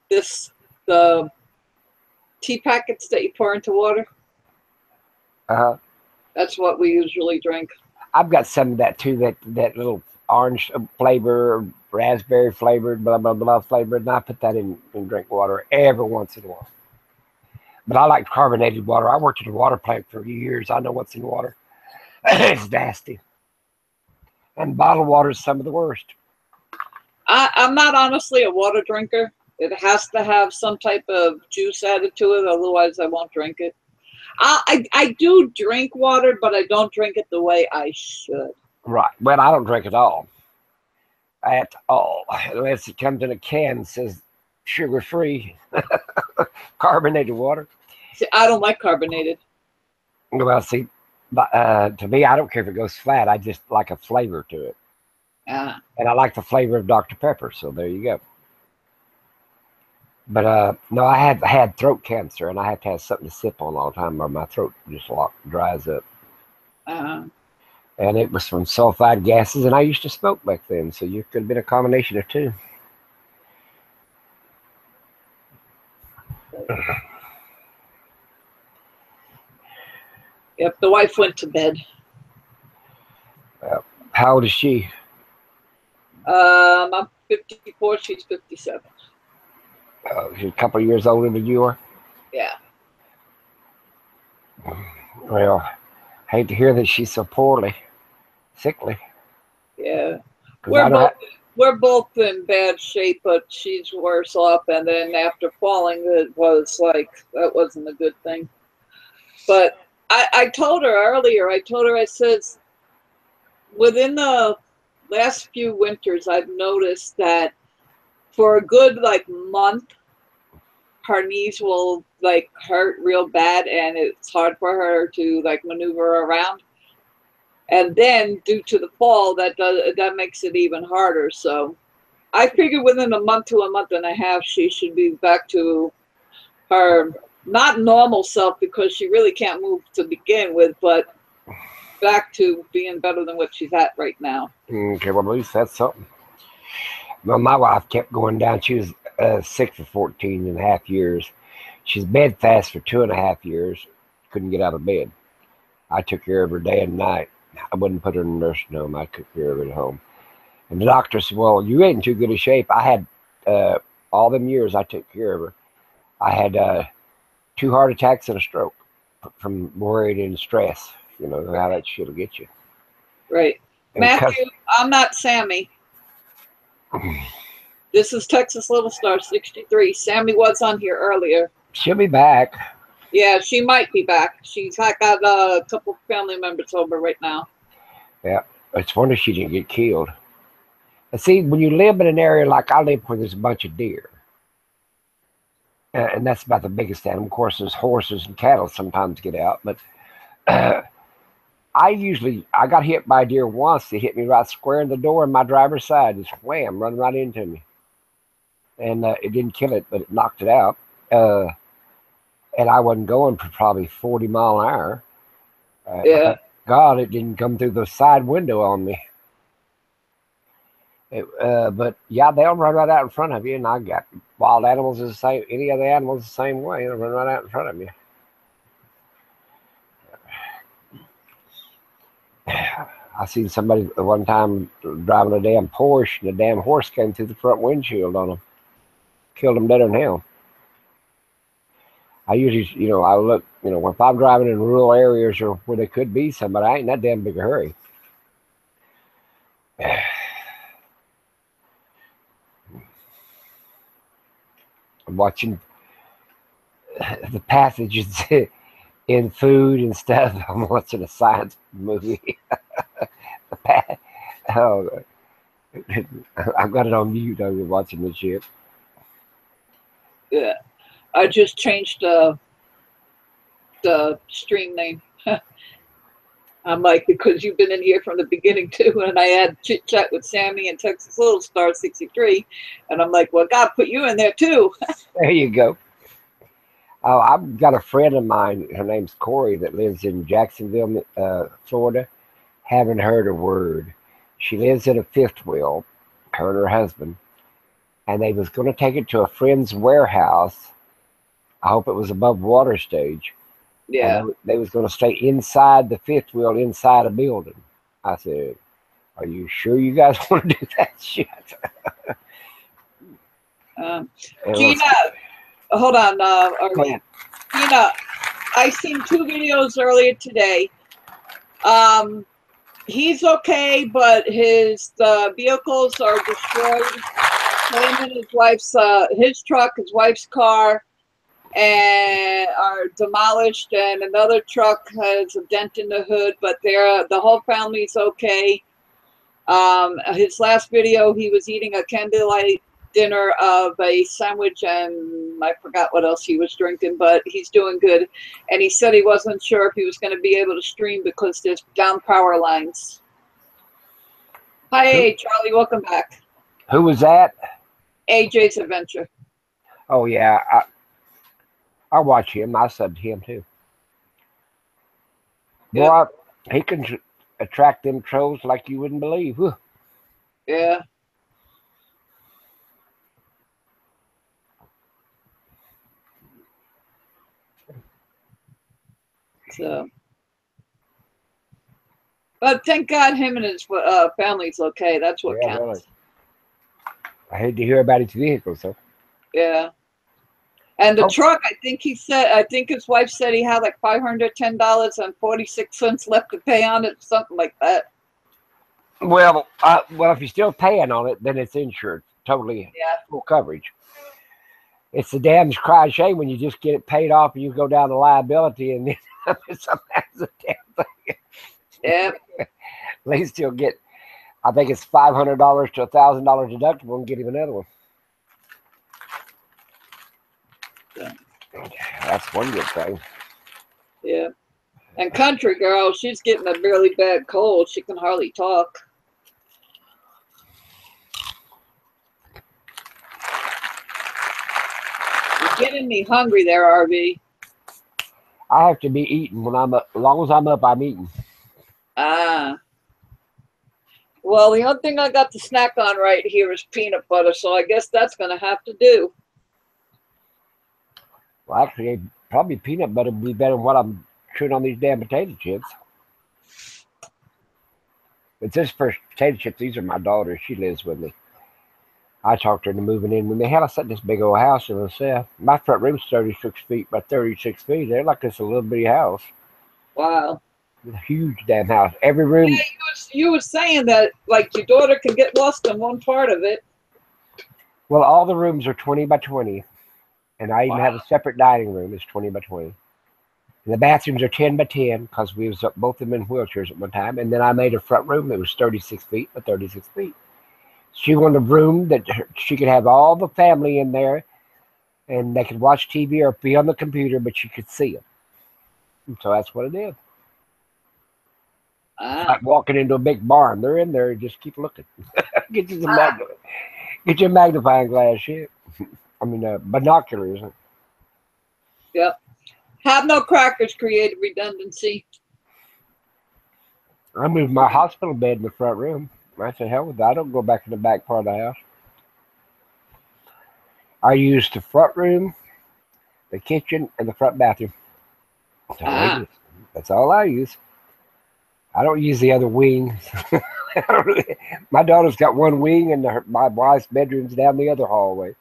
the tea packets that you pour into water, that's what we usually drink. I've got some of that too. That little orange flavor, raspberry flavored, blah blah blah flavored, and I put that in drink water every once in a while. But I like carbonated water. I worked at a water plant for years. I know what's in water. It's nasty. And bottled water is some of the worst. I'm not honestly a water drinker. It has to have some type of juice added to it, otherwise I won't drink it. I do drink water, but I don't drink it the way I should. Right. Well, I don't drink at all. At all. Unless it comes in a can and says sugar-free carbonated water. See, I don't like carbonated. Well, see, to me, I don't care if it goes flat. I just like a flavor to it. And I like the flavor of Dr. Pepper, so there you go. But no, I have had throat cancer, and I have to have something to sip on all the time, or my throat just dries up. And it was from sulfide gases, and I used to smoke back then, so you could have been a combination of two. Yep, the wife went to bed. How old is she? I'm 54, she's 57. She's a couple of years older than you are? Yeah. Well, hate to hear that she's so sickly. Yeah. We're both in bad shape, but she's worse off. And then after falling, it was like, that wasn't a good thing. But I told her earlier, I says, within the last few winters, I've noticed that for a good month, her knees will hurt real bad, and it's hard for her to maneuver around. And then due to the fall, that makes it even harder. So I figure within a month to a month and a half, she should be back to her not normal self, because she really can't move to begin with, but back to being better than what she's at right now. Okay, well, at least that's something. Well, my wife kept going down. She was sick for 14 and a half years. She's bedfast for 2.5 years. Couldn't get out of bed. I took care of her day and night. I wouldn't put her in a nursing home. I took care of her at home. And the doctor said, well, you ain't in too good a shape. I had, all them years I took care of her, I had 2 heart attacks and a stroke from worry and stress. You know how that shit'll get you. Right. And Matthew, I'm not Sammy. This is TXLILSTAR63. Sammy was on here earlier. She'll be back. Yeah, she might be back. She's got a couple family members over right now. Yeah, it's wonder she didn't get killed. And see, when you live in an area like I live where there's a bunch of deer, and that's about the biggest animal. Of course, there's horses and cattle sometimes get out, but I got hit by a deer once. It hit me right square in the door in my driver's side. Just wham, running right into me. And it didn't kill it, but it knocked it out. And I wasn't going for probably 40 mile an hour. Yeah. Thank God it didn't come through the side window on me. But yeah, they'll run right out in front of you. And I got wild animals is the same. Any other animals the same way. They'll run right out in front of you. I seen somebody one time driving a damn Porsche, and a damn horse came through the front windshield on them. Killed them dead in hell. I usually, I look, if I'm driving in rural areas or where there could be somebody, I ain't in that damn big a hurry. I'm watching the pathogens in food and stuff. I'm watching a science movie. Oh, I've got it on mute. I've been watching this shit. Yeah, I just changed the stream name. I'm like, because you've been in here from the beginning too, and I had chit chat with Sammy and TXLILSTAR63, and I'm like, well, God put you in there too. There you go. Oh, I've got a friend of mine. Her name's Corey that lives in Jacksonville, Florida. Haven't heard a word. She lives in a fifth wheel, her and her husband, and they was going to take it to a friend's warehouse. I hope it was above water stage. Yeah. And they was going to stay inside the fifth wheel, inside a building. I said, "Are you sure you guys want to do that shit?" Gina, hold on. Go ahead. Gina, I seen 2 videos earlier today. He's okay, but his vehicles are destroyed. Him and his wife's his truck, his wife's car, and are demolished, and another truck has a dent in the hood, but the whole family's okay. His last video, he was eating a candlelight dinner of a sandwich, and I forgot what else he was drinking, but he's doing good. And he said he wasn't sure if he was going to be able to stream because there's down power lines. Hi, Charlie, welcome back. Who was that? AJ's Adventure. Oh yeah, I watch him. I subbed him too. Boy, he can attract them trolls like you wouldn't believe. Whew. Yeah. So, but thank God him and his family's okay. That's what counts. Really. I hate to hear about his vehicle, so. Yeah. And the truck, I think his wife said he had like $510.46 left to pay on it, something like that. Well, if you're still paying on it, then it's insured, totally full coverage. It's the damn cry of shame when you just get it paid off and you go down to liability and then something happens to the damn thing. Yeah. At least you'll get, I think it's $500 to $1,000 deductible and get him another one. Yeah. That's one good thing. Yeah. And Country Girl, she's getting a really bad cold. She can hardly talk. You're getting me hungry there, RV. I have to be eating when I'm up. As long as I'm up, I'm eating. Ah. Well, the only thing I got to snack on right here is peanut butter, so I guess that's going to have to do. Well, actually, probably peanut butter would be better than what I'm chewing on these damn potato chips. It's this first potato chips. These are my daughter. She lives with me. I talked her into moving in with me. Hell, I set this big old house in myself. My front room's 36 feet by 36 feet. They're like this a little bitty house. Wow. It's a huge damn house. Every room. Yeah, you were saying that like your daughter can get lost in one part of it. Well, all the rooms are 20 by 20. And I even have a separate dining room. It's 20 by 20. And the bathrooms are 10 by 10 because we was both of them in wheelchairs at one time. And then I made a front room that was 36 feet by 36 feet. She wanted a room that she could have all the family in there and they could watch TV or be on the computer, but she could see them. And so that's what it is. It's like walking into a big barn. They're in there. Just keep looking. Get you get your magnifying glass, shit. I mean, binoculars. Yep. Have no crackers created redundancy. I moved my hospital bed in the front room. I said, hell with that. I don't go back in the back part of the house. I used the front room, the kitchen, and the front bathroom. That's all I use. I don't use the other wings. My daughter's got one wing, and my wife's bedroom's down the other hallway.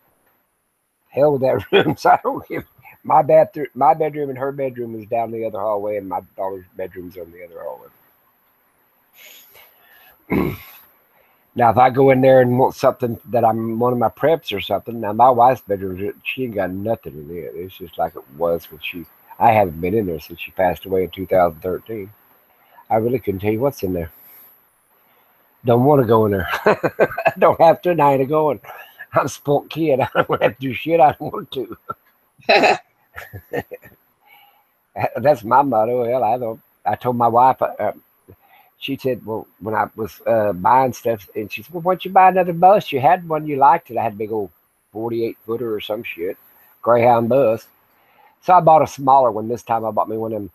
Hell with that room. So I don't give my bedroom and her bedroom is down the other hallway, and my daughter's bedroom's on the other hallway. Now, if I go in there and want something that I'm one of my preps or something, now my wife's bedroom, she ain't got nothing in it. It's just like it was when I haven't been in there since she passed away in 2013. I really couldn't tell you what's in there. Don't want to go in there. I don't have to, and I ain't going. I'm a spoiled kid. I don't have to do shit I don't want to. That's my motto. Hell, I told my wife, she said, well, when I was buying stuff, and she said, well, why don't you buy another bus? You had one you liked it. I had a big old 48-footer or some shit, Greyhound bus. So I bought a smaller one. This time I bought me one of them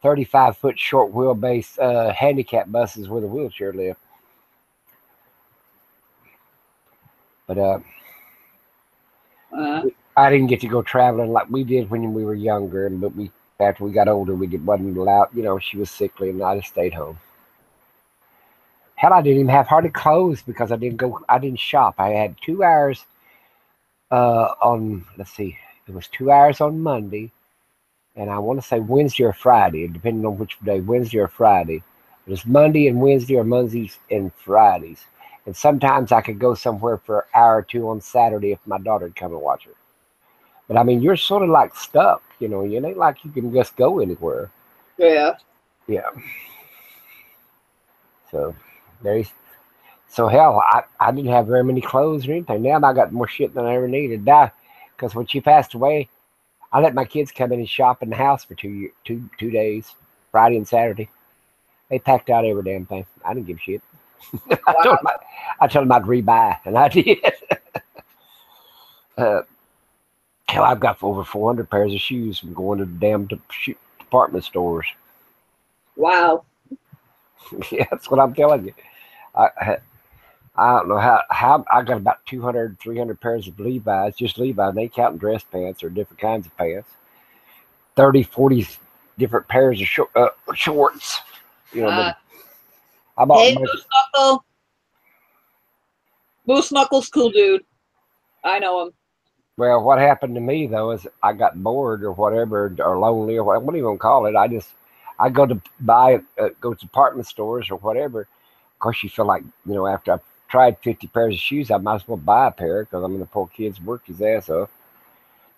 35-foot short wheelbase handicap buses with a wheelchair lift. But I didn't get to go traveling like we did when we were younger. But after we got older, wasn't allowed. You know, she was sickly, and I just stayed home. Hell, I didn't even have hardly clothes because I didn't shop. I had 2 hours on, let's see, it was 2 hours on Monday, and I want to say Wednesday or Friday, depending on which day, Wednesday or Friday. It was Monday and Wednesday, or Mondays and Fridays. And sometimes I could go somewhere for an hour or two on Saturday if my daughter would come and watch her. But I mean, you're sort of like stuck, you know. It ain't like you can just go anywhere. Yeah. Yeah. So hell, I didn't have very many clothes or anything. Now I got more shit than I ever needed. Because when she passed away, I let my kids come in and shop in the house for 2 days, Friday and Saturday. They packed out every damn thing. I didn't give a shit. I told them I'd rebuy, and I did. Hell, I've got over 400 pairs of shoes from going to the damn department stores. Wow. Yeah, that's what I'm telling you. I don't know how I got about 200, 300 pairs of Levi's, just Levi's. They counting dress pants or different kinds of pants. 30, 40 different pairs of shorts. You know, I bought. Hey, Moose Knuckles, cool dude. I know him. Well, what happened to me though is I got bored or whatever, or lonely or what do you want to call it? I go to go to department stores or whatever. Of course, you feel like, you know, after I've tried 50 pairs of shoes, I might as well buy a pair because I'm going to pull kids work his ass off.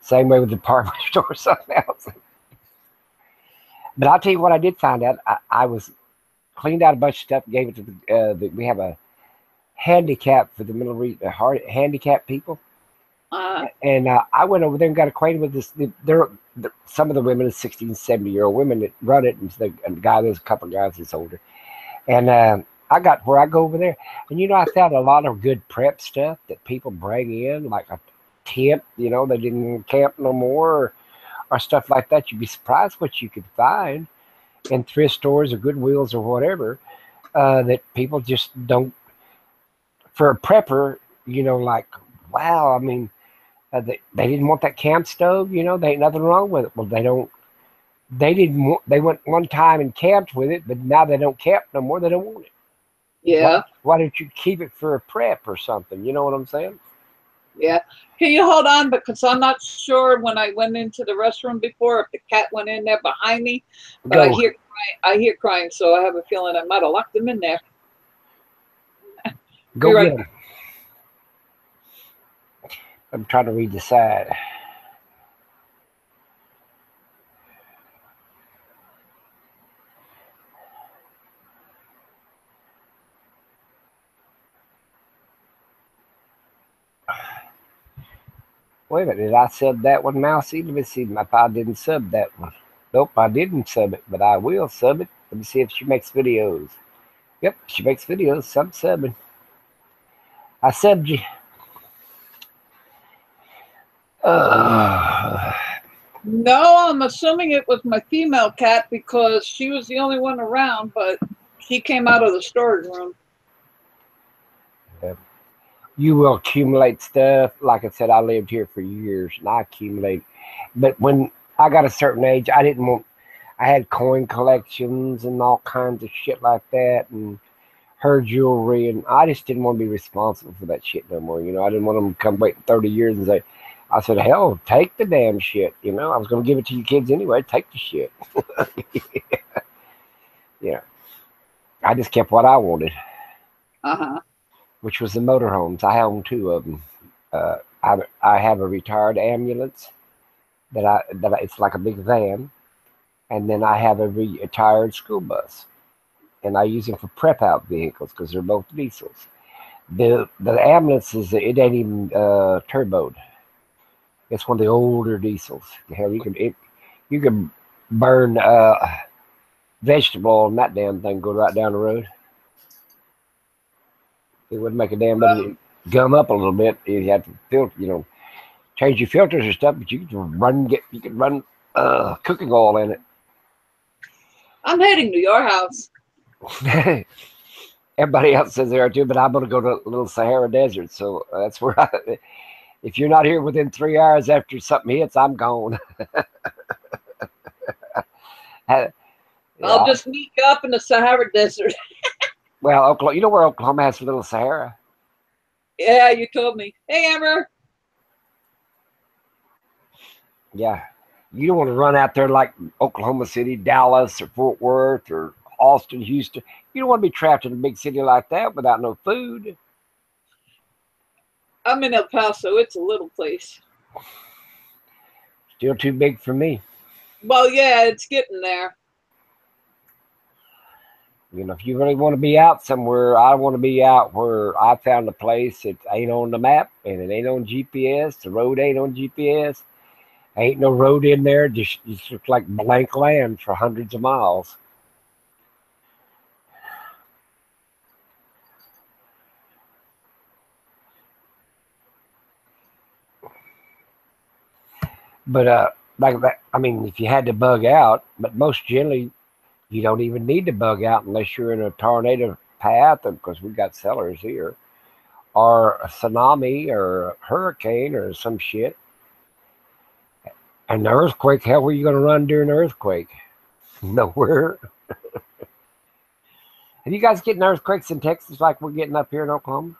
Same way with the department store or something else. But I'll tell you what I did find out. I was cleaned out a bunch of stuff, gave it to we have a handicap for the middle region, handicapped people. And I went over there and got acquainted with this. Some of the women, 60 and 70-year-old women that run it, and there's a couple of guys that's older. And I got where I go over there, and you know, I found a lot of good prep stuff that people bring in, like a tent. You know, they didn't camp no more, or stuff like that. You'd be surprised what you could find in thrift stores or Goodwills or whatever that people just don't. For a prepper, you know, like, wow, I mean. They didn't want that camp stove, you know. There ain't nothing wrong with it. Well, they went one time and camped with it, but now they don't camp no more. They don't want it. Yeah. Why don't you keep it for a prep or something? You know what I'm saying? Yeah. Can you hold on? Because I'm not sure when I went into the restroom before if the cat went in there behind me. But I hear crying, so I have a feeling I might have locked him in there. Go get him. I'm trying to read the side. Wait a minute, did I sub that one, Mousy? Let me see if I didn't sub that one. Nope, I didn't sub it, but I will sub it. Let me see if she makes videos. Yep, she makes videos. Subbing. I subbed you. No, I'm assuming it was my female cat because she was the only one around, but she came out of the storage room. You will accumulate stuff. Like I said, I lived here for years and I accumulate. But when I got a certain age, I had coin collections and all kinds of shit like that, and her jewelry, and I just didn't want to be responsible for that shit no more. You know, I didn't want them to come wait 30 years and say, I said, hell, take the damn shit. You know, I was going to give it to you kids anyway. Take the shit. Yeah. I just kept what I wanted. Which was the motorhomes. I own 2 of them. I have a retired ambulance it's like a big van, and then I have a retired school bus, and I use them for prep out vehicles because they're both diesels. The ambulances, it ain't even turboed. It's one of the older diesels. Hell, you can burn vegetable oil and that damn thing go right down the road. It would make a damn bit gum up a little bit. You have to filter, change your filters and stuff, but you can run cooking oil in it. I'm heading to your house. Everybody else says they are too, but I'm going to go to Little Sahara Desert, so that's where if you're not here within 3 hours after something hits, I'm gone. I'll just meet you up in the Sahara Desert. Well, Oklahoma, you know where Oklahoma has for Little Sahara? Yeah, you told me. Hey, Amber. Yeah. You don't want to run out there like Oklahoma City, Dallas, or Fort Worth, or Austin, Houston. You don't want to be trapped in a big city like that without no food. I'm in El Paso. It's a little place. Still too big for me. Well, yeah, it's getting there. If you really want to be out somewhere, I want to be out where I found a place that ain't on the map and it ain't on GPS. The road ain't on GPS. Ain't no road in there. Just looks like blank land for hundreds of miles. But like that, I mean, if you had to bug out, but most generally, you don't even need to bug out unless you're in a tornado path, because we got cellars here, or a tsunami, or a hurricane, or some shit. An earthquake, hell, where are you going to run during an earthquake? Nowhere. Have you guys getting earthquakes in Texas like we're getting up here in Oklahoma?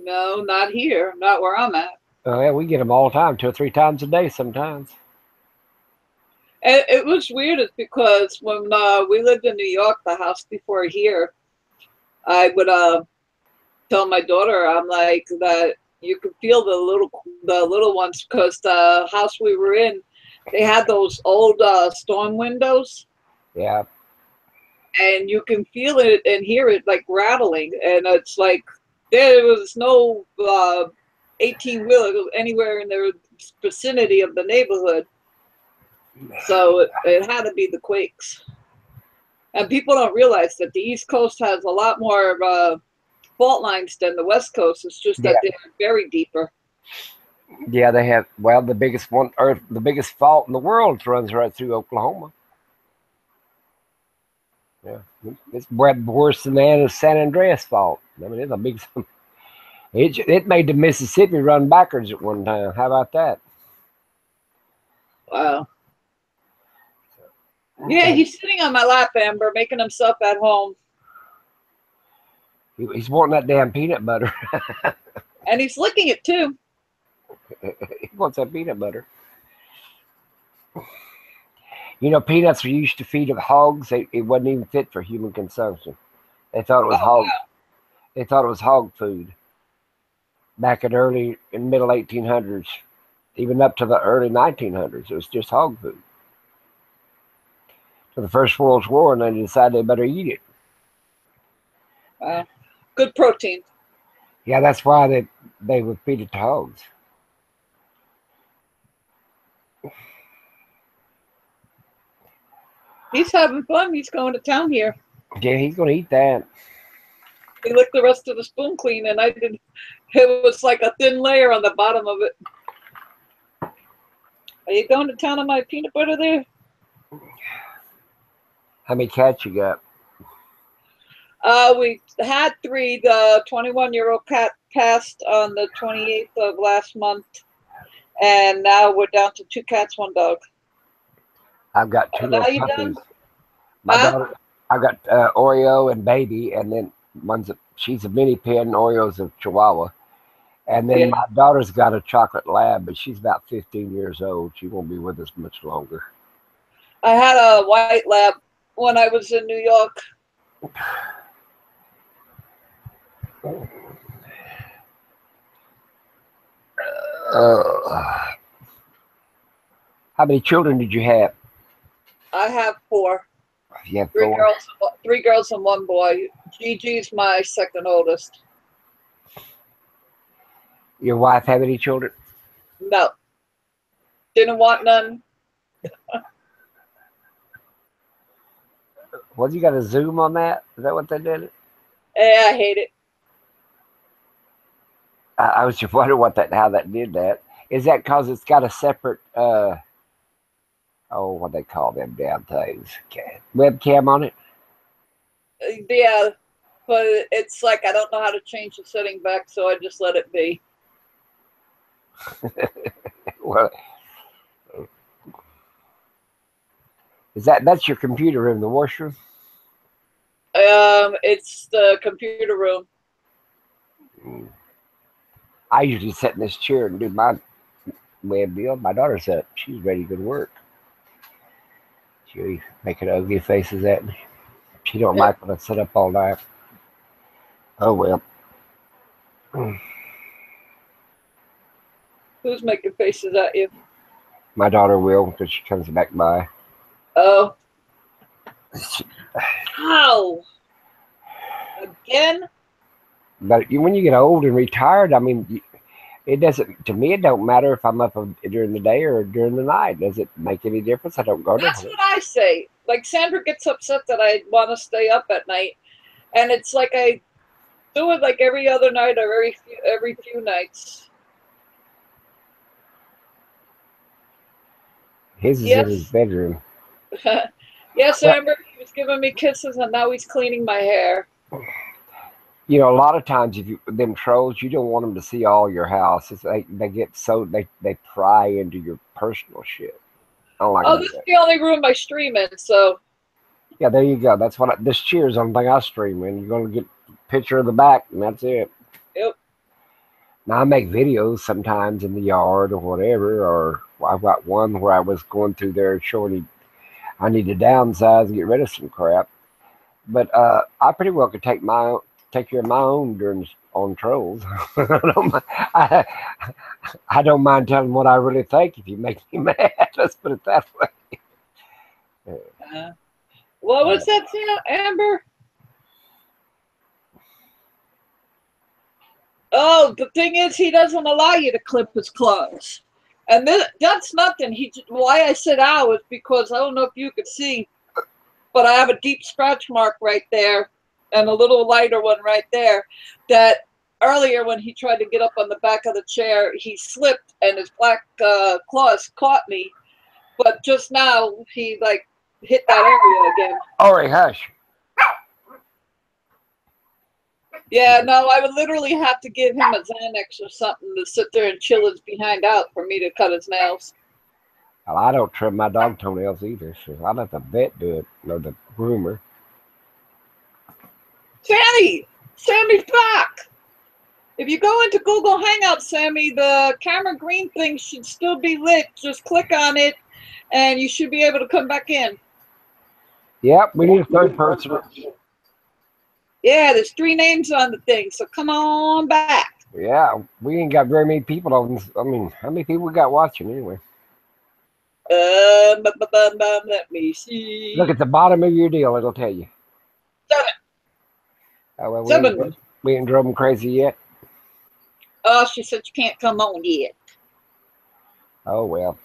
No, not here. Not where I'm at. Oh, yeah, we get them all the time, 2 or 3 times a day sometimes. And it was weird because when we lived in New York, the house before here, I would tell my daughter, I'm like, that you could feel the little ones, because the house we were in, they had those old storm windows. Yeah. And you can feel it and hear it like rattling, and it's like there was no 18-wheeler anywhere in the vicinity of the neighborhood. So it had to be the quakes. And people don't realize that the East Coast has a lot more fault lines than the West Coast. It's just that they're very deeper. Yeah, they have. Well, the biggest fault in the world runs right through Oklahoma. Yeah, it's worse than the San Andreas fault. I mean, it's a big. It made the Mississippi run backwards at one time. How about that? Wow. Yeah, he's sitting on my lap, Amber, making himself at home. He's wanting that damn peanut butter. And he's licking it too. He wants that peanut butter. Peanuts were used to feed hogs. It wasn't even fit for human consumption. They thought it was hog. Wow. They thought it was hog food. Back in middle 1800s, even up to the early 1900s, it was just hog food. To the First World War, and they decided they better eat it. Good protein. Yeah, that's why they would feed it to hogs. He's having fun. He's going to town here. Yeah, he's going to eat that. He licked the rest of the spoon clean, and I did. It was like a thin layer on the bottom of it. Are you going to town on my peanut butter there? How many cats you got? We had 3. The 21-year-old cat passed on the 28th of last month, and now we're down to 2 cats, 1 dog. I've got 2 little puppies. My daughter, I've got Oreo and Baby, and then she's a mini pin, Oreo's a Chihuahua. And then my daughter's got a chocolate lab, but she's about 15 years old. She won't be with us much longer. I had a white lab when I was in New York. How many children did you have? I have 4. You have 3 girls, 3 girls and 1 boy. Gigi's my second oldest. Your wife have any children? No. Didn't want none. What, you got a zoom on that? Is that what they did? Yeah, I hate it. I was just wondering how that did that. Is that because it's got a separate what they call them damn things? Webcam on it? Yeah, but it's like I don't know how to change the setting back, so I just let it be. Well, that's your computer room, the washroom? It's the computer room. I usually sit in this chair and do my web deal. My daughter's up. She's ready to go to work. She's making ugly faces at me. She don't like when I sit up all night. Oh well. Who's making faces at you? My daughter will because she comes back by. Oh. How? Again? But when you get old and retired, I mean, it doesn't. To me, it don't matter if I'm up during the day or during the night. Does it make any difference? I don't go to. That's what I say. Like Sandra gets upset that I want to stay up at night, and it's like I do it like every other night or every few nights. His is in his bedroom. Yes, Amber, he was giving me kisses, and now he's cleaning my hair. You know, a lot of times, if them trolls, you don't want them to see all your house. It's they get so they pry into your personal shit. I don't like. Oh, this is the only room I stream in, so. Yeah, there you go. That's what this cheers on thing I stream in. You're gonna get a picture of the back, and that's it. Yep. Now I make videos sometimes in the yard or whatever, or I've got one where I was going through there showing I need to downsize and get rid of some crap. But I pretty well could take care of my own on trolls. I don't mind telling what I really think if you make me mad. Let's put it that way. What was that, Amber? Oh, the thing is, he doesn't allow you to clip his clothes. And that's nothing. Why I said ow is because I don't know if you could see, but I have a deep scratch mark right there and a little lighter one right there that earlier when he tried to get up on the back of the chair, he slipped and his black claws caught me. But just now, he like hit that area again. All right, hush. Yeah, no, I would literally have to give him a Xanax or something to sit there and chill his behind out for me to cut his nails. Well, I don't trim my dog toenails either, so I let the vet do it, or the groomer. Sammy's back. If you go into Google Hangouts, Sammy, the camera green thing should still be lit. Just click on it, and you should be able to come back in. Yep, we need a third person. Yeah, there's 3 names on the thing, so come on back. Yeah, we ain't got very many people on this. I mean, how many people we got watching anyway? Let me see. Look at the bottom of your deal, it'll tell you. 7. Oh, well, 7. We ain't drove them crazy yet. Oh, she said you can't come on yet. Oh, well.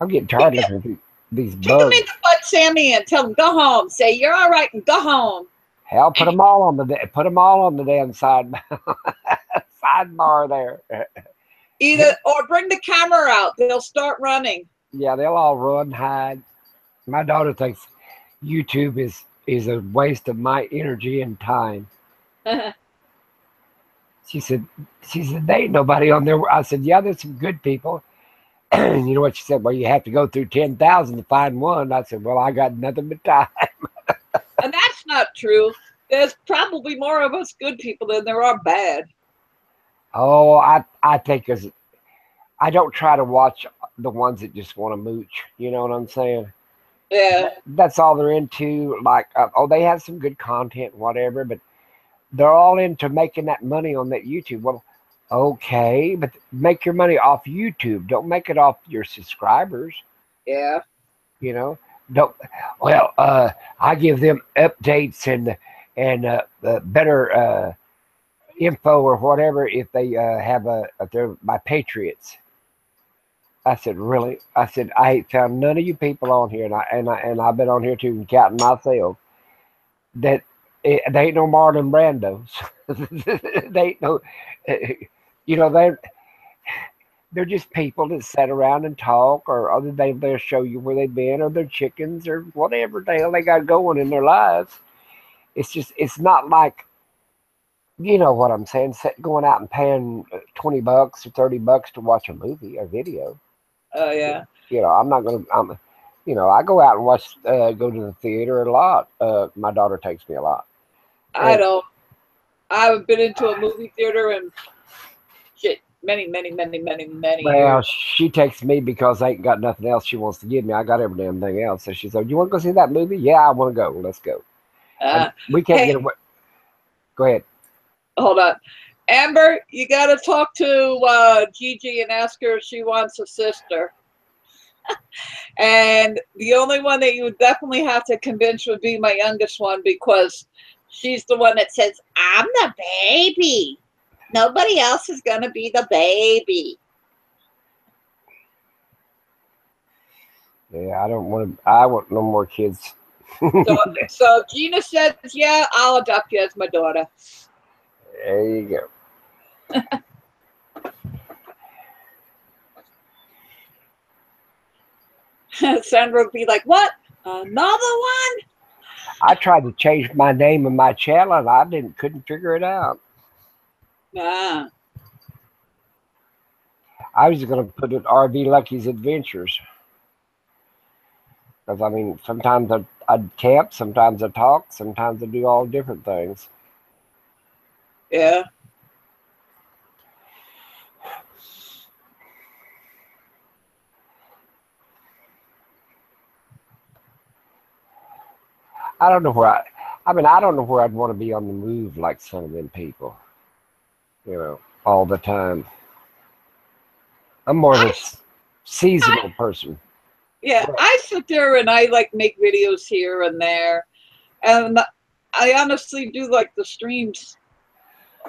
I'm getting tired looking at these Kick bugs. him in the butt, Sammy, and tell him go home. Say you're all right and go home. Hell, put them all on the damn sidebar there. Or bring the camera out. They'll start running. Yeah, they'll all run, hide. My daughter thinks YouTube is a waste of my energy and time. She said, there ain't nobody on there. I said, yeah, there's some good people. You know what she said? Well, you have to go through 10,000 to find one. I said, well, I got nothing but time. And that's not true. There's probably more of us good people than there are bad. Oh, I think I don't try to watch the ones that just want to mooch. You know what I'm saying? Yeah. That's all they're into. Like, they have some good content, whatever, but they're all into making that money on that YouTube. Well, okay, but make your money off YouTube. Don't make it off your subscribers. Yeah. You know, don't. Well, I give them updates and better info or whatever if they if they're my patriots. I said, really? I said, I ain't found none of you people on here, and I've been on here too, and counting myself. That they ain't no Marlon Brandos. They ain't no, you know, they're just people that sit around and talk, or other they'll show you where they've been, or their chickens, or whatever the hell they got going in their lives. It's not like, you know what I'm saying, going out and paying $20 or $30 to watch a movie or video. Oh yeah. You know, I'm not gonna. You know, I go out and watch, go to the theater a lot. My daughter takes me a lot. I don't. I've been into a movie theater and shit many Well, years. she takes me because I ain't got nothing else she wants to give me. I got every damn thing else. So she said, "You want to go see that movie?" Yeah, I want to go. Let's go. And we can't Hey, get away. Go ahead. hold on. Amber, you got to talk to Gigi and ask her if she wants a sister. And the only one that you would definitely have to convince would be my youngest one, because she's the one that says, I'm the baby. Nobody else is going to be the baby. Yeah, I don't want to. I want no more kids. So Gina says, yeah, I'll adopt you as my daughter. There you go. Sandra would be like, what? Another one? I tried to change my name in my channel, and I couldn't figure it out. Nah. I was going to put it RV Lucky's Adventures. Because, I mean, sometimes I'd camp, sometimes I talk, sometimes I do all different things. Yeah. I don't know where I don't know where I'd want to be on the move like some of them people. You know, all the time. I'm more of a seasonal person. Yeah, I sit there and I like make videos here and there. And I honestly do like the streams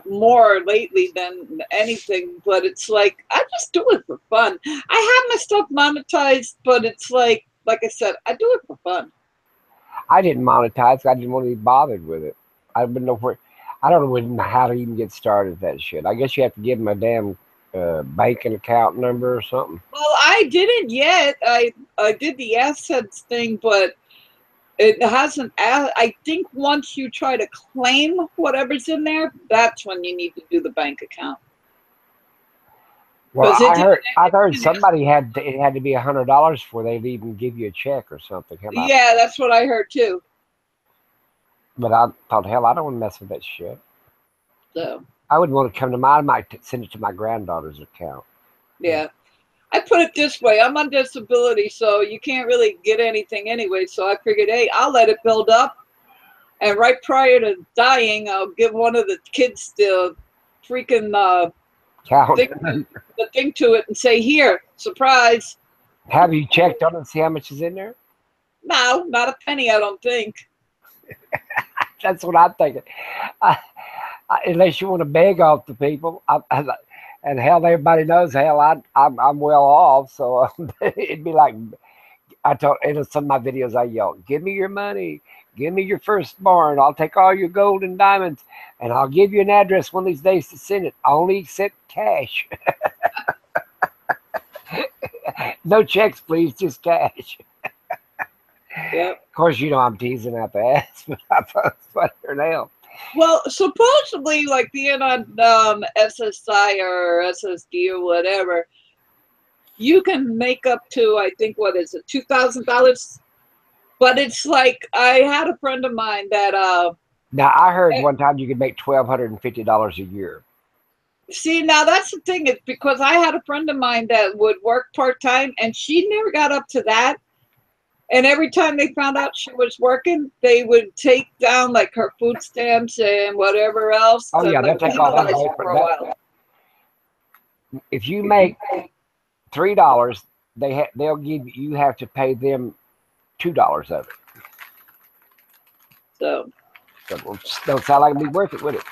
more lately than anything, but it's like I just do it for fun. I have my stuff monetized, but it's like I said, I do it for fun. I didn't monetize. I didn't want to be bothered with it. I don't know where. I don't know how to even get started with that shit. I guess you have to give them a damn banking account number or something. Well, I didn't yet. I did the assets thing, but it hasn't. I think once you try to claim whatever's in there, that's when you need to do the bank account. Well, I heard somebody it had to be $100 before they'd even give you a check or something. Yeah, that's what I heard too. But I thought, hell, I don't want to mess with that shit. So I wouldn't want to come to I might send it to my granddaughter's account. Yeah. I put it this way. I'm on disability, so you can't really get anything anyway. So I figured, hey, I'll let it build up. And right prior to dying, I'll give one of the kids the freaking thing to it and say, here, surprise. Have you checked on it and see how much is in there? No, not a penny, I don't think. That's what I'm thinking. Unless you want to beg off the people. And hell, everybody knows, hell, I'm well off. So it'd be like, I told in some of my videos, I yell, give me your money. Give me your firstborn. I'll take all your gold and diamonds. And I'll give you an address one of these days to send it. I only accept cash. No checks, please. Just cash. Yep. Of course, you know I'm teasing out the ass, but I thought it's funnier now. Well, supposedly, like being on SSI or SSD or whatever, you can make up to, I think, what is it, $2,000? But it's like, I had a friend of mine that now I heard one time you could make $1,250 a year. See, now that's the thing, is because I had a friend of mine that would work part-time and she never got up to that. And every time they found out she was working, they would take down like her food stamps and whatever else. Oh yeah, they'll take all that for a while. If you make $3, they'll give you have to pay them $2 of it. So don't sound like it'd be worth it, would it?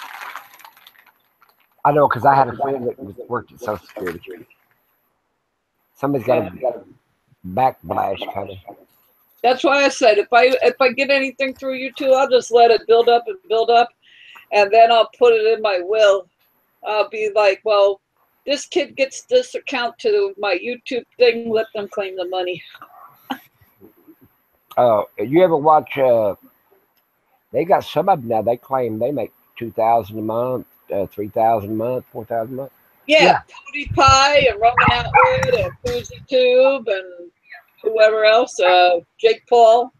I know, because I had a friend that worked at Social Security. Somebody's got a backblash kind of. That's why I said if I get anything through YouTube, I'll just let it build up and build up, and then I'll put it in my will. I'll be like, well, this kid gets this account to my YouTube thing. Let them claim the money. You ever watch? They got some of them now. They claim they make $2,000 a month, $3,000 a month, $4,000 a month. Yeah, PewDiePie and Roman Atwood and Fuzi Tube and whoever else, Jake Paul.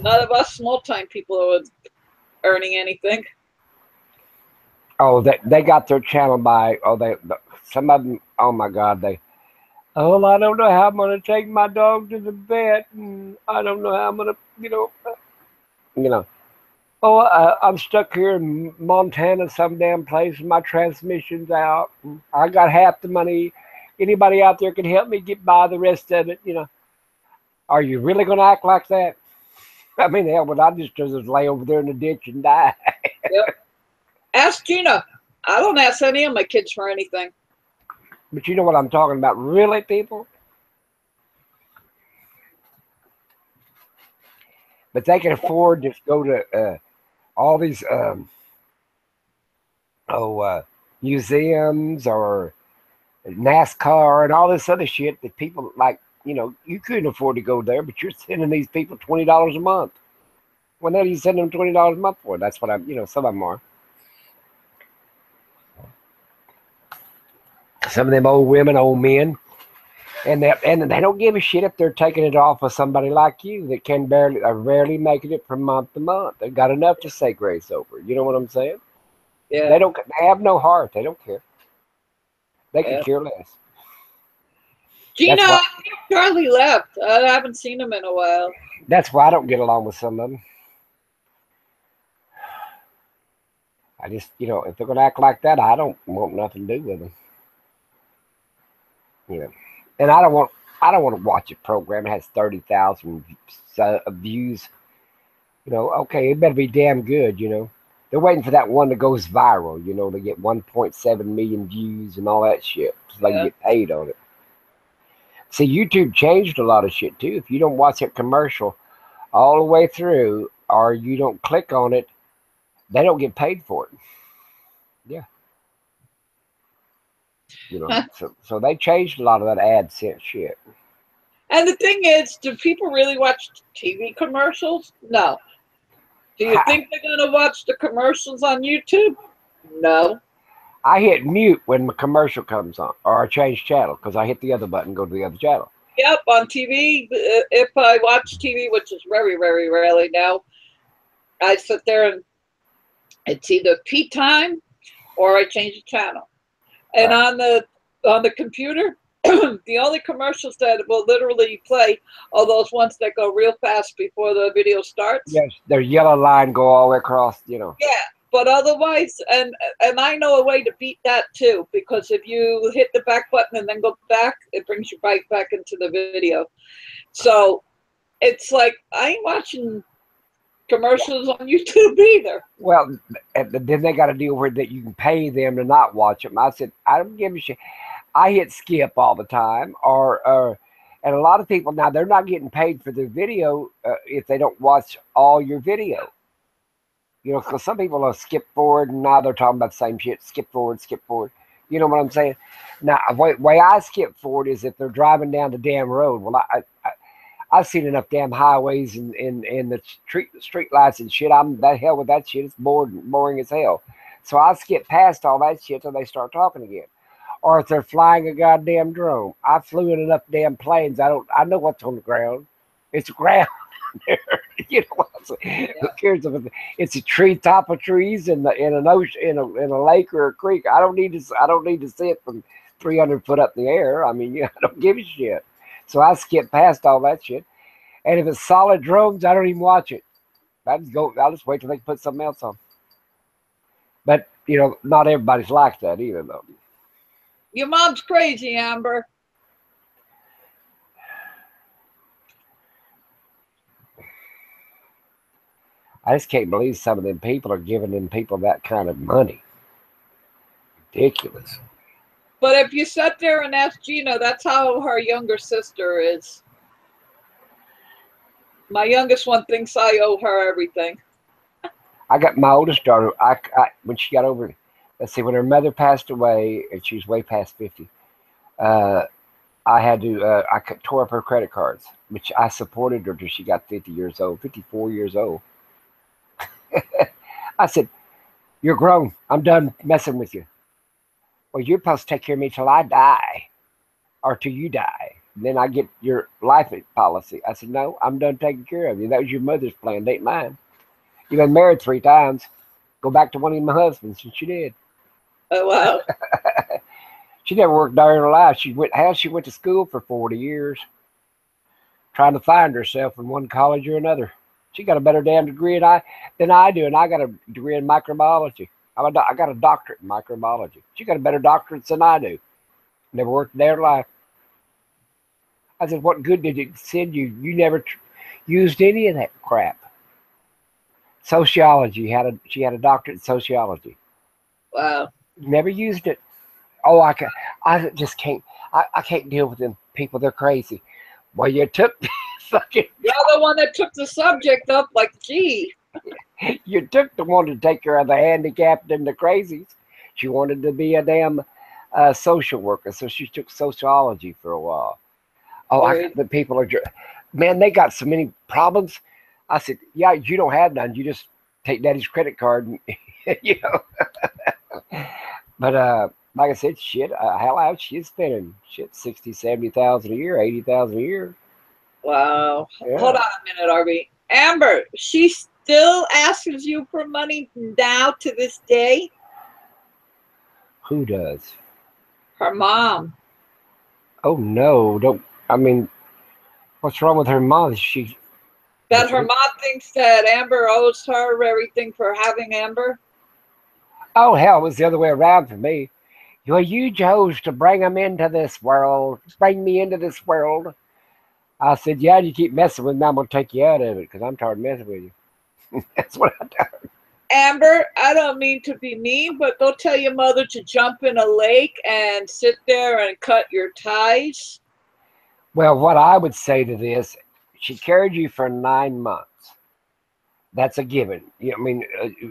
None of us small-time people are earning anything. Oh, they got their channel by some of them. Oh my God, I don't know how I'm gonna take my dog to the vet, and I don't know how I'm gonna, Oh, I'm stuck here in Montana, some damn place, and my transmission's out. And I got half the money. Anybody out there can help me get by the rest of it, Are you really going to act like that? I mean, hell, but I just lay over there in the ditch and die. Yep. Ask Gina. I don't ask any of my kids for anything. But you know what I'm talking about, really, people? But they can afford to go to all these museums or NASCAR and all this other shit that people like. You couldn't afford to go there, but you're sending these people $20 a month. When are you sending them $20 a month for? That's what some of them are. Some of them old women, old men, and they don't give a shit if they're taking it off of somebody like you that can barely making it from month to month. They've got enough to say grace over. You know what I'm saying? Yeah. They have no heart. They don't care. They could care less. Gina, Charlie left. I haven't seen him in a while. That's why I don't get along with some of them. I just, if they're going to act like that, I don't want nothing to do with them. And I don't want to watch a program that has 30,000 views. Okay, it better be damn good. They're waiting for that one that goes viral. They get 1.7 million views and all that shit, so they can get paid on it. See, YouTube changed a lot of shit too. If you don't watch that commercial all the way through, or you don't click on it, they don't get paid for it. Yeah. So they changed a lot of that AdSense shit. And the thing is, do people really watch TV commercials? No. Do you think they're going to watch the commercials on YouTube? No. I hit mute when the commercial comes on, or I change channel because I hit the other button, go to the other channel. Yep, on TV, if I watch TV, which is very, very rarely now, I sit there and it's either P time or I change the channel. And on the computer, the only commercials that will literally play are those ones that go real fast before the video starts. Yes, their yellow line go all the way across, Yeah, but otherwise, and I know a way to beat that too, because if you hit the back button and then go back, it brings you right back into the video. So it's like I ain't watching commercials on YouTube either. Well, then they got to deal with that. You can pay them to not watch them. I said, I don't give a shit. I hit skip all the time, and a lot of people now, they're not getting paid for their video if they don't watch all your video. Because some people will skip forward, and now they're talking about the same shit. Skip forward, skip forward. You know what I'm saying? Now, the way I skip forward is if they're driving down the damn road. Well, I've seen enough damn highways and the street lights and shit. I'm that hell with that shit. It's boring as hell. So I skip past all that shit till they start talking again. Or if they're flying a goddamn drone. I flew in enough damn planes. I know what's on the ground. It's ground there. You know what I'm saying? Who cares if it's a tree, top of trees in an ocean, in a lake or a creek? I don't need to see it from 300 foot up in the air. I mean, I don't give a shit. So I skip past all that shit. And if it's solid drones, I don't even watch it. I'll just wait till they put something else on. But not everybody's like that either, though. Your mom's crazy, Amber. I just can't believe some of them people are giving them people that kind of money. Ridiculous. But if you sat there and asked Gina, that's how her younger sister is. My youngest one thinks I owe her everything. I got my oldest daughter. When she got over, let's see, when her mother passed away and she was way past 50, I had to. Tore up her credit cards, which I supported her till she got 50 years old, 54 years old. I said, "You're grown. I'm done messing with you. Well, you're supposed to take care of me till I die, or till you die. Then I get your life policy." I said, "No, I'm done taking care of you. That was your mother's plan, ain't mine. You've been married 3 times. Go back to one of my husbands," and she did. Oh, wow. She never worked during her life. She went to school for 40 years, trying to find herself in one college or another. She got a better damn degree than I do, and I got a degree in microbiology. I got a doctorate in microbiology. She got a better doctorate than I do. Never worked a day in her life. I said, "What good did it send you? You never used any of that crap." Sociology. She had a doctorate in sociology. Wow. Never used it. Oh, I just can't. I can't deal with them people. They're crazy. Well, you took fucking. You're the one that took the subject up. Like, gee. You took the one to take care of the handicapped and the crazies. She wanted to be a damn social worker, so she took sociology for a while. Oh, the people are, man, they got so many problems. I said, "Yeah, you don't have none. You just take daddy's credit card," and, you know. But like I said, shit, hell, she's spending 60, 70,000 a year, 80,000 a year. Wow. Yeah. Hold on a minute, Arby. Amber, she still asks you for money now to this day? Who does? Her mom. Oh no, don't. I mean, what's wrong with her mom? That her mom thinks that Amber owes her everything for having Amber? Oh, hell, it was the other way around for me. Well, you chose to bring them into this world, bring me into this world. I said, "Yeah, you keep messing with me, I'm going to take you out of it because I'm tired of messing with you." That's what I done. Amber, I don't mean to be mean, but go tell your mother to jump in a lake and sit there and cut your ties. Well, what I would say to this, she carried you for 9 months. That's a given. I mean,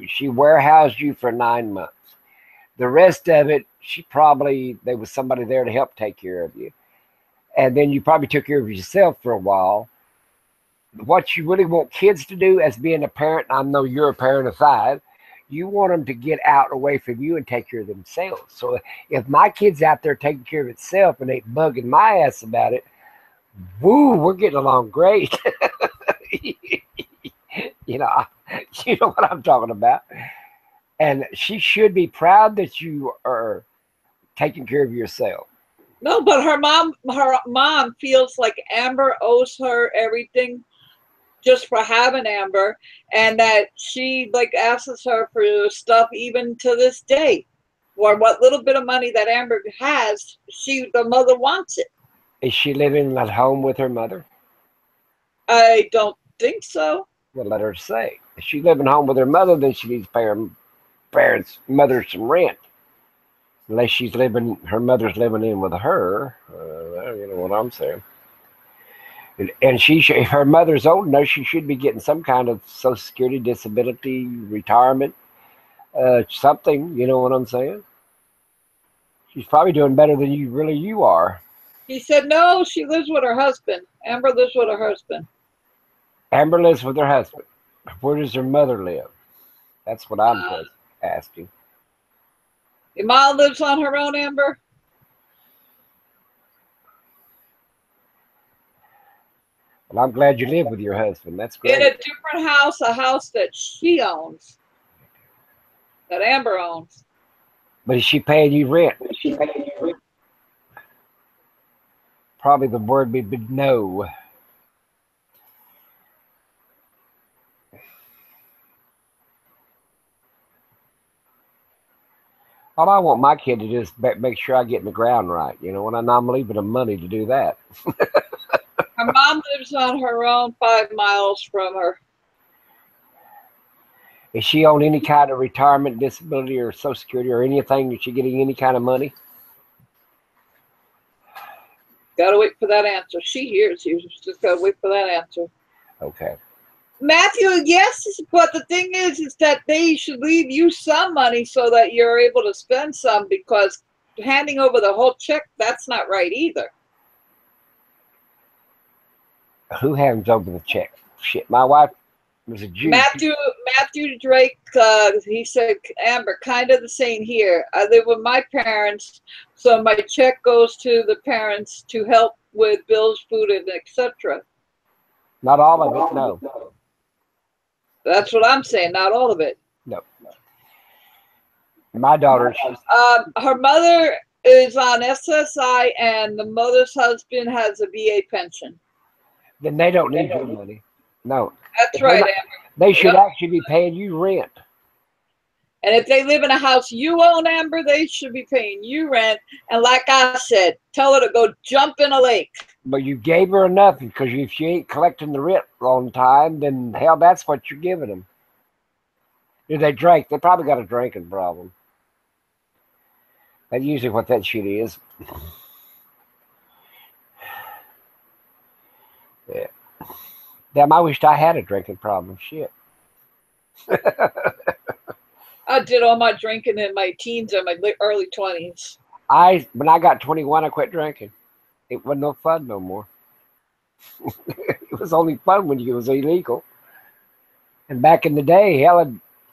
she warehoused you for 9 months. The rest of it, there was somebody there to help take care of you. And then you probably took care of yourself for a while. What you really want kids to do as being a parent, I know you're a parent of 5, you want them to get out away from you and take care of themselves. So if my kid's out there taking care of itself and ain't bugging my ass about it, woo, we're getting along great. You know what I'm talking about. And she should be proud that you are taking care of yourself. No, but her mom feels like Amber owes her everything just for having Amber, and that she like asks her for stuff even to this day. Or what little bit of money that Amber has, the mother wants it. Is she living at home with her mother? I don't think so. Well, let her say. If she's living home with her mother, then she needs to pay her mother some rent. Unless her mother's living in with her. You know what I'm saying. And if her mother's old enough, she should be getting some kind of Social Security, disability, retirement, something. You know what I'm saying? She's probably doing better than you are. He said, no, she lives with her husband. Amber lives with her husband. Amber lives with her husband. Where does her mother live? That's what I'm asking. Your mom lives on her own, Amber? Well, I'm glad you live with your husband. That's great. In a different house, a house that she owns. That Amber owns. But is she paying you rent? Probably the word would be no. All I want my kid to do is make sure I get in the ground right. You know, and I'm leaving them money to do that. Her mom lives on her own 5 miles from her. Is she on any kind of retirement, disability, or Social Security, or anything? Is she getting any kind of money? Gotta wait for that answer. She hears you. Just gotta wait for that answer. Okay. Matthew, yes, but the thing is that they should leave you some money so that you're able to spend some, because handing over the whole check, that's not right either. Who hands over the check? Shit, my wife was a Jew. Matthew Drake, he said, Amber, kind of the same here. I live with my parents, so my check goes to the parents to help with bills, food, and etc. Not all of it, no. That's what I'm saying, not all of it. No. My daughter, her mother is on SSI, and the mother's husband has a VA pension. then they don't need your money. No. That's right, Amber. They should actually be paying you rent. And if they live in a house you own, Amber, they should be paying you rent. And like I said, tell her to go jump in a lake. But you gave her enough, because if she ain't collecting the rent on time, then hell, that's what you're giving them. If they drink, they probably got a drinking problem. That's usually what that shit is. Yeah. Damn, I wished I had a drinking problem. Shit. I did all my drinking in my teens and my early 20s. When I got 21, I quit drinking. It wasn't no fun no more. It was only fun when it was illegal. And back in the day, hell,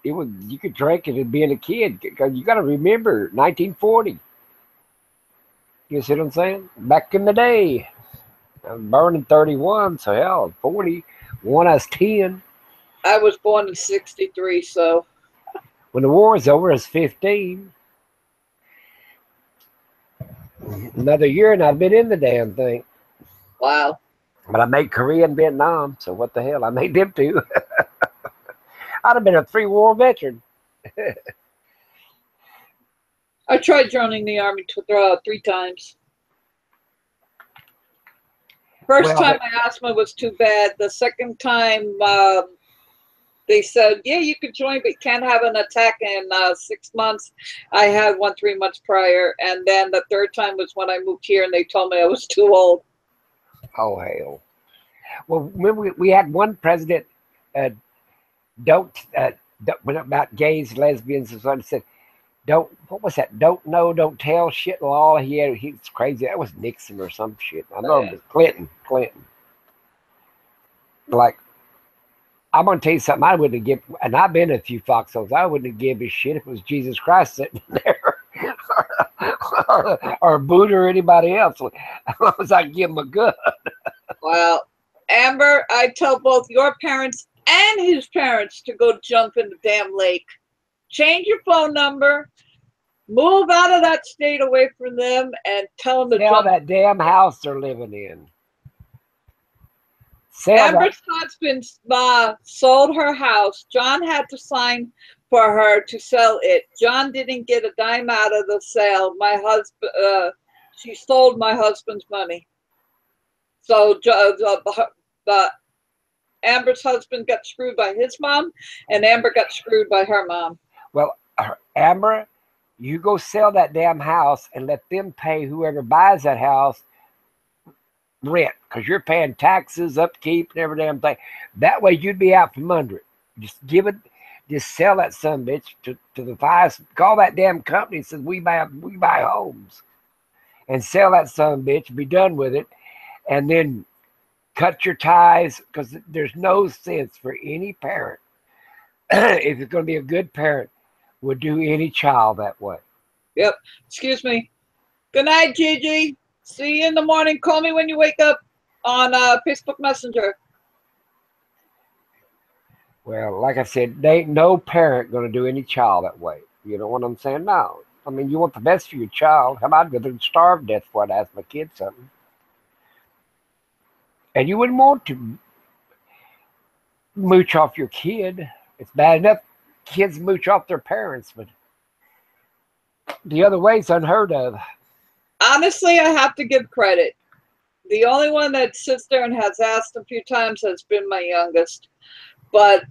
it was, you could drink it and being a kid. Because you got to remember, 1940. You see what I'm saying? Back in the day. I'm born in 31, so hell, 41, I was 10. I was born in 63, so. When the war was over, I was 15. Another year and I'd been in the damn thing. Wow. But I made Korea and Vietnam, so what the hell? I made them too. I'd have been a 3-war veteran. I tried joining the Army 3 times. First time my asthma was too bad. The second time they said, yeah, you could join, but you can't have an attack in 6 months. I had one 3 months prior. And then the third time was when I moved here and they told me I was too old. Oh, hell. Well, remember we had one president about gays, lesbians, and so on, said, what was that? Don't know, don't tell shit law. He's crazy. That was Nixon or some shit. I know it was Clinton. Like, I'm going to tell you something I wouldn't have given, and I've been in a few foxholes, I wouldn't have given a shit if it was Jesus Christ sitting there or Buddha or anybody else. As long as I give him a gun. Well, Amber, I tell both your parents and his parents to go jump in the damn lake. Change your phone number, move out of that state away from them, and tell them to sell jump. that damn house they're living in. Amber's husband sold her house. John had to sign for her to sell it. John didn't get a dime out of the sale. My husband, she stole my husband's money. So Amber's husband got screwed by his mom, and Amber got screwed by her mom. Well, Amber, you go sell that damn house and let them pay whoever buys that house rent, because you're paying taxes, upkeep, and every damn thing. That way you'd be out from under it. Just sell that son bitch to the highest. Call that damn company and says we buy homes, and sell that son bitch. Be done with it, and then cut your ties, because there's no sense for any parent, if it's going to be a good parent, would do any child that way. Yep. Excuse me. Good night, Gigi. See you in the morning. Call me when you wake up on Facebook Messenger. Well, like I said, there ain't no parent going to do any child that way. You know what I'm saying? No. I mean, you want the best for your child. How about I'd rather starve to death before I'd ask my kid something? And you wouldn't want to mooch off your kid. It's bad enough kids mooch off their parents, but the other way is unheard of. Honestly, I have to give credit. The only one that sits there and has asked a few times has been my youngest. But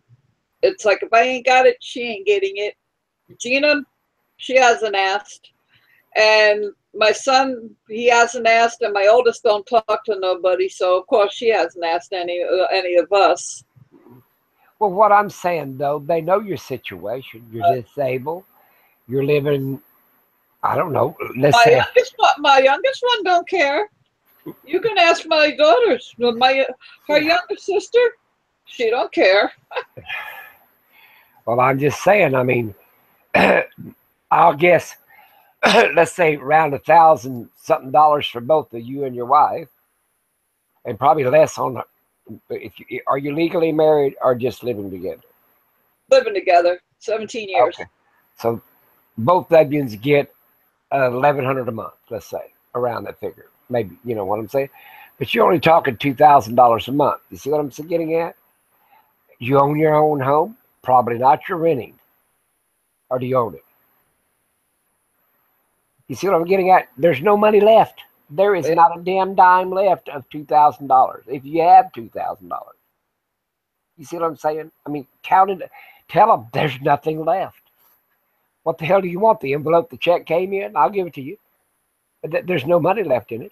it's like, if I ain't got it, she ain't getting it. Gina, she hasn't asked. And My son, he hasn't asked, and my oldest don't talk to nobody, so of course she hasn't asked any of us. Well, what I'm saying though, they know your situation. You're disabled. You're living. I don't know. Let's say My youngest one don't care. You can ask my daughters. Her younger sister, she don't care. Well, I'm just saying. I mean, I'll guess. Let's say around $1,000-something for both of you and your wife, and probably less on. If you are you legally married or just living together? Living together, 17 years. Okay, so both of you get $1,100 a month. Let's say around that figure, maybe you know what I'm saying. But you're only talking $2,000 a month. You see what I'm getting at? You own your own home, probably not. You're renting, or do you own it? You see what I'm getting at? There's no money left. There is not a damn dime left of $2,000 if you have $2,000. You see what I'm saying? I mean, count it. Tell them there's nothing left. What the hell do you want? The envelope the check came in? I'll give it to you. But there's no money left in it.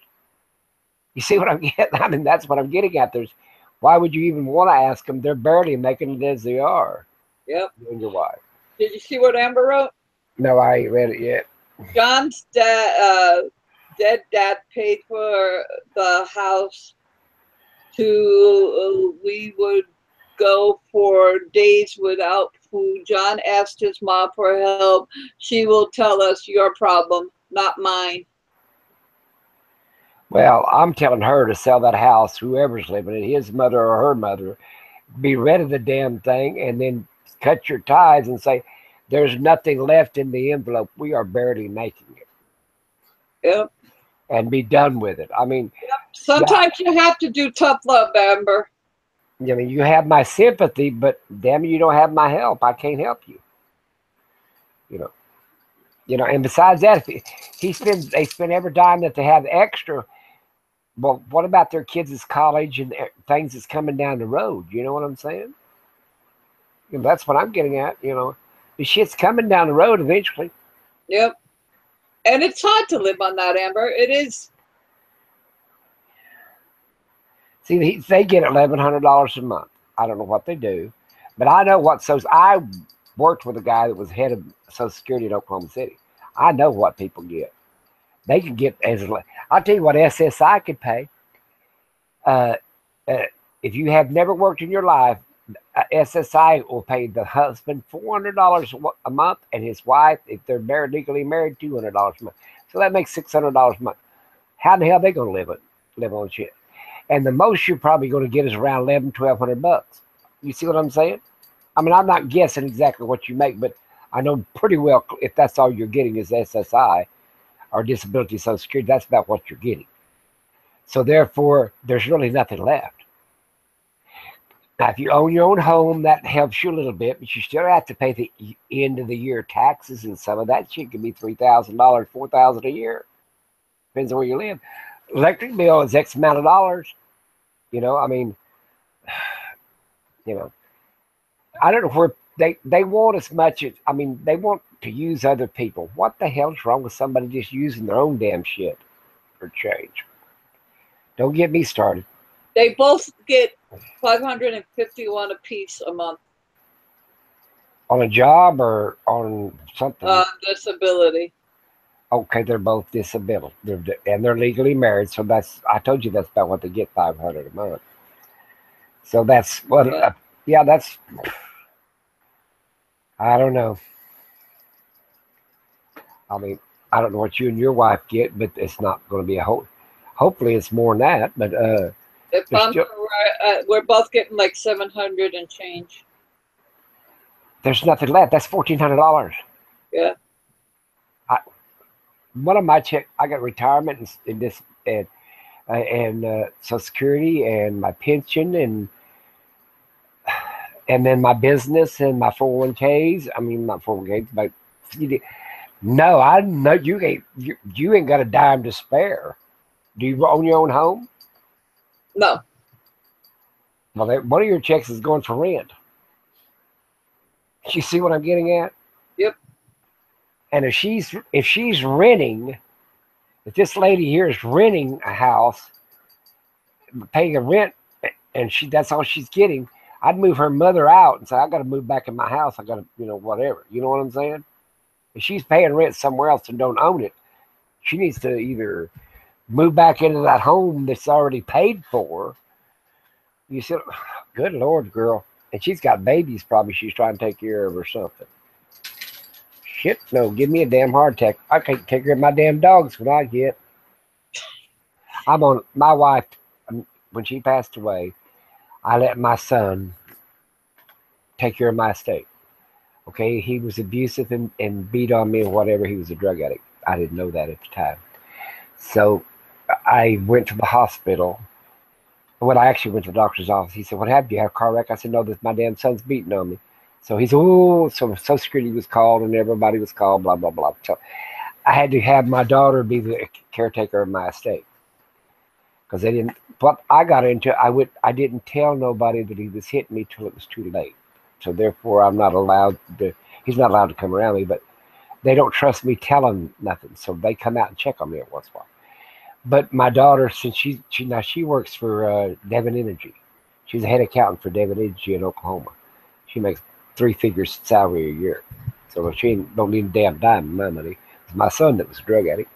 You see what I'm getting? I mean, that's what I'm getting at. Why would you even want to ask them? They're barely making it as they are. Yep. You and your wife. Did you see what Amber wrote? No, I ain't read it yet. John's dead dad paid for the house we would go for days without food. John asked his mom for help. She will tell us your problem, not mine. Well, I'm telling her to sell that house, whoever's living in it, his mother or her mother, be rid of the damn thing and then cut your ties and say, there's nothing left in the envelope. We are barely making it. Yep. And be done with it. I mean, yep. Sometimes you have to do tough love, Amber. I mean, you have my sympathy, but damn it, you don't have my help. I can't help you. You know. And besides that, if they spend every dime that they have extra. Well, what about their kids' college and things that's coming down the road? You know what I'm saying? That's what I'm getting at. The shit's coming down the road eventually. Yep. And it's hard to live on that, Amber. It is. See, they get $1,100 a month. I don't know what they do, but I know what. So I worked with a guy that was head of Social Security in Oklahoma City. I know what people get. They can get I'll tell you what SSI could pay. If you have never worked in your life, SSI will pay the husband $400 a month and his wife, if they're legally married, $200 a month. So that makes $600 a month. How the hell are they going to live on shit? And the most you're probably going to get is around $1,100-1,200. You see what I'm saying? I mean, I'm not guessing exactly what you make, but I know pretty well if that's all you're getting is SSI or disability Social Security, that's about what you're getting. So therefore, there's really nothing left. Now, if you own your own home, that helps you a little bit, but you still have to pay the end of the year taxes, and some of that shit can be $3,000, $4,000 a year. Depends on where you live. Electric bill is X amount of dollars. I mean, I don't know where they want as much as, I mean, they want to use other people. What the hell's wrong with somebody just using their own damn shit for change? Don't get me started. They both get $551 a piece a month. On a job or on something? Disability. Okay, they're both disabled. They're legally married, so I told you that's about what they get, $500 a month. So that's what, that's, I don't know. I mean, I don't know what you and your wife get, but it's not going to be hopefully it's more than that, but we're both getting like $700 and change. There's nothing left. That's $1,400. Yeah. One of my check, I got retirement and this and Social Security and my pension and then my business and my 401ks. I mean, not 401ks, but no, I know you ain't got a dime to spare. Do you own your own home? No. Well, one of your checks is going for rent. You see what I'm getting at? Yep. And if she's renting, If this lady here is renting a house, paying a rent, and that's all she's getting, I'd move her mother out and say, I got to move back in my house. I got to, whatever. You know what I'm saying? If she's paying rent somewhere else and don't own it, she needs to either move back into that home that's already paid for. You said, good Lord, girl. And she's got babies probably she's trying to take care of or something. Shit, no, give me a damn heart attack. I can't take care of my damn dogs when I get. My wife, when she passed away, I let my son take care of my estate. Okay, he was abusive and beat on me or whatever. He was a drug addict. I didn't know that at the time. So I went to the hospital. When I actually went to the doctor's office, he said, what happened? You have a car wreck? I said, no, my damn son's beating on me. So he said, oh, so Social Security was called and everybody was called, blah, blah, blah. So I had to have my daughter be the caretaker of my estate. Because they didn't, what I got into, I didn't tell nobody that he was hitting me till it was too late. So therefore, he's not allowed to come around me, but they don't trust me telling nothing. So they come out and check on me every once in a while. But my daughter, since she works for Devon Energy. She's a head accountant for Devon Energy in Oklahoma. She makes 3 figures salary a year. So she don't need a damn dime of my money. It's my son that was a drug addict.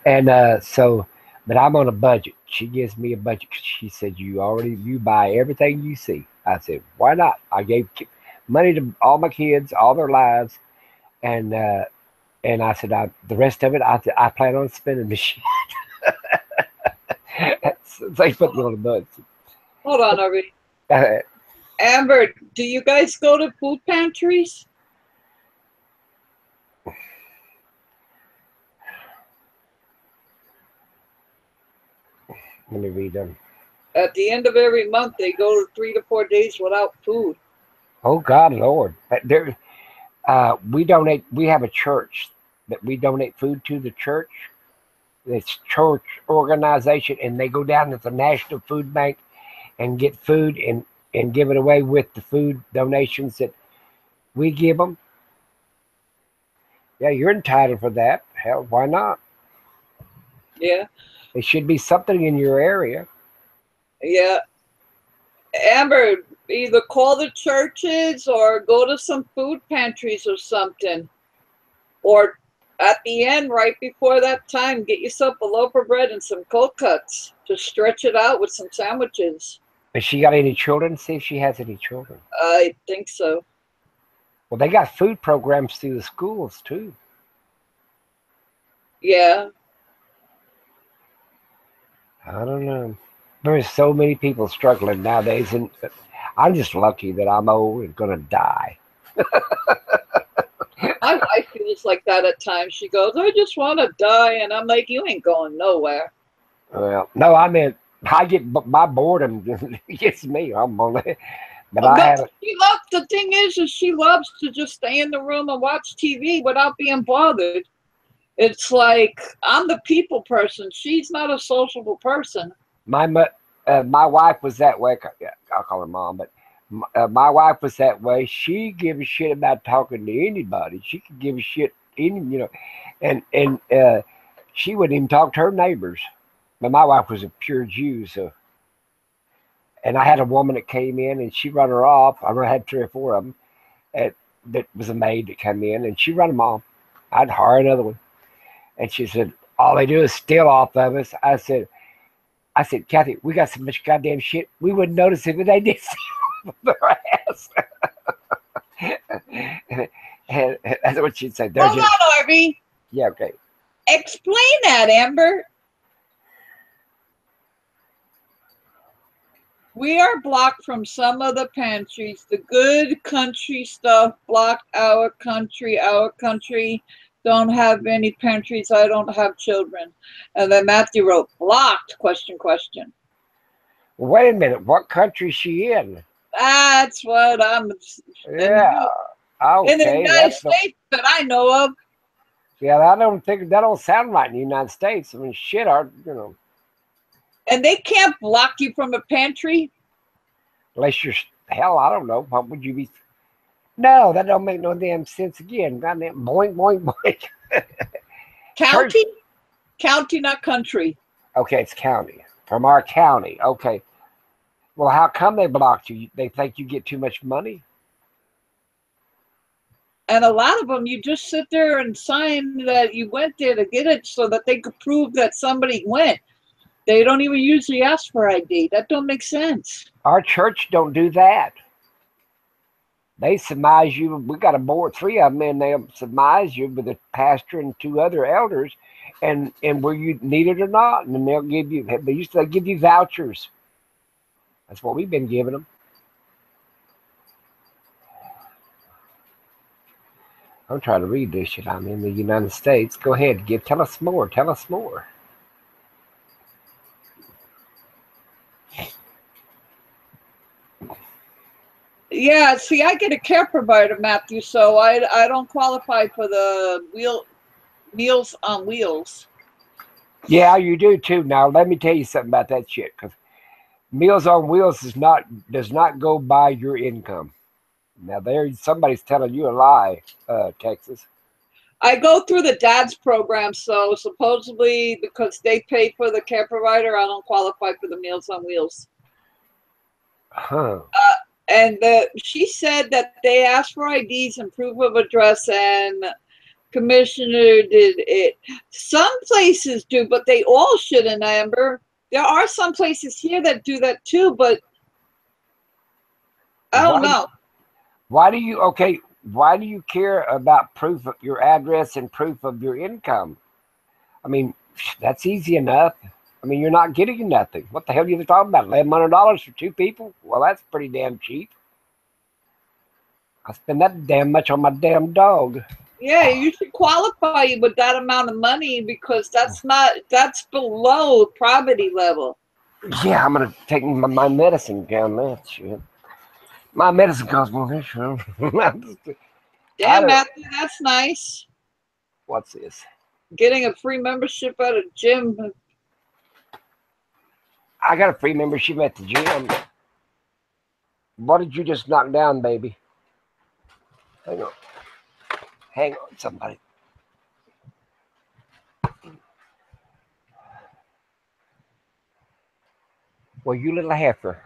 And but I'm on a budget. She gives me a budget. She said, you buy everything you see. I said, why not? I gave money to all my kids, all their lives. And I said, the rest of it, I plan on spending this shit. They put me on the budget. Hold on, Arby. Amber, do you guys go to food pantries? Let me read them. At the end of every month, they go 3 to 4 days without food. Oh, God, Lord. We donate. We have a church that we donate food to the church. It's church organization, and they go down to the National Food Bank and get food and give it away with the food donations that we give them. Yeah, you're entitled for that. Hell, why not? Yeah. It should be something in your area. Yeah. Amber, either call the churches or go to some food pantries or something. Or at the end, right before that time, get yourself a loaf of bread and some cold cuts to stretch it out with some sandwiches. Has she got any children? See if she has any children. I think so. Well, they got food programs through the schools, too. Yeah. I don't know. There's so many people struggling nowadays, and I'm just lucky that I'm old and going to die. My wife feels like that at times. She goes, I just want to die. And I'm like, you ain't going nowhere. Well, no, I mean, I get my boredom gets me. I'm on it. But she loves, the thing is she loves to just stay in the room and watch TV without being bothered. It's like, I'm the people person. She's not a sociable person. My wife was that way. I'll call her mom, but my wife was that way. She give a shit about talking to anybody. She could give a shit, and she wouldn't even talk to her neighbors. But my wife was a pure Jew, so. And I had a woman that came in, and she run her off. I had 3 or 4 of them. That was a maid that came in, and she run them off. I'd hire another one, and she said, "All they do is steal off of us." I said, "Kathy, we got so much goddamn shit, we wouldn't notice it if they did steal their ass." and that's what she'd say. Hold on, Arby. Yeah, okay. Explain that, Amber. We are blocked from some of the pantries. The good country stuff blocked our country. Our country don't have any pantries. I don't have children. And then Matthew wrote, blocked, question. Wait a minute. What country is she in? That's what I'm... Yeah. Okay. In the United States that I know of. Yeah, I don't think... That don't sound right in the United States. I mean, shit, And they can't block you from a pantry? Unless you're... Hell, I don't know. What would you be... No, that don't make no damn sense again. Goddamn boink, boink, boink. County? County, not country. Okay, it's county. From our county. Okay. Well, how come they blocked you? They think you get too much money? And a lot of them, you just sit there and sign that you went there to get it so that they could prove that somebody went. They don't even usually ask for ID. That don't make sense. Our church don't do that. They surmise you. We got a board, 3 of them, and they surmise you with the pastor and 2 other elders, and where you need it or not, and then they'll give you. They used to give you vouchers. That's what we've been giving them. I'm trying to read this shit. I'm in the United States. Go ahead, tell us more. Tell us more. Yeah, see, I get a care provider, Matthew, so I don't qualify for the Meals on Wheels. Yeah, you do too. Now let me tell you something about that shit. Because Meals on Wheels does not go by your income. Now somebody's telling you a lie, Texas. I go through the dad's program, so supposedly because they pay for the care provider, I don't qualify for the Meals on Wheels. Huh. And she said that they asked for IDs and proof of address, and commissioner did it. Some places do, but they all shouldn't, Amber. There are some places here that do that too, but I don't know. Why do you care about proof of your address and proof of your income? I mean, that's easy enough. I mean, you're not getting nothing. What the hell are you talking about? $1,100 for 2 people? Well, that's pretty damn cheap. I spend that damn much on my damn dog. Yeah, you should qualify with that amount of money because that's below poverty level. Yeah, I'm gonna take my medicine down that shit. My medicine costs more than this. Damn, Matthew, that's nice. What's this? Getting a free membership at a gym. I got a free membership at the gym. What did you just knock down, baby? Hang on. Hang on, somebody. Well, you little heifer.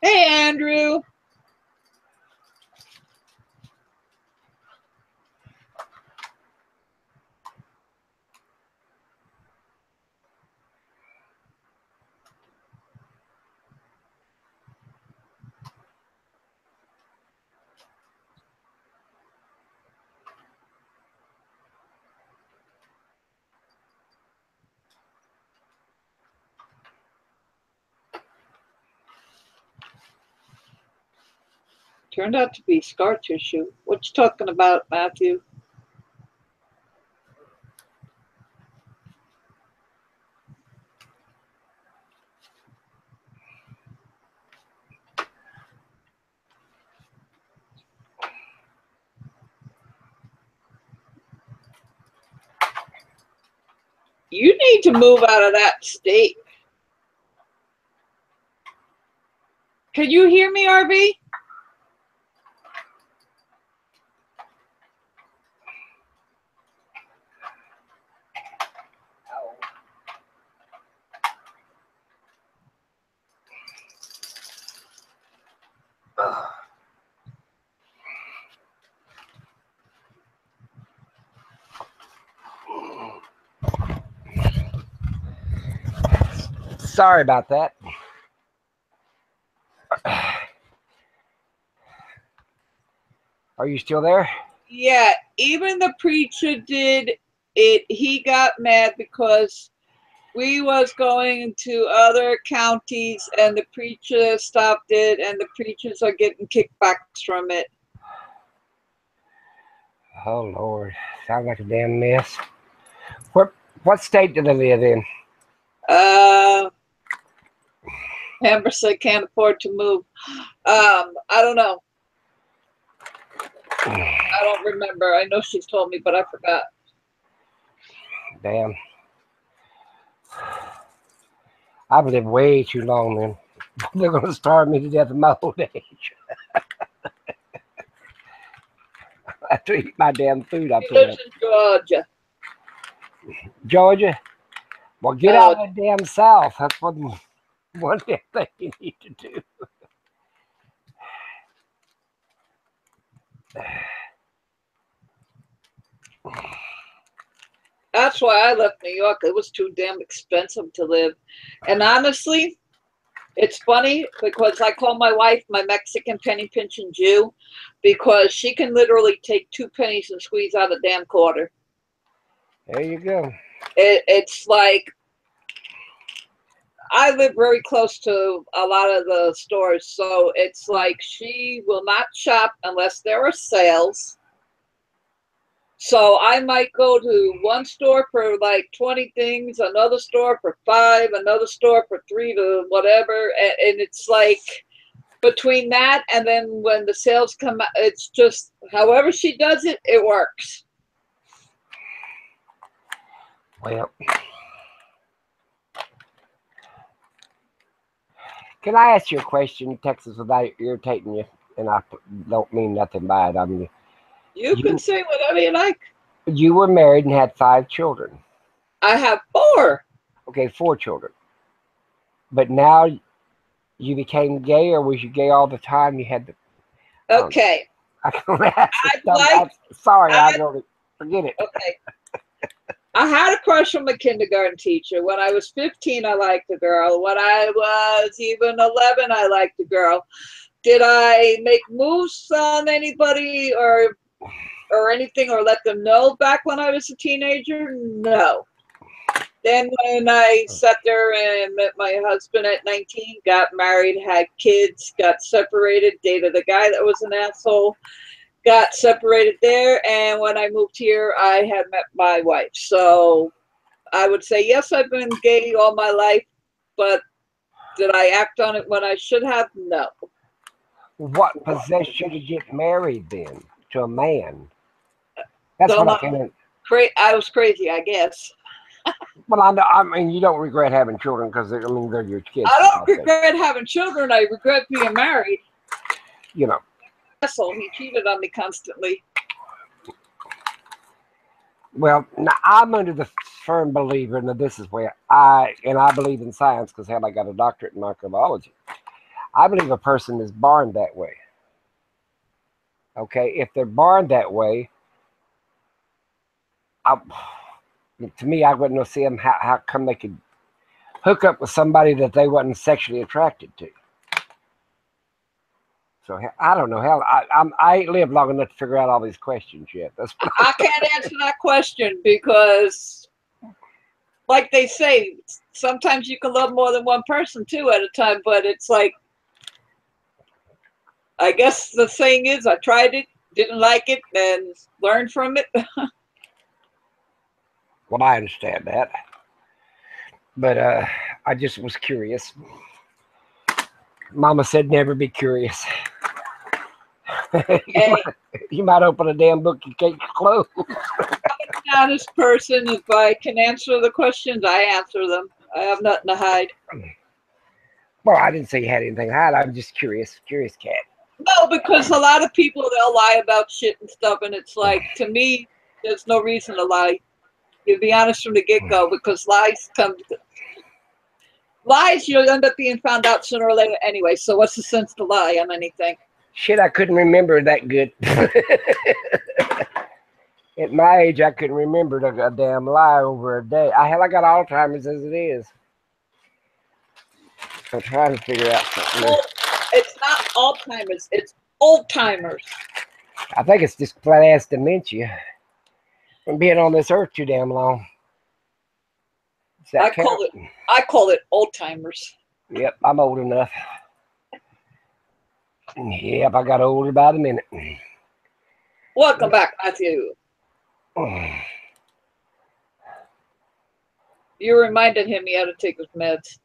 Hey, Andrew. Turned out to be scar tissue. What you talking about, Matthew? You need to move out of that state. Can you hear me, RV? Sorry about that. Are you still there? Yeah, even the preacher did it. He got mad because we was going to other counties and the preacher stopped it, and the preachers are getting kickbacks from it. Oh, Lord. Sounds like a damn mess. What state do they live in? Amber said can't afford to move. I don't know. I don't remember. I know she's told me, but I forgot. Damn. I've lived way too long then. They're going to starve me to death in my old age. I have to eat my damn food. I She put lives up. in Georgia. Georgia? Well, get out of the damn South. That's one damn thing you need to do. That's why I left New York. It was too damn expensive to live. And honestly, it's funny because I call my wife my Mexican penny pinching Jew because she can literally take 2 pennies and squeeze out a damn quarter. There you go. It's like I live very close to a lot of the stores, so it's like she will not shop unless there are sales. So I might go to one store for like 20 things, another store for 5, another store for 3 to whatever. And it's like between that and then when the sales come out, it's just however she does it, it works. Well, can I ask you a question, Texas, without irritating you? And I don't mean nothing by it. I mean, You can say whatever you like. you were married and had 5 children. I have 4. Okay, 4 children. But now you became gay, or was you gay all the time? You had the. Okay. I don't ask. Sorry, I don't forget it. Okay. I had a crush on my kindergarten teacher. When I was 15, I liked a girl. When I was even 11, I liked a girl. Did I make moves on anybody or anything or let them know back when I was a teenager? No. Then when I sat there and met my husband at 19, got married, had kids, got separated, dated a guy that was an asshole, got separated there, and when I moved here, I had met my wife. So I would say, yes, I've been gay all my life, but did I act on it when I should have? No. What possessed you to get married then to a man? That's what I can. I was crazy, I guess. Well, I mean, you don't regret having children because they're your kids. I don't regret having children. I regret being married. You know. Asshole, he cheated on me constantly. Well, now I'm under the firm believer, and this is where I believe in science because hell, I got a doctorate in microbiology. I believe a person is born that way. Okay, if they're born that way, to me, I wouldn't see them how come they could hook up with somebody that they wasn't sexually attracted to. So I don't know. Hell, I ain't lived long enough to figure out all these questions yet. I can't answer that question because, like they say, sometimes you can love more than one person too at a time. But it's like, I guess the saying is, I tried it, didn't like it, and learned from it. Well, I understand that, but I just was curious. Mama said never be curious. You might open a damn book you can't close. I'm an honest person. If I can answer the questions, I answer them. I have nothing to hide. Well, I didn't say you had anything to hide. I'm just curious cat. No, because a lot of people, they'll lie about shit and stuff, and it's like, to me, there's no reason to lie. You be honest from the get-go, because lies, you'll end up being found out sooner or later anyway, so what's the sense to lie on anything? Shit, I couldn't remember that good. At my age, I couldn't remember a damn lie over a day. I got Alzheimer's as it is. I'm trying to figure out something. Well, it's not Alzheimer's, it's old-timers. I think it's just flat-ass dementia from being on this earth too damn long. I call it old-timers. Yep, I'm old enough. Yep, I got older by the minute. Welcome back, Matthew. You reminded him he had to take his meds.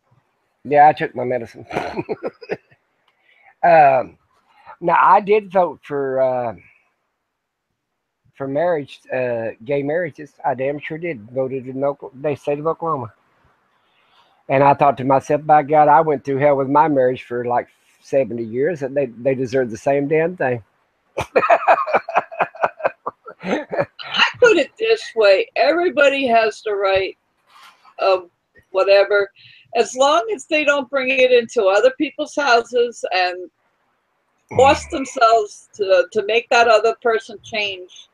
Yeah, I took my medicine. Now, I did vote for for marriage, gay marriages. I damn sure did. Voted in the state of Oklahoma. And I thought to myself, by God, I went through hell with my marriage for like 70 years, and they deserve the same damn thing. I put it this way: everybody has the right of whatever, as long as they don't bring it into other people's houses and force themselves to make that other person change.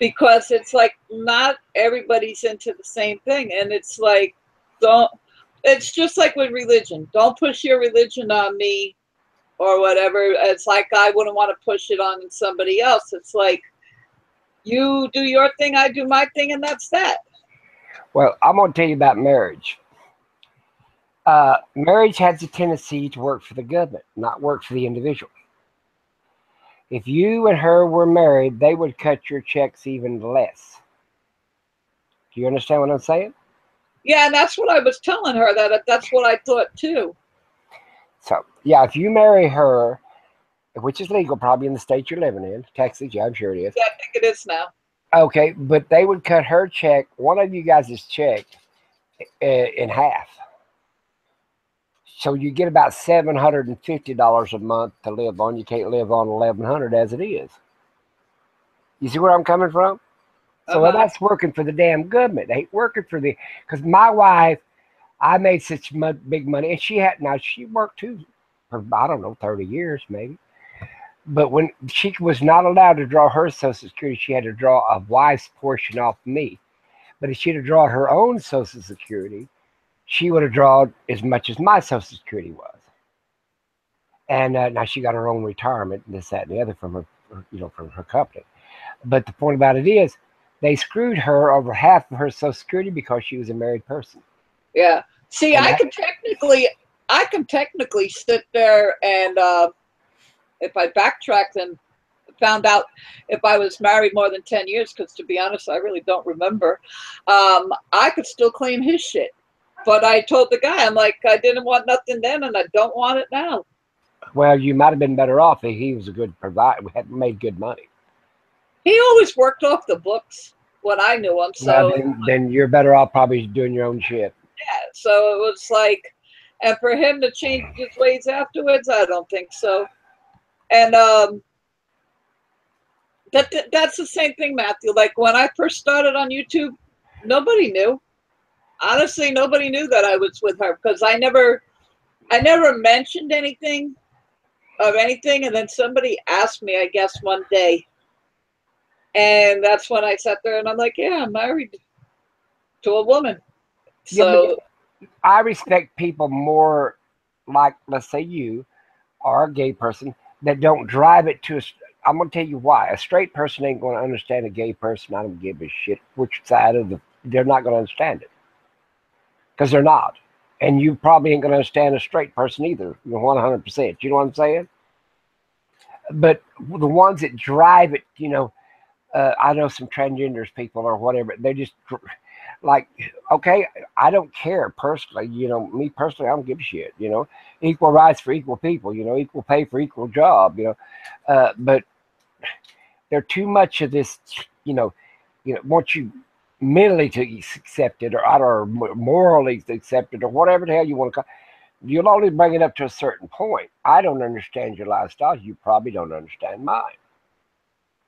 Because it's like not everybody's into the same thing, and it's like it's just like with religion. Don't push your religion on me or whatever. It's like I wouldn't want to push it on somebody else. It's like you do your thing, I do my thing, and that's that. Well, I'm going to tell you about marriage. Marriage has a tendency to work for the government, not work for the individual. If you and her were married, they would cut your checks even less. Do you understand what I'm saying? Yeah, and that's what I was telling her, that's what I thought too. So, yeah, if you marry her, which is legal probably in the state you're living in, Texas, yeah, I'm sure it is. Yeah, I think it is now. Okay, but they would cut her check, one of you guys' check, in half. So you get about $750 a month to live on. You can't live on $1,100 as it is. You see where I'm coming from? So that's working for the damn government. They ain't working for the, because my wife, I made such big money, and she worked too for, I don't know, 30 years maybe. But when she was not allowed to draw her Social Security, she had to draw a wife's portion off me. But if she'd have drawn her own Social Security, she would have drawn as much as my Social Security was. And now she got her own retirement, and this, that, and the other from her, from her company. But the point about it is, they screwed her over half of her Social Security because she was a married person. Yeah. See, I can technically sit there and if I backtracked and found out if I was married more than 10 years, because to be honest, I really don't remember, I could still claim his shit. But I told the guy, I'm like, I didn't want nothing then, and I don't want it now. Well, you might have been better off if he was a good provider, had made good money. He always worked off the books when I knew him. So then you're better off probably doing your own shit. Yeah, so it was like, and for him to change his ways afterwards, I don't think so. And that's the same thing, Matthew. Like when I first started on YouTube, nobody knew. Honestly, nobody knew that I was with her because I never mentioned anything of anything. And then somebody asked me, I guess, one day. And that's when I sat there and I'm like, yeah, I'm married to a woman. So yeah, I respect people more like, let's say you are a gay person that don't drive it to I'm going to tell you why. A straight person ain't going to understand a gay person. I don't give a shit which side of they're not going to understand it. Because they're not. And you probably ain't going to understand a straight person either, 100%. You know what I'm saying? But the ones that drive it, I know some transgenders people or whatever, they just like, okay, I don't care personally, me personally, I don't give a shit, equal rights for equal people, equal pay for equal job, but they're too much of this, once you mentally to accept it or morally accept it or whatever the hell you want to call it, you'll only bring it up to a certain point. I don't understand your lifestyle. You probably don't understand mine.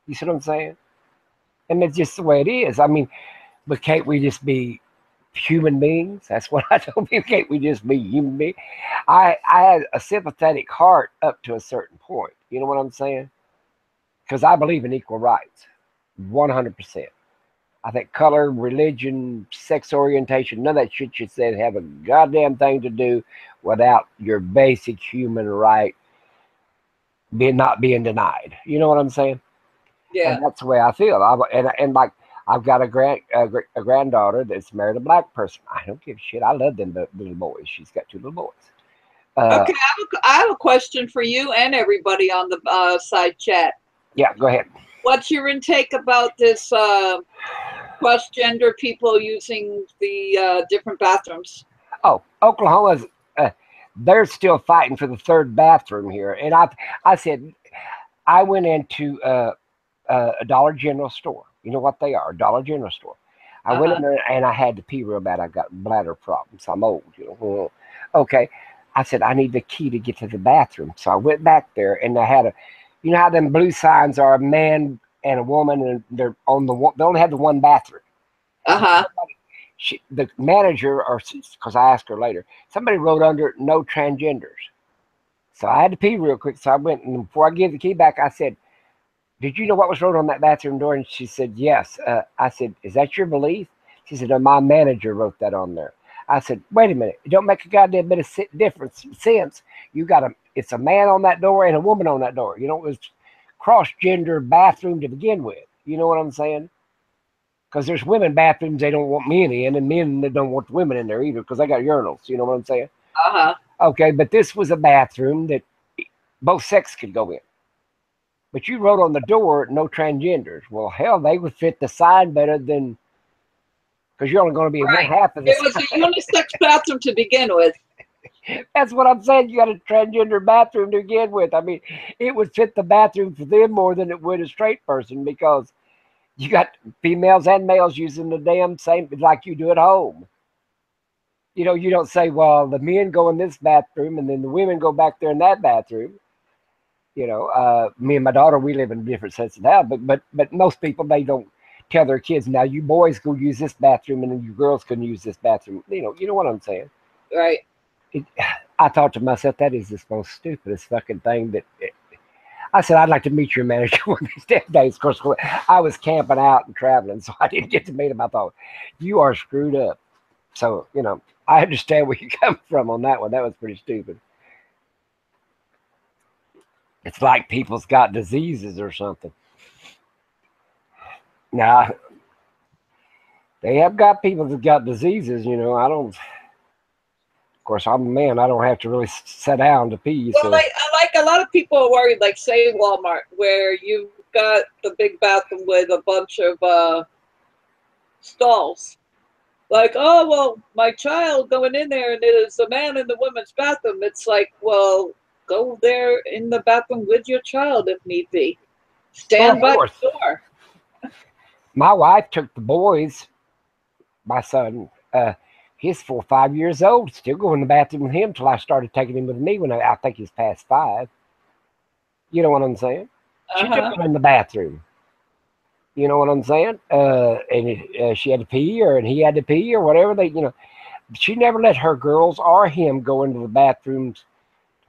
You see what I'm saying? And it's just the way it is. I mean, but can't we just be human beings? That's what I told people. Can't we just be human beings? I had a sympathetic heart up to a certain point. You know what I'm saying? Because I believe in equal rights, 100%. I think color, religion, sex orientation, none of that shit you said have a goddamn thing to do without your basic human right not being denied. You know what I'm saying? Yeah. And that's the way I feel. And like, I've got a granddaughter that's married a black person. I don't give a shit. I love them little boys. She's got 2 little boys. Okay, I have a question for you and everybody on the side chat. Yeah, go ahead. What's your intake about this cross-gender people using the different bathrooms? Oh, Oklahoma's, they're still fighting for the 3rd bathroom here. And I said, I went into a Dollar General store. You know what they are? A Dollar General store. I went in there and I had to pee real bad. I got bladder problems. I'm old, you know. Okay. I said, I need the key to get to the bathroom. So I went back there and I had you know how them blue signs are, a man and a woman, and they're on they only had the one bathroom. The manager, or because I asked her later, somebody wrote under it, no transgenders. So I had to pee real quick. So I went, and before I gave the key back, I said, did you know what was wrote on that bathroom door? And she said, yes. I said, is that your belief? She said, no, my manager wrote that on there. I said, wait a minute. It don't make a goddamn bit of sense. It's a man on that door and a woman on that door. You know, it was cross-gender bathroom to begin with. You know what I'm saying? Because there's women bathrooms they don't want men in, and men that don't want the women in there either because they got urinals. You know what I'm saying? Okay, but this was a bathroom that both sexes could go in. But you wrote on the door, no transgenders. Well, hell, they would fit the sign better than, because you're only going to be in one half of the It was a unisex bathroom to begin with. That's what I'm saying. You got a transgender bathroom to begin with. I mean, it would fit the bathroom for them more than it would a straight person, because you got females and males using the damn same like you do at home. You know, you don't say, well, the men go in this bathroom and then the women go back there in that bathroom. You know, me and my daughter, we live in different sets of house, but most people, they don't tell their kids, now you boys go use this bathroom and then you girls can use this bathroom. You know what I'm saying? Right. I thought to myself, that is the most stupidest fucking thing that. I said, I'd like to meet your manager one of these days. Of course, I was camping out and traveling, so I didn't get to meet him. I thought, you are screwed up. So, you know, I understand where you come from on that one. That was pretty stupid. It's like people's got diseases or something. Now, they have got people that got diseases, you know. I don't. Of course, I'm a man. I don't have to really sit down to pee. Well, so. like a lot of people are worried, like say Walmart, where you've got the big bathroom with a bunch of stalls. Like, oh, well, my child going in there and there's a man in the women's bathroom. It's like, well, go there in the bathroom with your child if need be. Stand by the door. My wife took the boys, my son, he's 4 or 5 years old, still going to the bathroom with him till I started taking him with me when I think he's past 5. You know what I'm saying? She took him in the bathroom. You know what I'm saying? And she had to pee, and he had to pee, or whatever they, you know. She never let her girls or him go into the bathrooms.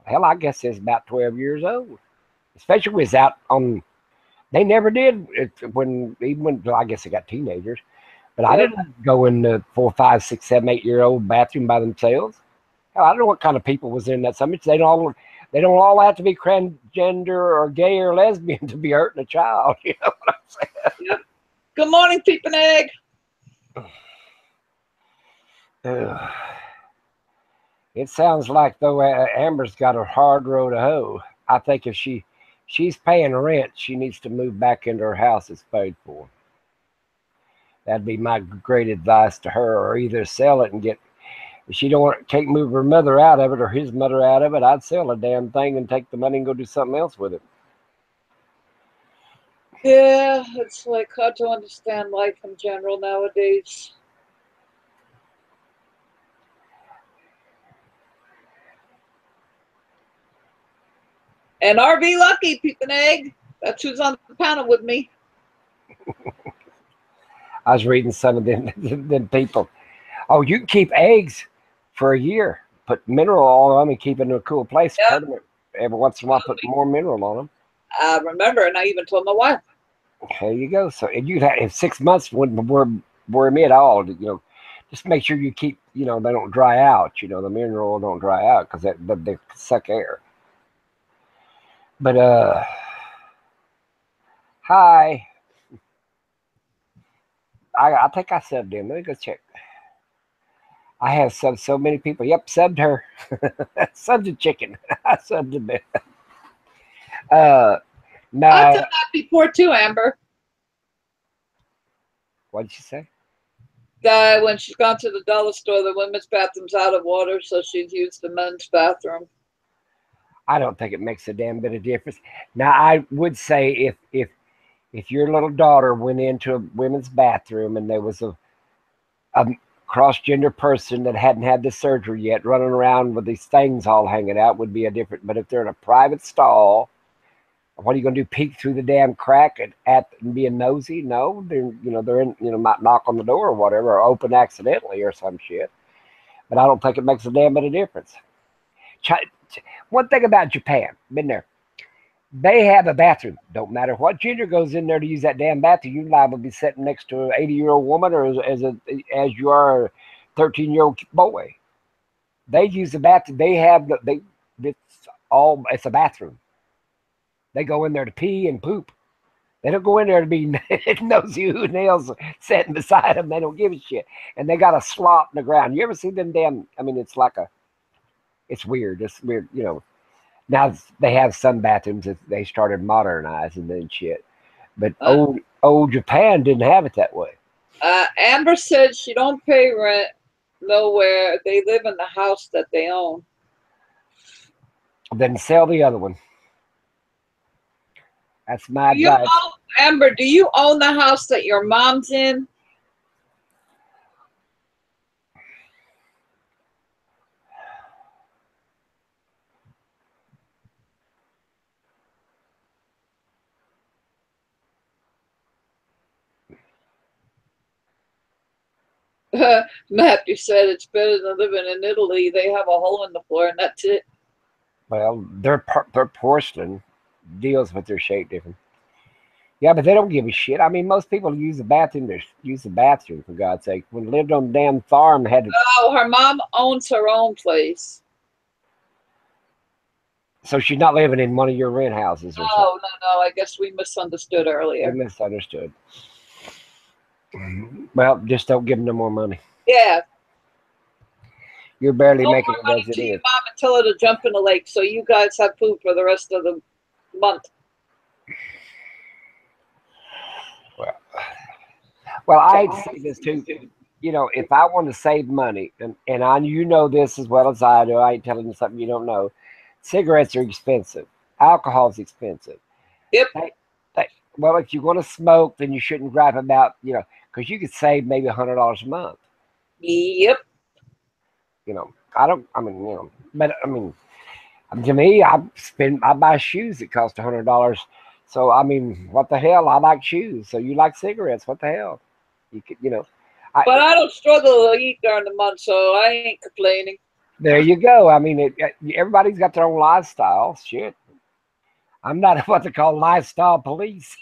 Hell, I guess he's about 12 years old. Especially when he's out on. They never did even when I guess they got teenagers. But I didn't go in the 4, 5, 6, 7, 8-year-old bathroom by themselves. Hell, I don't know what kind of people was in that. Some they don't all have to be transgender or gay or lesbian to be hurting a child. You know what I'm saying? Yep. Good morning, Peeping Egg. It sounds like though Amber's got a hard road to hoe. I think if she's paying rent, she needs to move back into her house that's paid for. That'd be my great advice to her, or either sell it and get. If she can't move her mother out of it or his mother out of it, I'd sell the damn thing and take the money and go do something else with it. Yeah, it's like hard to understand life in general nowadays. And RV Lucky, Peeping Egg. That's who's on the panel with me. I was reading some of them people. Oh, you can keep eggs for a year. Put mineral on them and keep it in a cool place. Yep. Every once in a while, put more mineral on them. I remember, and I even told my wife. There you go. So you'd have, if 6 months wouldn't worry me at all. You know, just make sure you keep. You know, they don't dry out. You know, the mineral don't dry out because they suck air. But hi. I think I subbed him. Let me go check. I have subbed so many people. Yep, subbed her. Subbed the chicken. I subbed the bit. No. I done that before too, Amber. What did you say? When she's gone to the dollar store, the women's bathroom's out of water, so she's used the men's bathroom. I don't think it makes a damn bit of difference. Now, I would say if If your little daughter went into a women's bathroom and there was a cross-gender person that hadn't had the surgery yet running around with these things all hanging out, would be a different. But if they're in a private stall, what are you going to do? Peek through the damn crack and being nosy? No, they're in, might knock on the door or whatever, or open accidentally or some shit. But I don't think it makes a damn bit of difference. One thing about Japan, been there. They have a bathroom. Don't matter what gender goes in there to use that damn bathroom. You're liable to be sitting next to an 80-year-old woman, or as you are a 13-year-old boy. They use the bathroom. It's a bathroom. They go in there to pee and poop. They don't go in there to be nosy who nails sitting beside them. They don't give a shit. And they got a slot in the ground. You ever see them damn? I mean, it's weird. It's weird, Now they have some bathrooms that they started modernizing and shit, but old Japan didn't have it that way. Amber said she don't pay rent nowhere. They live in the house that they own. Then sell the other one. That's my advice. Amber, do you own the house that your mom's in? Matthew said it's better than living in Italy. They have a hole in the floor and that's it. Well, their porcelain deals with their shape different. Yeah, but they don't give a shit. I mean, most people use the bathroom. Use the bathroom, for God's sake. When they lived on a damn farm, had to. Oh, her mom owns her own place. So she's not living in one of your rent houses or something. No. I guess we misunderstood earlier. We misunderstood. Well, just don't give them no more money. Yeah. You're barely No making more it money as it to your is. mom and tell her to jump in the lake so you guys have food for the rest of the month. Well, I'd say this too. If I want to save money, and this as well as I do, I ain't telling you something you don't know. Cigarettes are expensive. Alcohol's expensive. Yep. Well, if you want to smoke, then you shouldn't gripe about, because you could save maybe $100 a month. Yep. To me, I buy shoes that cost $100. So, what the hell? I like shoes. So you like cigarettes. What the hell? But I don't struggle to eat during the month, so I ain't complaining. There you go. Everybody's got their own lifestyle. Shit. I'm not what they call lifestyle police.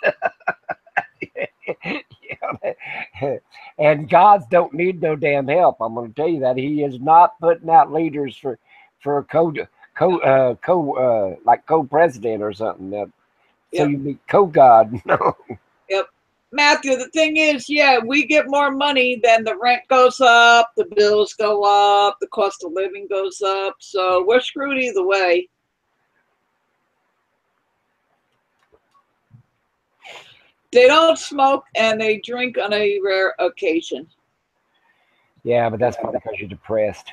And gods don't need no damn help. I'm going to tell you that. He is not putting out leaders for co-president or something. So you be co-god. No. Yep. Matthew, the thing is, we get more money, then the rent goes up, the bills go up, the cost of living goes up. So we're screwed either way. They don't smoke and they drink on a rare occasion. Yeah, but that's probably because you're depressed.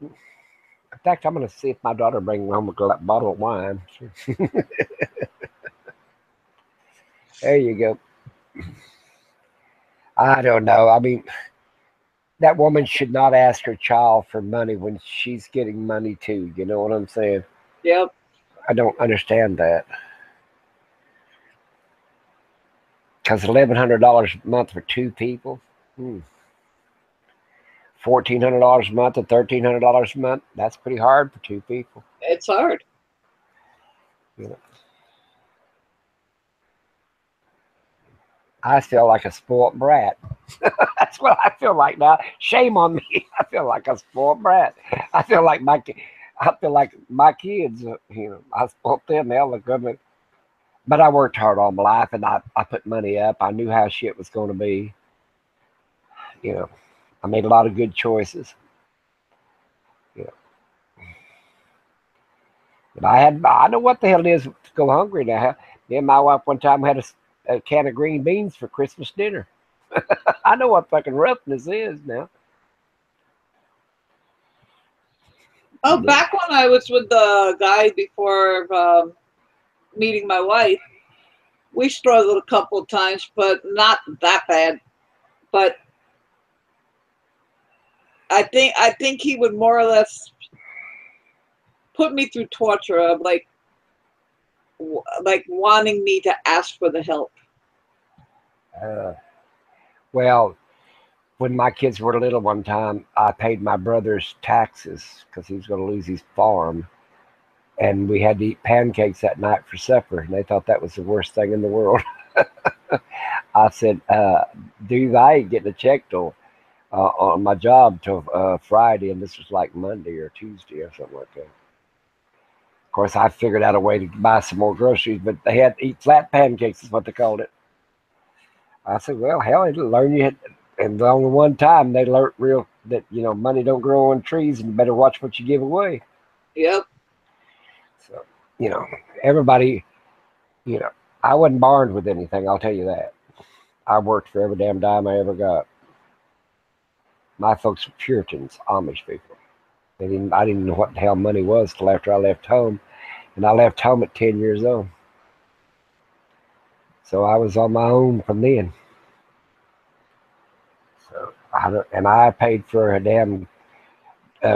In fact, I'm going to see if my daughter brings home a bottle of wine. There you go. I don't know. That woman should not ask her child for money when she's getting money too. You know what I'm saying? Yep. I don't understand that. Because $1,100 a month for two people. $1,400 a month to $1,300 a month. That's pretty hard for two people. It's hard. I feel like a spoiled brat. That's what I feel like now. Shame on me. I feel like a spoiled brat. I feel like my kids. I spoiled them. They all look good. But I worked hard all my life, and I put money up. I knew how shit was going to be. I made a lot of good choices. But I know what the hell it is to go hungry now. Me and my wife one time had a can of green beans for Christmas dinner. I know what fucking roughness is now. Oh, back when I was with the guy before meeting my wife, we struggled a couple of times, but not that bad. But I think he would more or less put me through torture of like wanting me to ask for the help. Well, when my kids were little one time, I paid my brother's taxes because he was going to lose his farm. And we had to eat pancakes that night for supper. And they thought that was the worst thing in the world. I said, dude, I ain't getting a check till on my job till Friday. And this was like Monday or Tuesday or something like that. Of course, I figured out a way to buy some more groceries, but they had to eat flat pancakes is what they called it. I said, well, hell, it'll learn you. And the only one time they learned real that, you know, money don't grow on trees and you better watch what you give away. Yep. So, you know, everybody, you know, I wasn't born with anything, I'll tell you that. I worked for every damn dime I ever got. My folks were Puritans, Amish people. I didn't know what the hell money was till after I left home. And I left home at 10 years old. So I was on my own from then. So I paid for a damn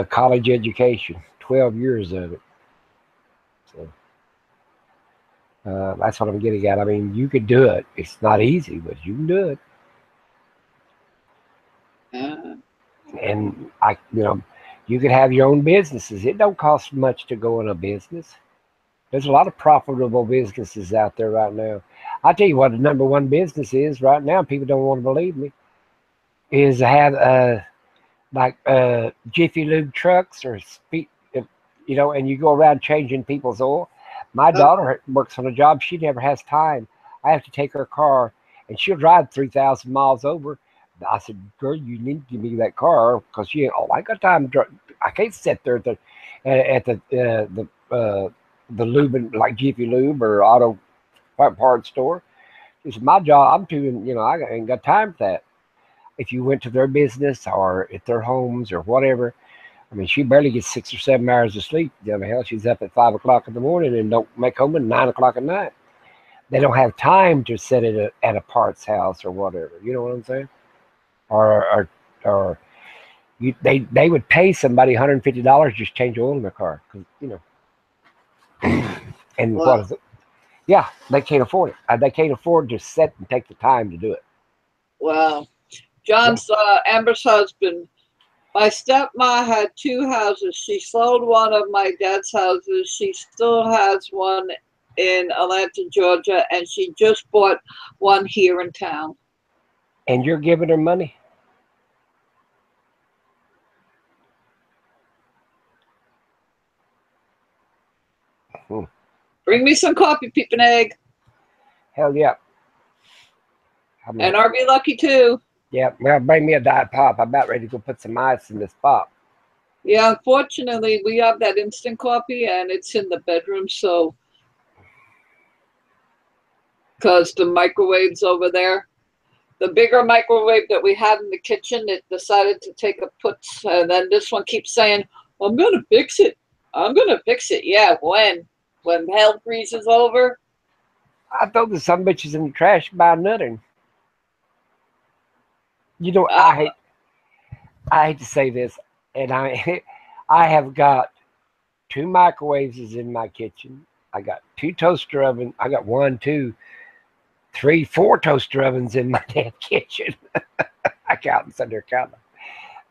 college education, 12 years of it. So that's what I'm getting at. I mean, you could do it. It's not easy, but you can do it. And you know, you could have your own businesses. It don't cost much to go in a business. There's a lot of profitable businesses out there right now. I'll tell you what the number one business is right now. People don't want to believe me. Is to have like Jiffy Lube trucks or you know, and you go around changing people's oil. My daughter works on a job. She never has time. I have to take her car, and she'll drive 3,000 miles over. I said, girl, you need to give me that car because she ain't. Oh, I got time. I can't sit there at the lube like Jiffy Lube or auto parts store. She said, my job, I'm too, you know, I ain't got time for that. If you went to their business or at their homes or whatever, I mean, she barely gets 6 or 7 hours of sleep. You know, hell, she's up at 5 o'clock in the morning and don't make home at 9 o'clock at night. They don't have time to sit at a parts house or whatever. You know what I'm saying? Or they would pay somebody $150 just change oil in their car, cause, you know. And Wow. what is it? Yeah, they can't afford it. They can't afford to sit and take the time to do it. Wow. John's Amber's husband. My stepma had 2 houses. She sold one of my dad's houses. She still has one in Atlanta, Georgia, and she just bought one here in town. And you're giving her money? Bring me some coffee, Peep and Egg. Hell yeah. And RB Lucky too. Yeah, well, bring me a Diet Pop. I'm about ready to go put some ice in this pop. Yeah, unfortunately, we have that instant coffee, and it's in the bedroom, so because the microwave's over there. The bigger microwave that we had in the kitchen, it decided to take a putz, and then this one keeps saying, I'm going to fix it. I'm going to fix it. Yeah, when? When hell freezes over? I throw the some bitches in the trash by nothing. You know, I hate to say this, and I have got 2 microwaves in my kitchen. I got 2 toaster ovens. I got 1, 2, 3, 4 toaster ovens in my damn kitchen. I count and sit there counting.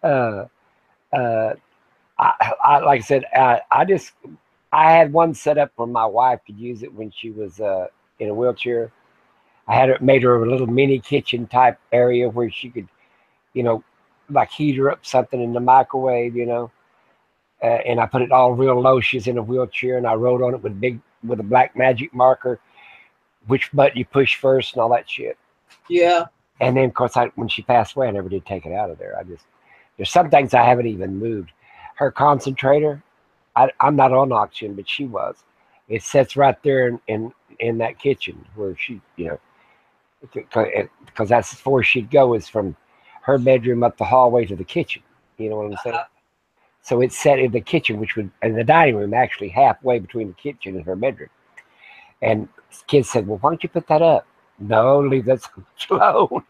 I like I said, I had one set up where my wife could use it when she was in a wheelchair. I had it made her a little mini kitchen type area where she could, you know, like heat her up something in the microwave, you know. And I put it all real low. She's in a wheelchair, and I wrote on it with a black magic marker which button you push first and all that shit. Yeah. And then, of course, when she passed away, I never did take it out of there. There's some things I haven't even moved. Her concentrator, I'm not on auction, but she was. It sits right there in that kitchen where she, you know, because that's as far as she'd go is from her bedroom up the hallway to the kitchen. You know what I'm saying? So it's set in the kitchen, and the dining room actually halfway between the kitchen and her bedroom. And kids said, well, why don't you put that up? No, leave that alone.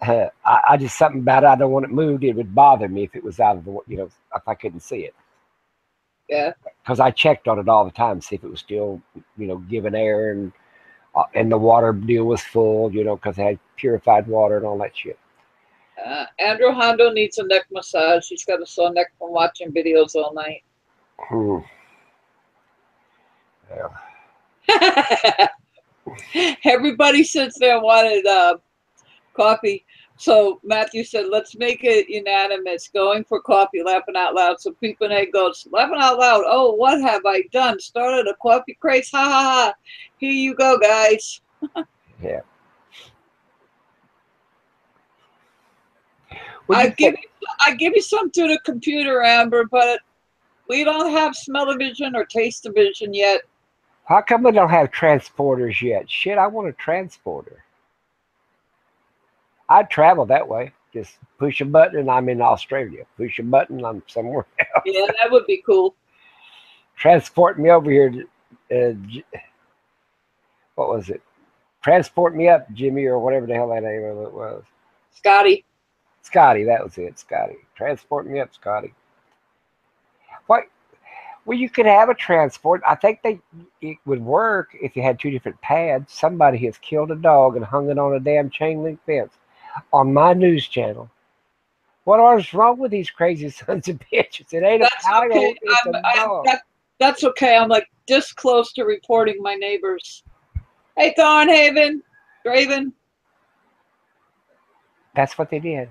I just, something about it, I don't want it moved. It would bother me if it was out of the, if I couldn't see it. Yeah. Because I checked on it all the time, see if it was still, giving air and the water deal was full, because it had purified water and all that shit. Andrew Hondo needs a neck massage. He's got a sore neck from watching videos all night. Yeah. Everybody sits there and wanted coffee. So Matthew said, let's make it unanimous. Going for coffee, laughing out loud. So Peeping Head goes, laughing out loud. Oh, what have I done? Started a coffee craze? Ha ha ha. Here you go, guys. Yeah. I give you some through the computer, Amber, but we don't have smell-o-vision or taste-o-vision yet. How come we don't have transporters yet? Shit, I want a transporter. I'd travel that way. Just push a button and I'm in Australia. Push a button, I'm somewhere else. Yeah, that would be cool. Transport me over here. What was it? Transport me up, Jimmy, or whatever the hell that name of it was. Scotty, that was it, Scotty. Transport me up, Scotty. What? Well, you could have a transport. I think it would work if you had two different pads. Somebody has killed a dog and hung it on a damn chain link fence on my news channel. What is wrong with these crazy sons of bitches? It ain't a coyote, okay. it's a dog. That's okay. I'm like this close to reporting my neighbors. Hey, Thornhaven, Draven. That's what they did.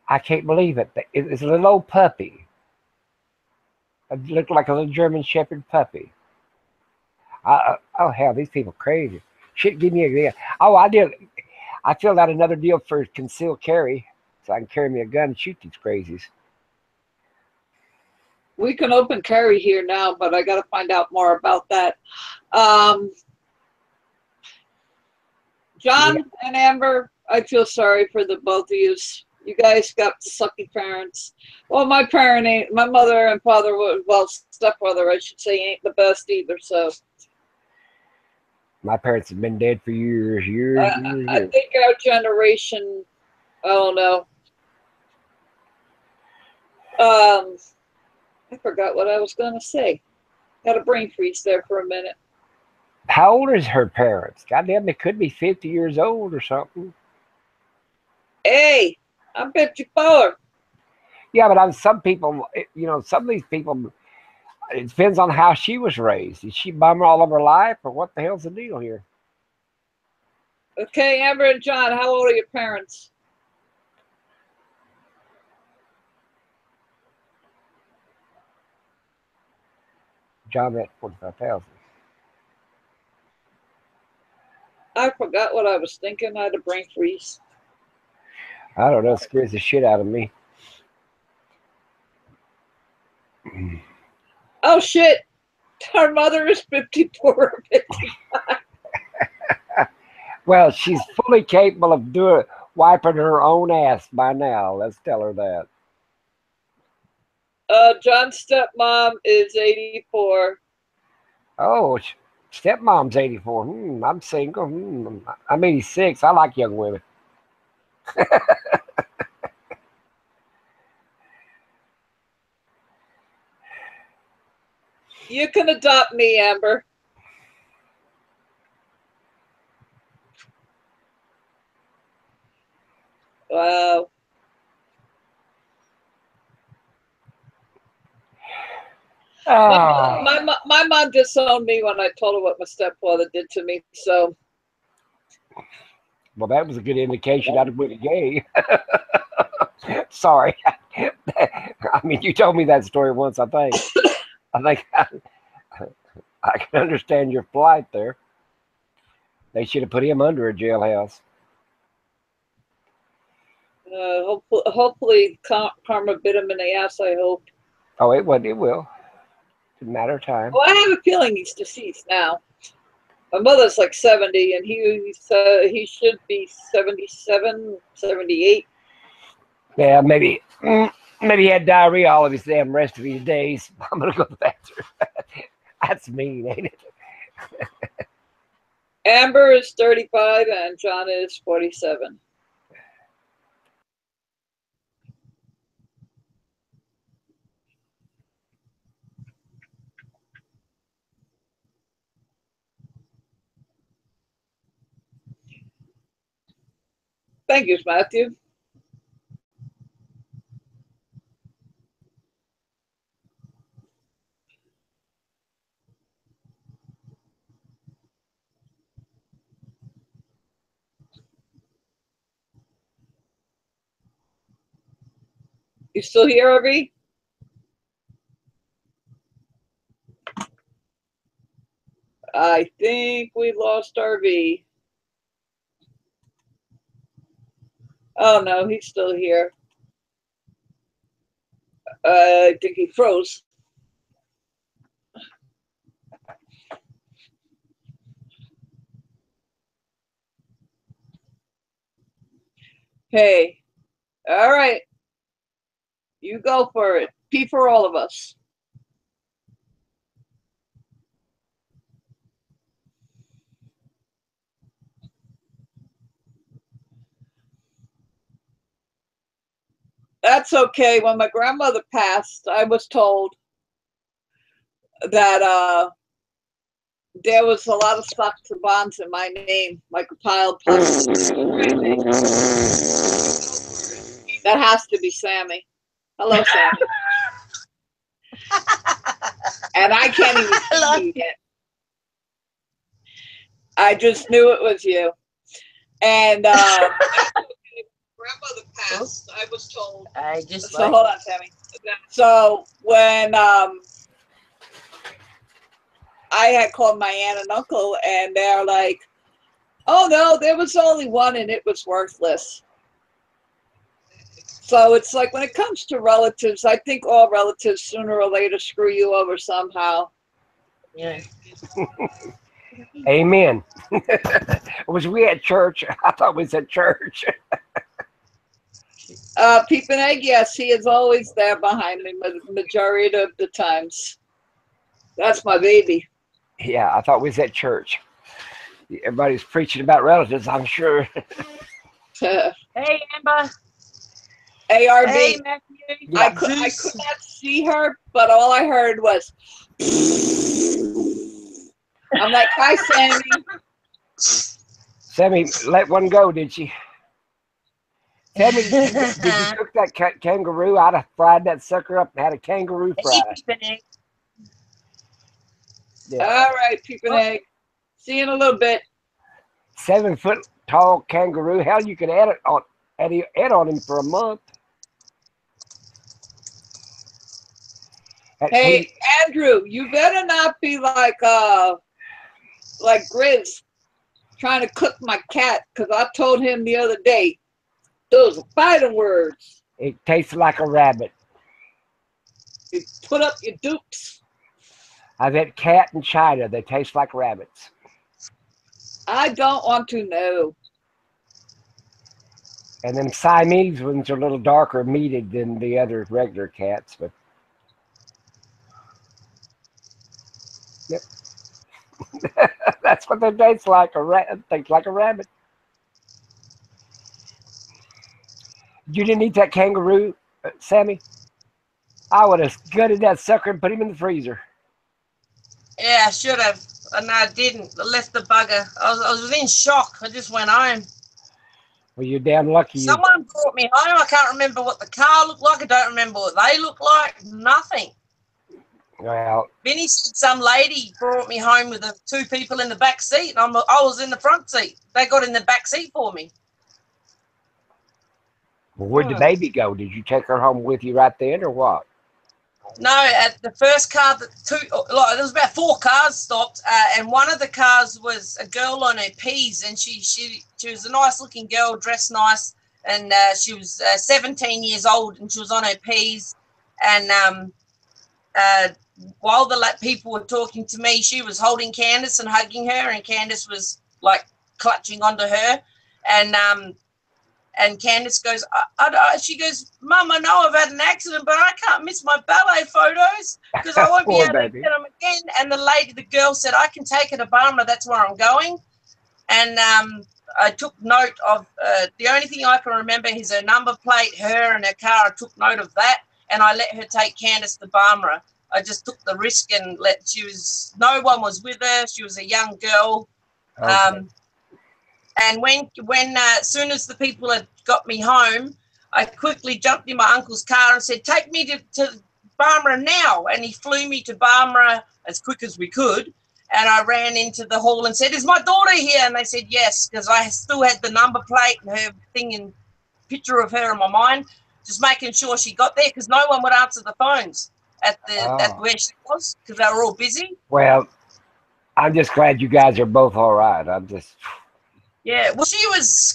I can't believe it. It's a little old puppy. It looked like a little German Shepherd puppy. Oh, hell, these people crazy. Shit, give me a deal. Oh, I did. I filled out another deal for concealed carry, so I can carry me a gun and shoot these crazies. We can open carry here now, but I got to find out more about that. John and Amber, I feel sorry for the both of you. You guys got sucky parents. Well, my mother and father, well, stepfather, I should say, ain't the best either. So my parents have been dead for years. I think our generation, I don't know. I forgot what I was going to say. Got a brain freeze there for a minute. How old is her parents? Goddamn, they could be 50 years old or something. Hey, I'm 54. Yeah, but some people, some of these people, it depends on how she was raised. Is she bummer all of her life, or what the hell's the deal here? Okay, Amber and John, how old are your parents? John at 45,000. I forgot what I was thinking. I had a brain freeze. I don't know. It scares the shit out of me. Oh, shit. Our mother is 54 or 55. Well, she's fully capable of wiping her own ass by now. Let's tell her that. John's stepmom is 84. Oh, stepmom's 84. I'm single. I'm 86. I like young women. You can adopt me, Amber. Wow. Oh. My mom disowned me when I told her what my stepfather did to me. So, well, that was a good indication I'd have been gay. Sorry. I mean, you told me that story once, I think. I think I can understand your plight there. They should have put him under a jailhouse. hopefully karma bit him in the ass, I hope. Oh, it will. It's a matter of time. Well, I have a feeling he's deceased now. My mother's like 70, and he should be 77, 78. Yeah, maybe he had diarrhea all of his damn rest of his days. I'm gonna go to the bathroom. That's mean, ain't it? Amber is 35 and John is 47. Thank you, Matthew. You still here, Irby? I think we lost RV. Oh no, he's still here. I think he froze. Hey, all right. You go for it. Pee for all of us. That's okay. When my grandmother passed, I was told that there was a lot of stocks and bonds in my name, like a piled pile. That has to be Sammy. Hello, Sammy. And I can't even see you yet. I just knew it was you. And grandmother passed, I was told. So hold on, Sammy. So when I had called my aunt and uncle, and they're like, "Oh no, there was only one, and it was worthless." So it's like when it comes to relatives, I think all relatives sooner or later screw you over somehow. Yeah. Amen. Was we at church? I thought we was at church. Peep and Egg, yes, he is always there behind me majority of the times. That's my baby. Yeah, I thought we was at church. Everybody's preaching about relatives, I'm sure. Hey, Amber. ARB. Hey, Matthew. I could not see her, but all I heard was. I'm like, hi, Sammy. Sammy let one go, did she? Sammy, did you cook that kangaroo? I'd have fried that sucker up and had a kangaroo fry. Yeah. All right, Peep and Egg. See you in a little bit. 7 foot tall kangaroo. Hell, you could add on him for a month. Hey, Andrew, you better not be like Grizz trying to cook my cat, because I told him the other day, those are fighting words. It tastes like a rabbit. You put up your dukes. I've had cat in China. They taste like rabbits. I don't want to know. And then Siamese ones are a little darker meated than the other regular cats, but yep. That's what they taste like. Tastes like a rabbit. You didn't eat that kangaroo, Sammy? I would have gutted that sucker and put him in the freezer. Yeah, I should have. And I didn't. I left the bugger. I was in shock. I just went home. Well, you're damn lucky. Someone brought me home. I can't remember what the car looked like. I don't remember what they looked like. Nothing. Well, Vinny said some lady brought me home with the 2 people in the back seat, and I was in the front seat. They got in the back seat for me. well, where'd the baby go? Did you take her home with you right then, or what? No, at the first car, there was about 4 cars stopped, and one of the cars was a girl on her P's, and she was a nice looking girl, dressed nice, and she was 17 years old, and she was on her P's, and while the people were talking to me, she was holding Candace and hugging her, and Candace was like clutching onto her, and And Candace goes, she goes, Mum, I know I've had an accident, but I can't miss my ballet photos because I won't be able to get them again. And the girl said, I can take her to Barmah. That's where I'm going. And I took note of the only thing I can remember is her number plate, her and her car. I took note of that, and I let her take Candace to Barmah. I just took the risk and no one was with her. She was a young girl. Okay. And when as soon as the people had got me home, I quickly jumped in my uncle's car and said, take me to Barmah now. And he flew me to Barmah as quick as we could. And I ran into the hall and said, is my daughter here? And they said, yes, because I still had the number plate and her thing and picture of her in my mind, just making sure she got there because no one would answer the phones at where she was because they were all busy. Well, I'm just glad you guys are both all right. Yeah, well,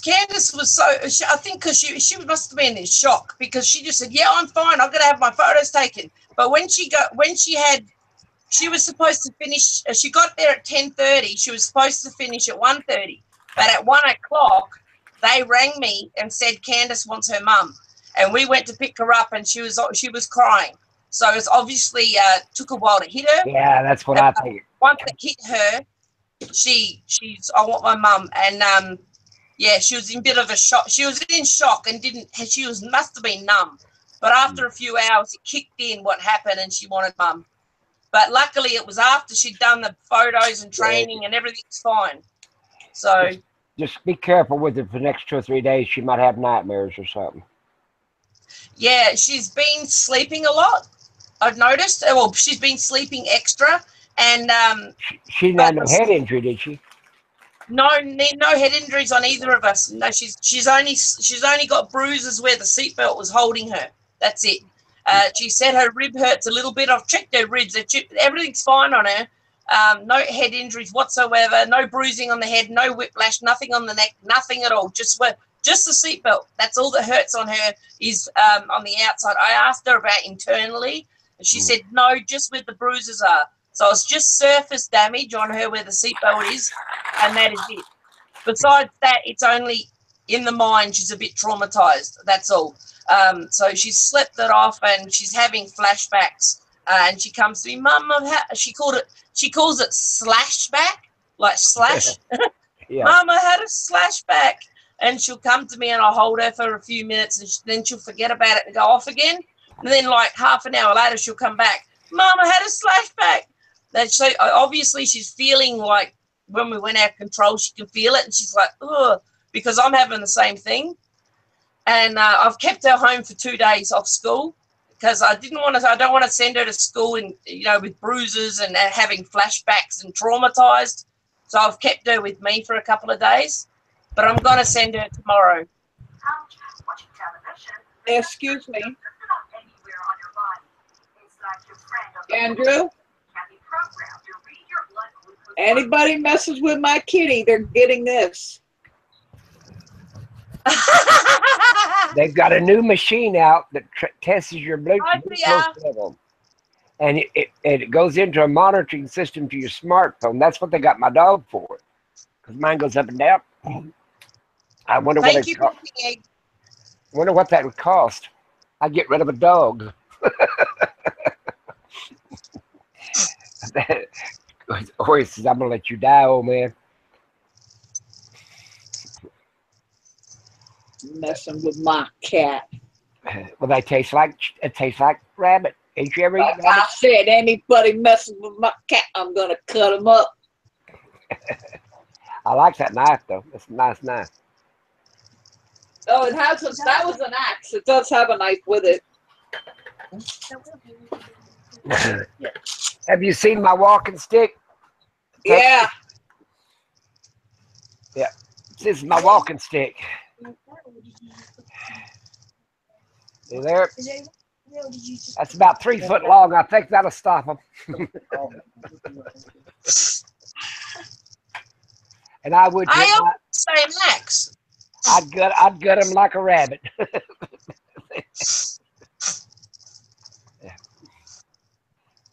Candace was I think because she must have been in shock because she just said, yeah, I'm fine. I'm going to have my photos taken. But she was supposed to finish, she got there at 10:30. She was supposed to finish at 1:30. But at 1 o'clock, they rang me and said, Candace wants her mum. And we went to pick her up and she was crying. So it's obviously took a while to hit her. Yeah, that's what I think. Once it hit her, I want my mum. And yeah, she was in a bit of a shock. She was in shock and must have been numb. But after a few hours, it kicked in what happened and she wanted mum. But luckily it was after she'd done the photos and training and everything's fine. So just be careful with her for the next 2 or 3 days. She might have nightmares or something. yeah, she's been sleeping a lot. I've noticed. Well, she's been sleeping extra. And she didn't have no head injury, did she? No head injuries on either of us. No, she's only got bruises where the seatbelt was holding her. That's it. She said her rib hurts a little bit. I've checked her ribs. Everything's fine on her. No head injuries whatsoever. No bruising on the head. No whiplash. Nothing on the neck. Nothing at all. Just the seatbelt. That's all that hurts on her is on the outside. I asked her about internally, and she said no, just where the bruises are. So it's just surface damage on her where the seatbelt is, and that is it. Besides that, it's only in the mind. She's a bit traumatized. That's all. So she's slept it off, and she's having flashbacks. And she comes to me, Mum, she calls it slashback, like slash. Yeah. Mum, I had a slashback. And she'll come to me, and I'll hold her for a few minutes, and then she'll forget about it and go off again. And then, like half an hour later, she'll come back. Mum, I had a slashback. So obviously she's feeling like when we went out of control, she can feel it, and she's like, ugh, because I'm having the same thing. And I've kept her home for 2 days off school because I don't want to send her to school and with bruises and having flashbacks and traumatized. So I've kept her with me for a couple of days, but I'm going to send her tomorrow. Excuse me. Andrew? Anybody messes with my kitty, they're getting this. They've got a new machine out that tests your Bluetooth level. And it goes into a monitoring system to your smartphone. That's what they got my dog for. Because mine goes up and down. I wonder what that would cost. I'd get rid of a dog. Or he says, I'm going to let you die, old man. Messing with my cat. Well, it tastes like rabbit. Ain't you ever eaten rabbit? I said, anybody messing with my cat, I'm going to cut him up. I like that knife, though. It's a nice knife. Oh, that was an axe. It does have a knife with it. Have you seen my walking stick? Yeah. Yeah. This is my walking stick. See there? That's about 3 foot long. I think that'll stop them. And I would. I say Max. I'd gut him like a rabbit.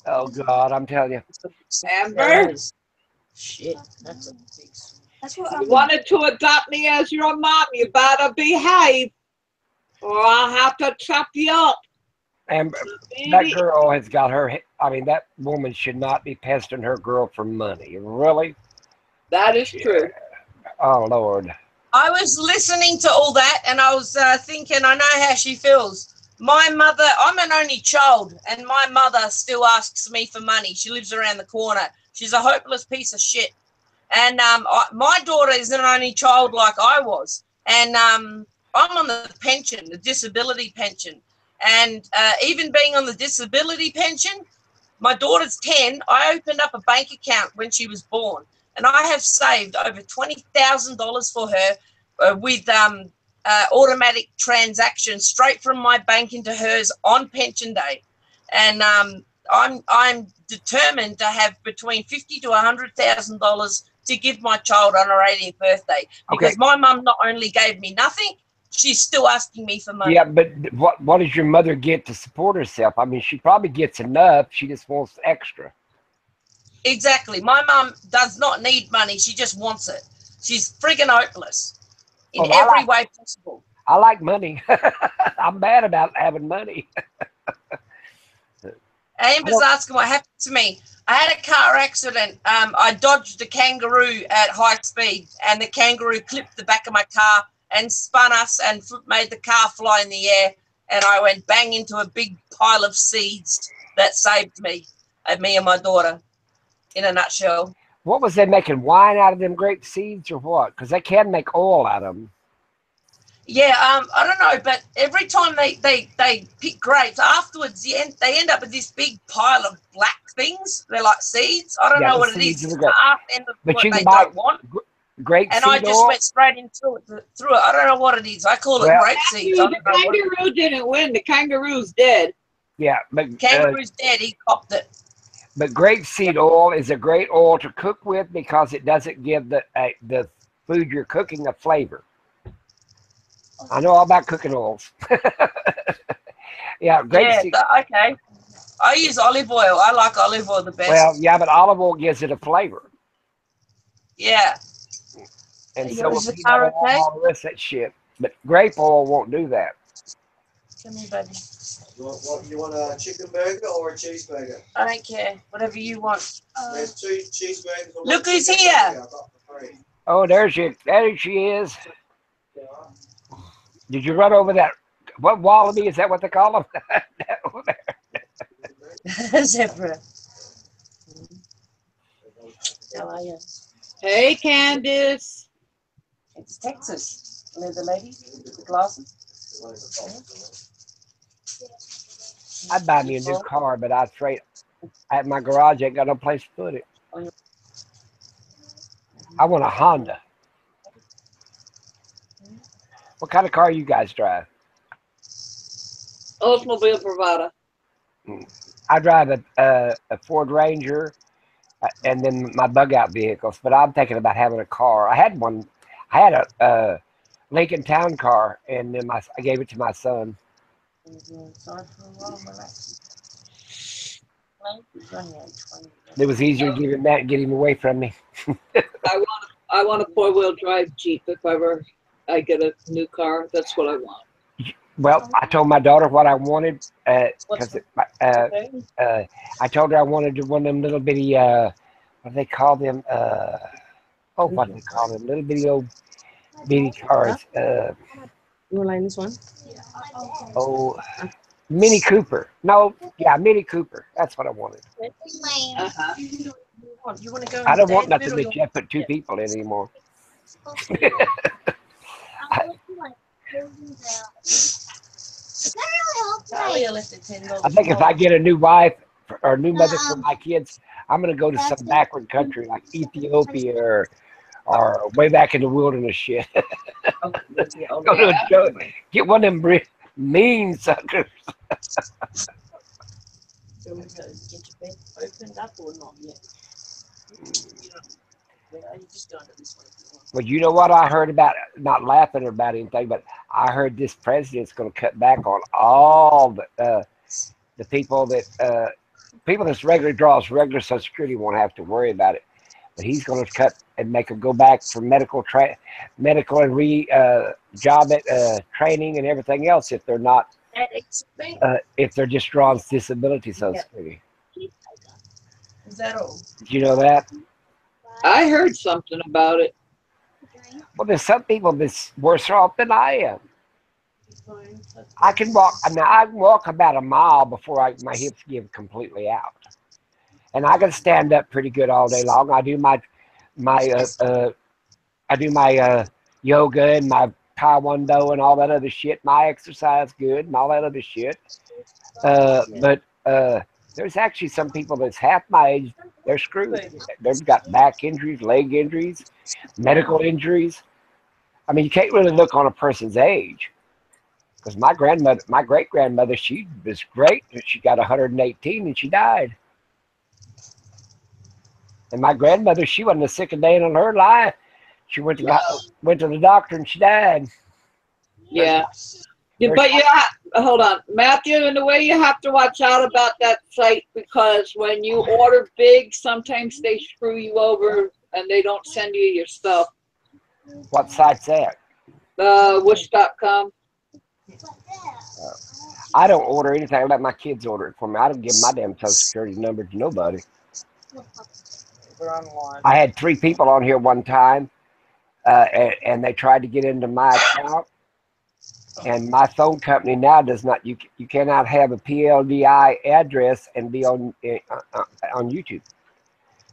Oh God, I'm telling you. Amber. Shit, that's a big swing. You wanted to adopt me as your mom, you better behave, or I'll have to chop you up. And that girl has got her. I mean, that woman should not be pestering her girl for money. Really? That is true. Oh, Lord. I was listening to all that, and I was thinking, I know how she feels. My mother, I'm an only child, and my mother still asks me for money. She lives around the corner. She's a hopeless piece of shit. And my daughter is an only child like I was. And I'm on the pension, the disability pension. And even being on the disability pension, my daughter's 10. I opened up a bank account when she was born. And I have saved over $20,000 for her with automatic transactions straight from my bank into hers on pension day. And I'm determined to have between $50,000 to $100,000 to give my child on her 80th birthday, because my mum not only gave me nothing, she's still asking me for money. Yeah, but what does your mother get to support herself? I mean, she probably gets enough. She just wants extra. Exactly. My mum does not need money. She just wants it. She's friggin' hopeless in every way possible. I like money. I'm bad about having money. Amber's asking what happened to me. I had a car accident. I dodged a kangaroo at high speed, and the kangaroo clipped the back of my car and spun us and made the car fly in the air. And I went bang into a big pile of seeds that saved me and my daughter. In a nutshell. What was they making, wine out of them grape seeds or what? Because they can make oil out of them. Yeah, I don't know, but every time they pick grapes, afterwards they end up with this big pile of black things. They're like seeds. I don't know what it is. It's the end of what they don't want. Grape and seed I just went straight into it. Through it. I don't know what it is. I call it grape seeds. The kangaroo didn't win. The kangaroo's dead. Yeah, but kangaroo's dead. He copped it. But grapeseed oil is a great oil to cook with because it doesn't give the food you're cooking a flavor. I know all about cooking oils. Yeah, grapeseed. Yeah, okay. I use olive oil. I like olive oil the best. Well, yeah, but olive oil gives it a flavor. Yeah. And so all the rest of that shit. But grape oil won't do that. Come here, baby. You want a chicken burger or a cheeseburger? I don't care. Whatever you want. There's 2 cheeseburgers. Look who's here. Oh, there she is. Did you run over that? What wallaby? Is that what they call them? Zebra. How are you? Hey, Candace. It's Texas. The lady with the glasses. I'd buy me a new car, but I'd trade at my garage. I ain't got no place to put it. I want a Honda. What kind of car you guys drive? Oldsmobile Bravada. I drive a Ford Ranger and then my bug out vehicles, but I'm thinking about having a car. I had one. I had a Lincoln Town car, and then I gave it to my son. It was easier to give him that and get him away from me. I want a 4-wheel drive Jeep if ever I get a new car. That's what I want. Well, I told my daughter what I wanted because I told her I wanted one of them little bitty what do they call them? What do they call them? Little bitty old bitty cars. You want to line this one? Oh, Mini Cooper. No, yeah, Mini Cooper. That's what I wanted. Uh-huh. You want to go? I don't want nothing that you have to put 2 people in anymore. I think if I get a new wife or a new mother for my kids, I'm going to go to some backward country like Ethiopia or way back in the wilderness shit. Go to a show, get one of them mean suckers. So we go get your bed opened up or not yet? You just go into this one if you want. Well, you know what I heard about, not laughing about anything, but I heard this president's going to cut back on all the people that people that's regular draws regular Social Security won't have to worry about it. But he's going to cut and make them go back for medical and job training and everything else if they're not if they're just drawing disability Social Security. Is that all? Did you know that? I heard something about it. Well, there's some people that's worse off than I am. I can walk. I mean, I can walk about a mile before my hips give completely out, and I can stand up pretty good all day long. I do my yoga and my taekwondo and all that other shit. My exercise good and all that other shit. But there's actually some people that's half my age. They're screwed. They've got back injuries, leg injuries, medical injuries. I mean, you can't really look on a person's age. Because my great grandmother, she was great. She got 118 and she died. And my grandmother, she wasn't a sick a day in her life. She went to the doctor and she died. Yeah. But yeah, hold on, Matthew. In the way you have to watch out about that site, because when you order big, sometimes they screw you over and they don't send you your stuff. What site's that? Wish.com. I don't order anything. I let my kids order it for me. I don't give my damn Social Security number to nobody. I had 3 people on here one time, and they tried to get into my account. And my phone company now does not. You cannot have a PLDI address and be on YouTube.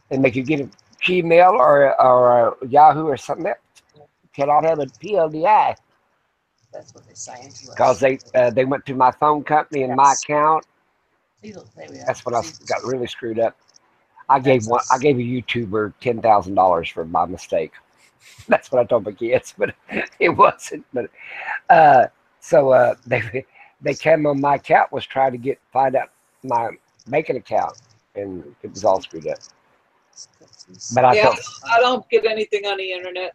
They make you get a Gmail or a Yahoo or something else. You cannot have a PLDI. That's what they're saying to us. Because they went to my phone company and my account. That's when I got really screwed up. I gave a YouTuber $10,000 for my mistake. That's what I told my kids, but it wasn't. But so they came on my account, was trying to find out my banking account, and it was all screwed up. But I don't get anything on the internet.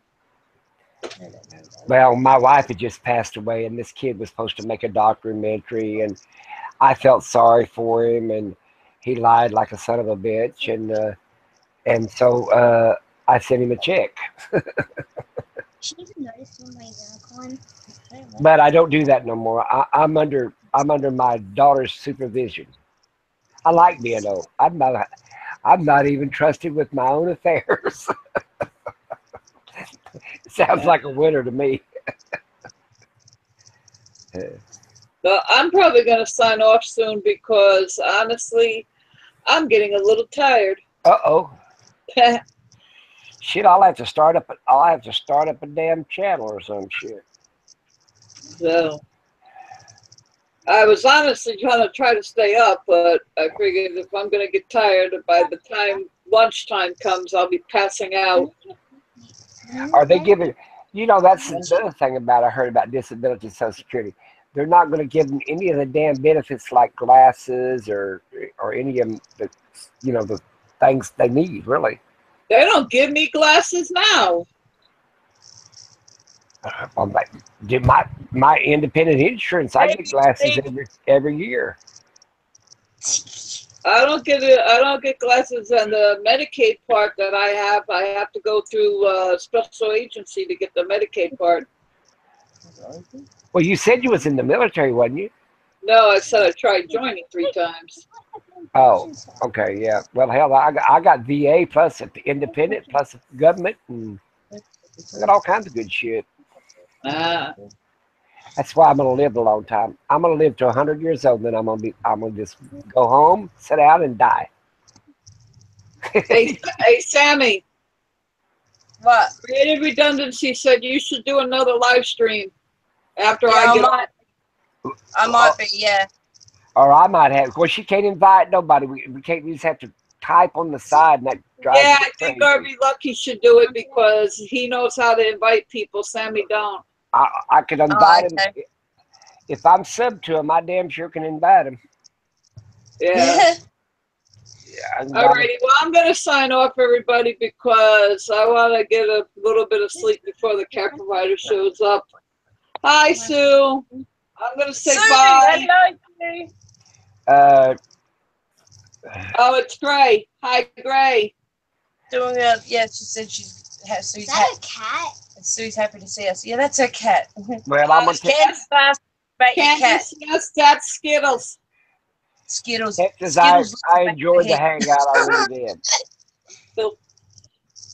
Well, my wife had just passed away, and this kid was supposed to make a documentary, and I felt sorry for him, and he lied like a son of a bitch, and so I sent him a check. But I don't do that no more. I'm under my daughter's supervision. I like being old. I'm not even trusted with my own affairs. Sounds like a winner to me. But I'm probably going to sign off soon because honestly, I'm getting a little tired. Uh-oh. Shit, I'll have to start up a damn channel or some shit. So I was honestly try to stay up, but I figured if I'm going to get tired, by the time lunchtime comes, I'll be passing out. Are they giving, that's the other thing I heard about disability Social Security. They're not going to give them any of the damn benefits like glasses or any of the, the things they need, really. They don't give me glasses now. My independent insurance, I get glasses every year. I don't get glasses on the Medicaid part that I have. I have to go through a special agency to get the Medicaid part. Well, you said you was in the military, wasn't you? No, I said I tried joining 3 times. Oh, okay, yeah. Well, hell, I got VA plus the independent plus the government, and I got all kinds of good shit. That's why I'm gonna live a long time. I'm gonna live to 100 years old, then I'm gonna just go home, sit down, and die. Hey, Sammy. What? Creative Redundancy said you should do another live stream after I get on. I might be, yeah. Or I might have. Of course, she can't invite nobody. We can't. We just have to type on the side, and that drives Yeah, me I think crazy. Harvey Lucky should do it because he knows how to invite people. Sammy don't. I could invite him. If I'm sub to him, I damn sure can invite him. Yeah. Yeah. Alrighty. Well, I'm going to sign off, everybody, because I want to get a little bit of sleep before the cat provider shows up. Hi, Sue. I'm going to say bye. Hello. Oh, it's Gray. Hi, Gray. doing a, yeah, she said Sue's Is that a cat? Sue's happy to see us. Yeah, that's her cat. Well, I'm gonna Candace asked about your cat. Candace, yes, that's Skittles. Skittles. Texas, Skittles looks I back enjoyed the at her head. hangout. I really did.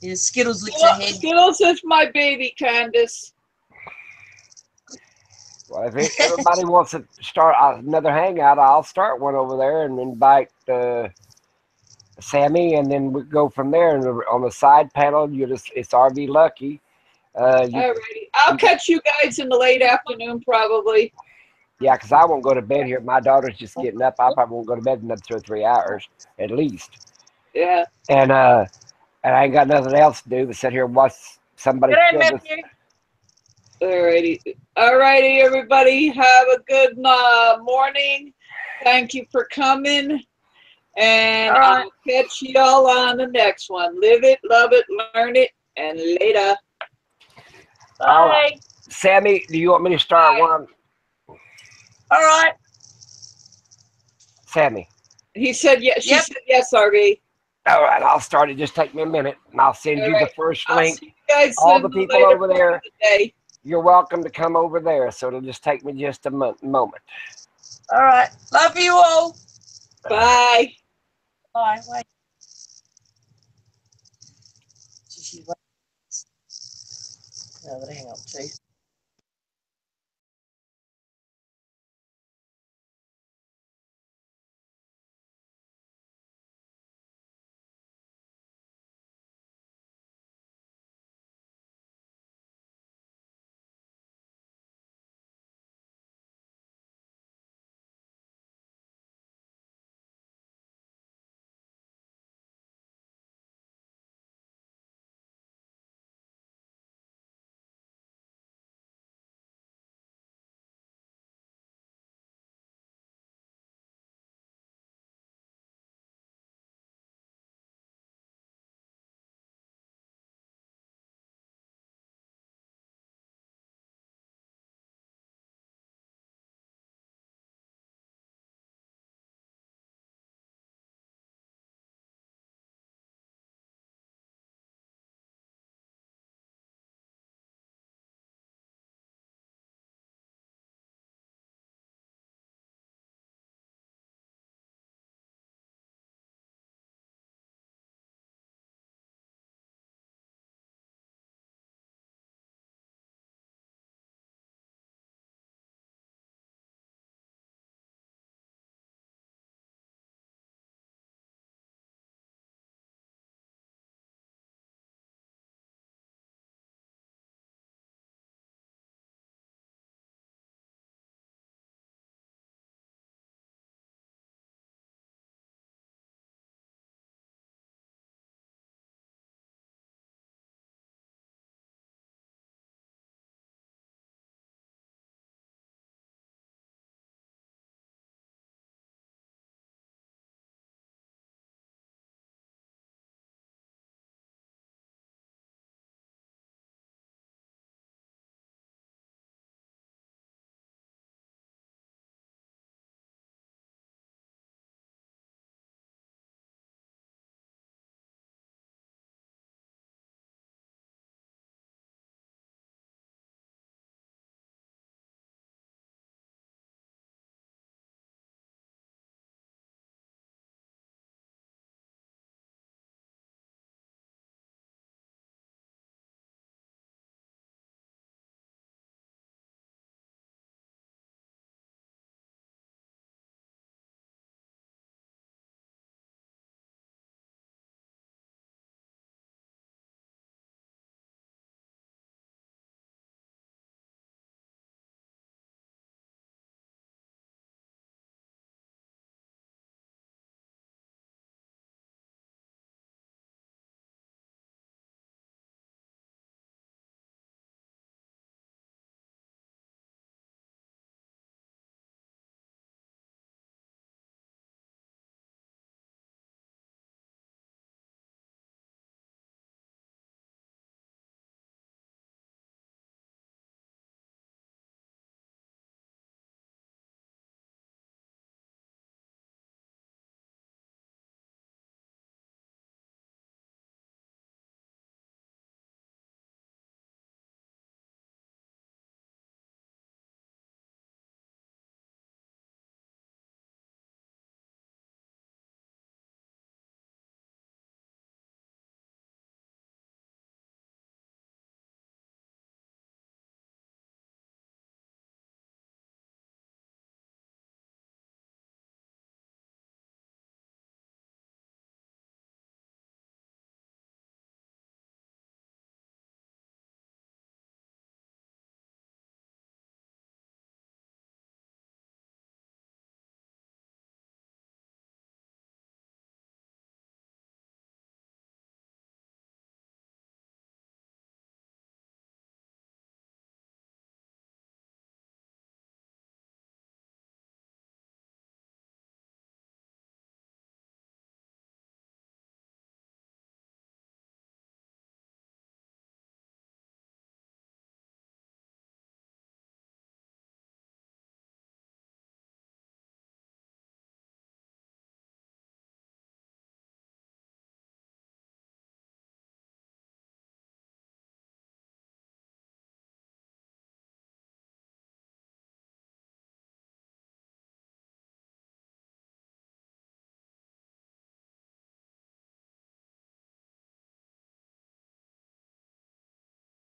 Yeah, Skittles licks her head. Skittles is my baby, Candace. Well, if everybody wants to start another hangout, I'll start one over there and invite Sammy, and then we go from there. And on the side panel, it's RV Lucky. Alrighty. I'll catch you guys in the late afternoon, probably. Yeah, because I won't go to bed here. My daughter's just getting up. I probably won't go to bed in another 2 or 3 hours at least. Yeah. And I ain't got nothing else to do but sit here and watch somebody Good kill day, this. Matthew. Alrighty, everybody. Have a good morning. Thank you for coming. And All right. I'll catch y'all on the next one. Live it, love it, learn it, and later. All Bye. right. Sammy, do you want me to start one? All right. Sammy. He said yes. She Yep. said yes, RV. All right, I'll start it. Just take me a minute, and I'll send All you the right. first I'll link. see you guys All in the people later over part there, of the day. you're welcome to come over there. So it'll just take me just a moment. All right. Love you all. Bye. Bye. Wait. No, but hang on, too.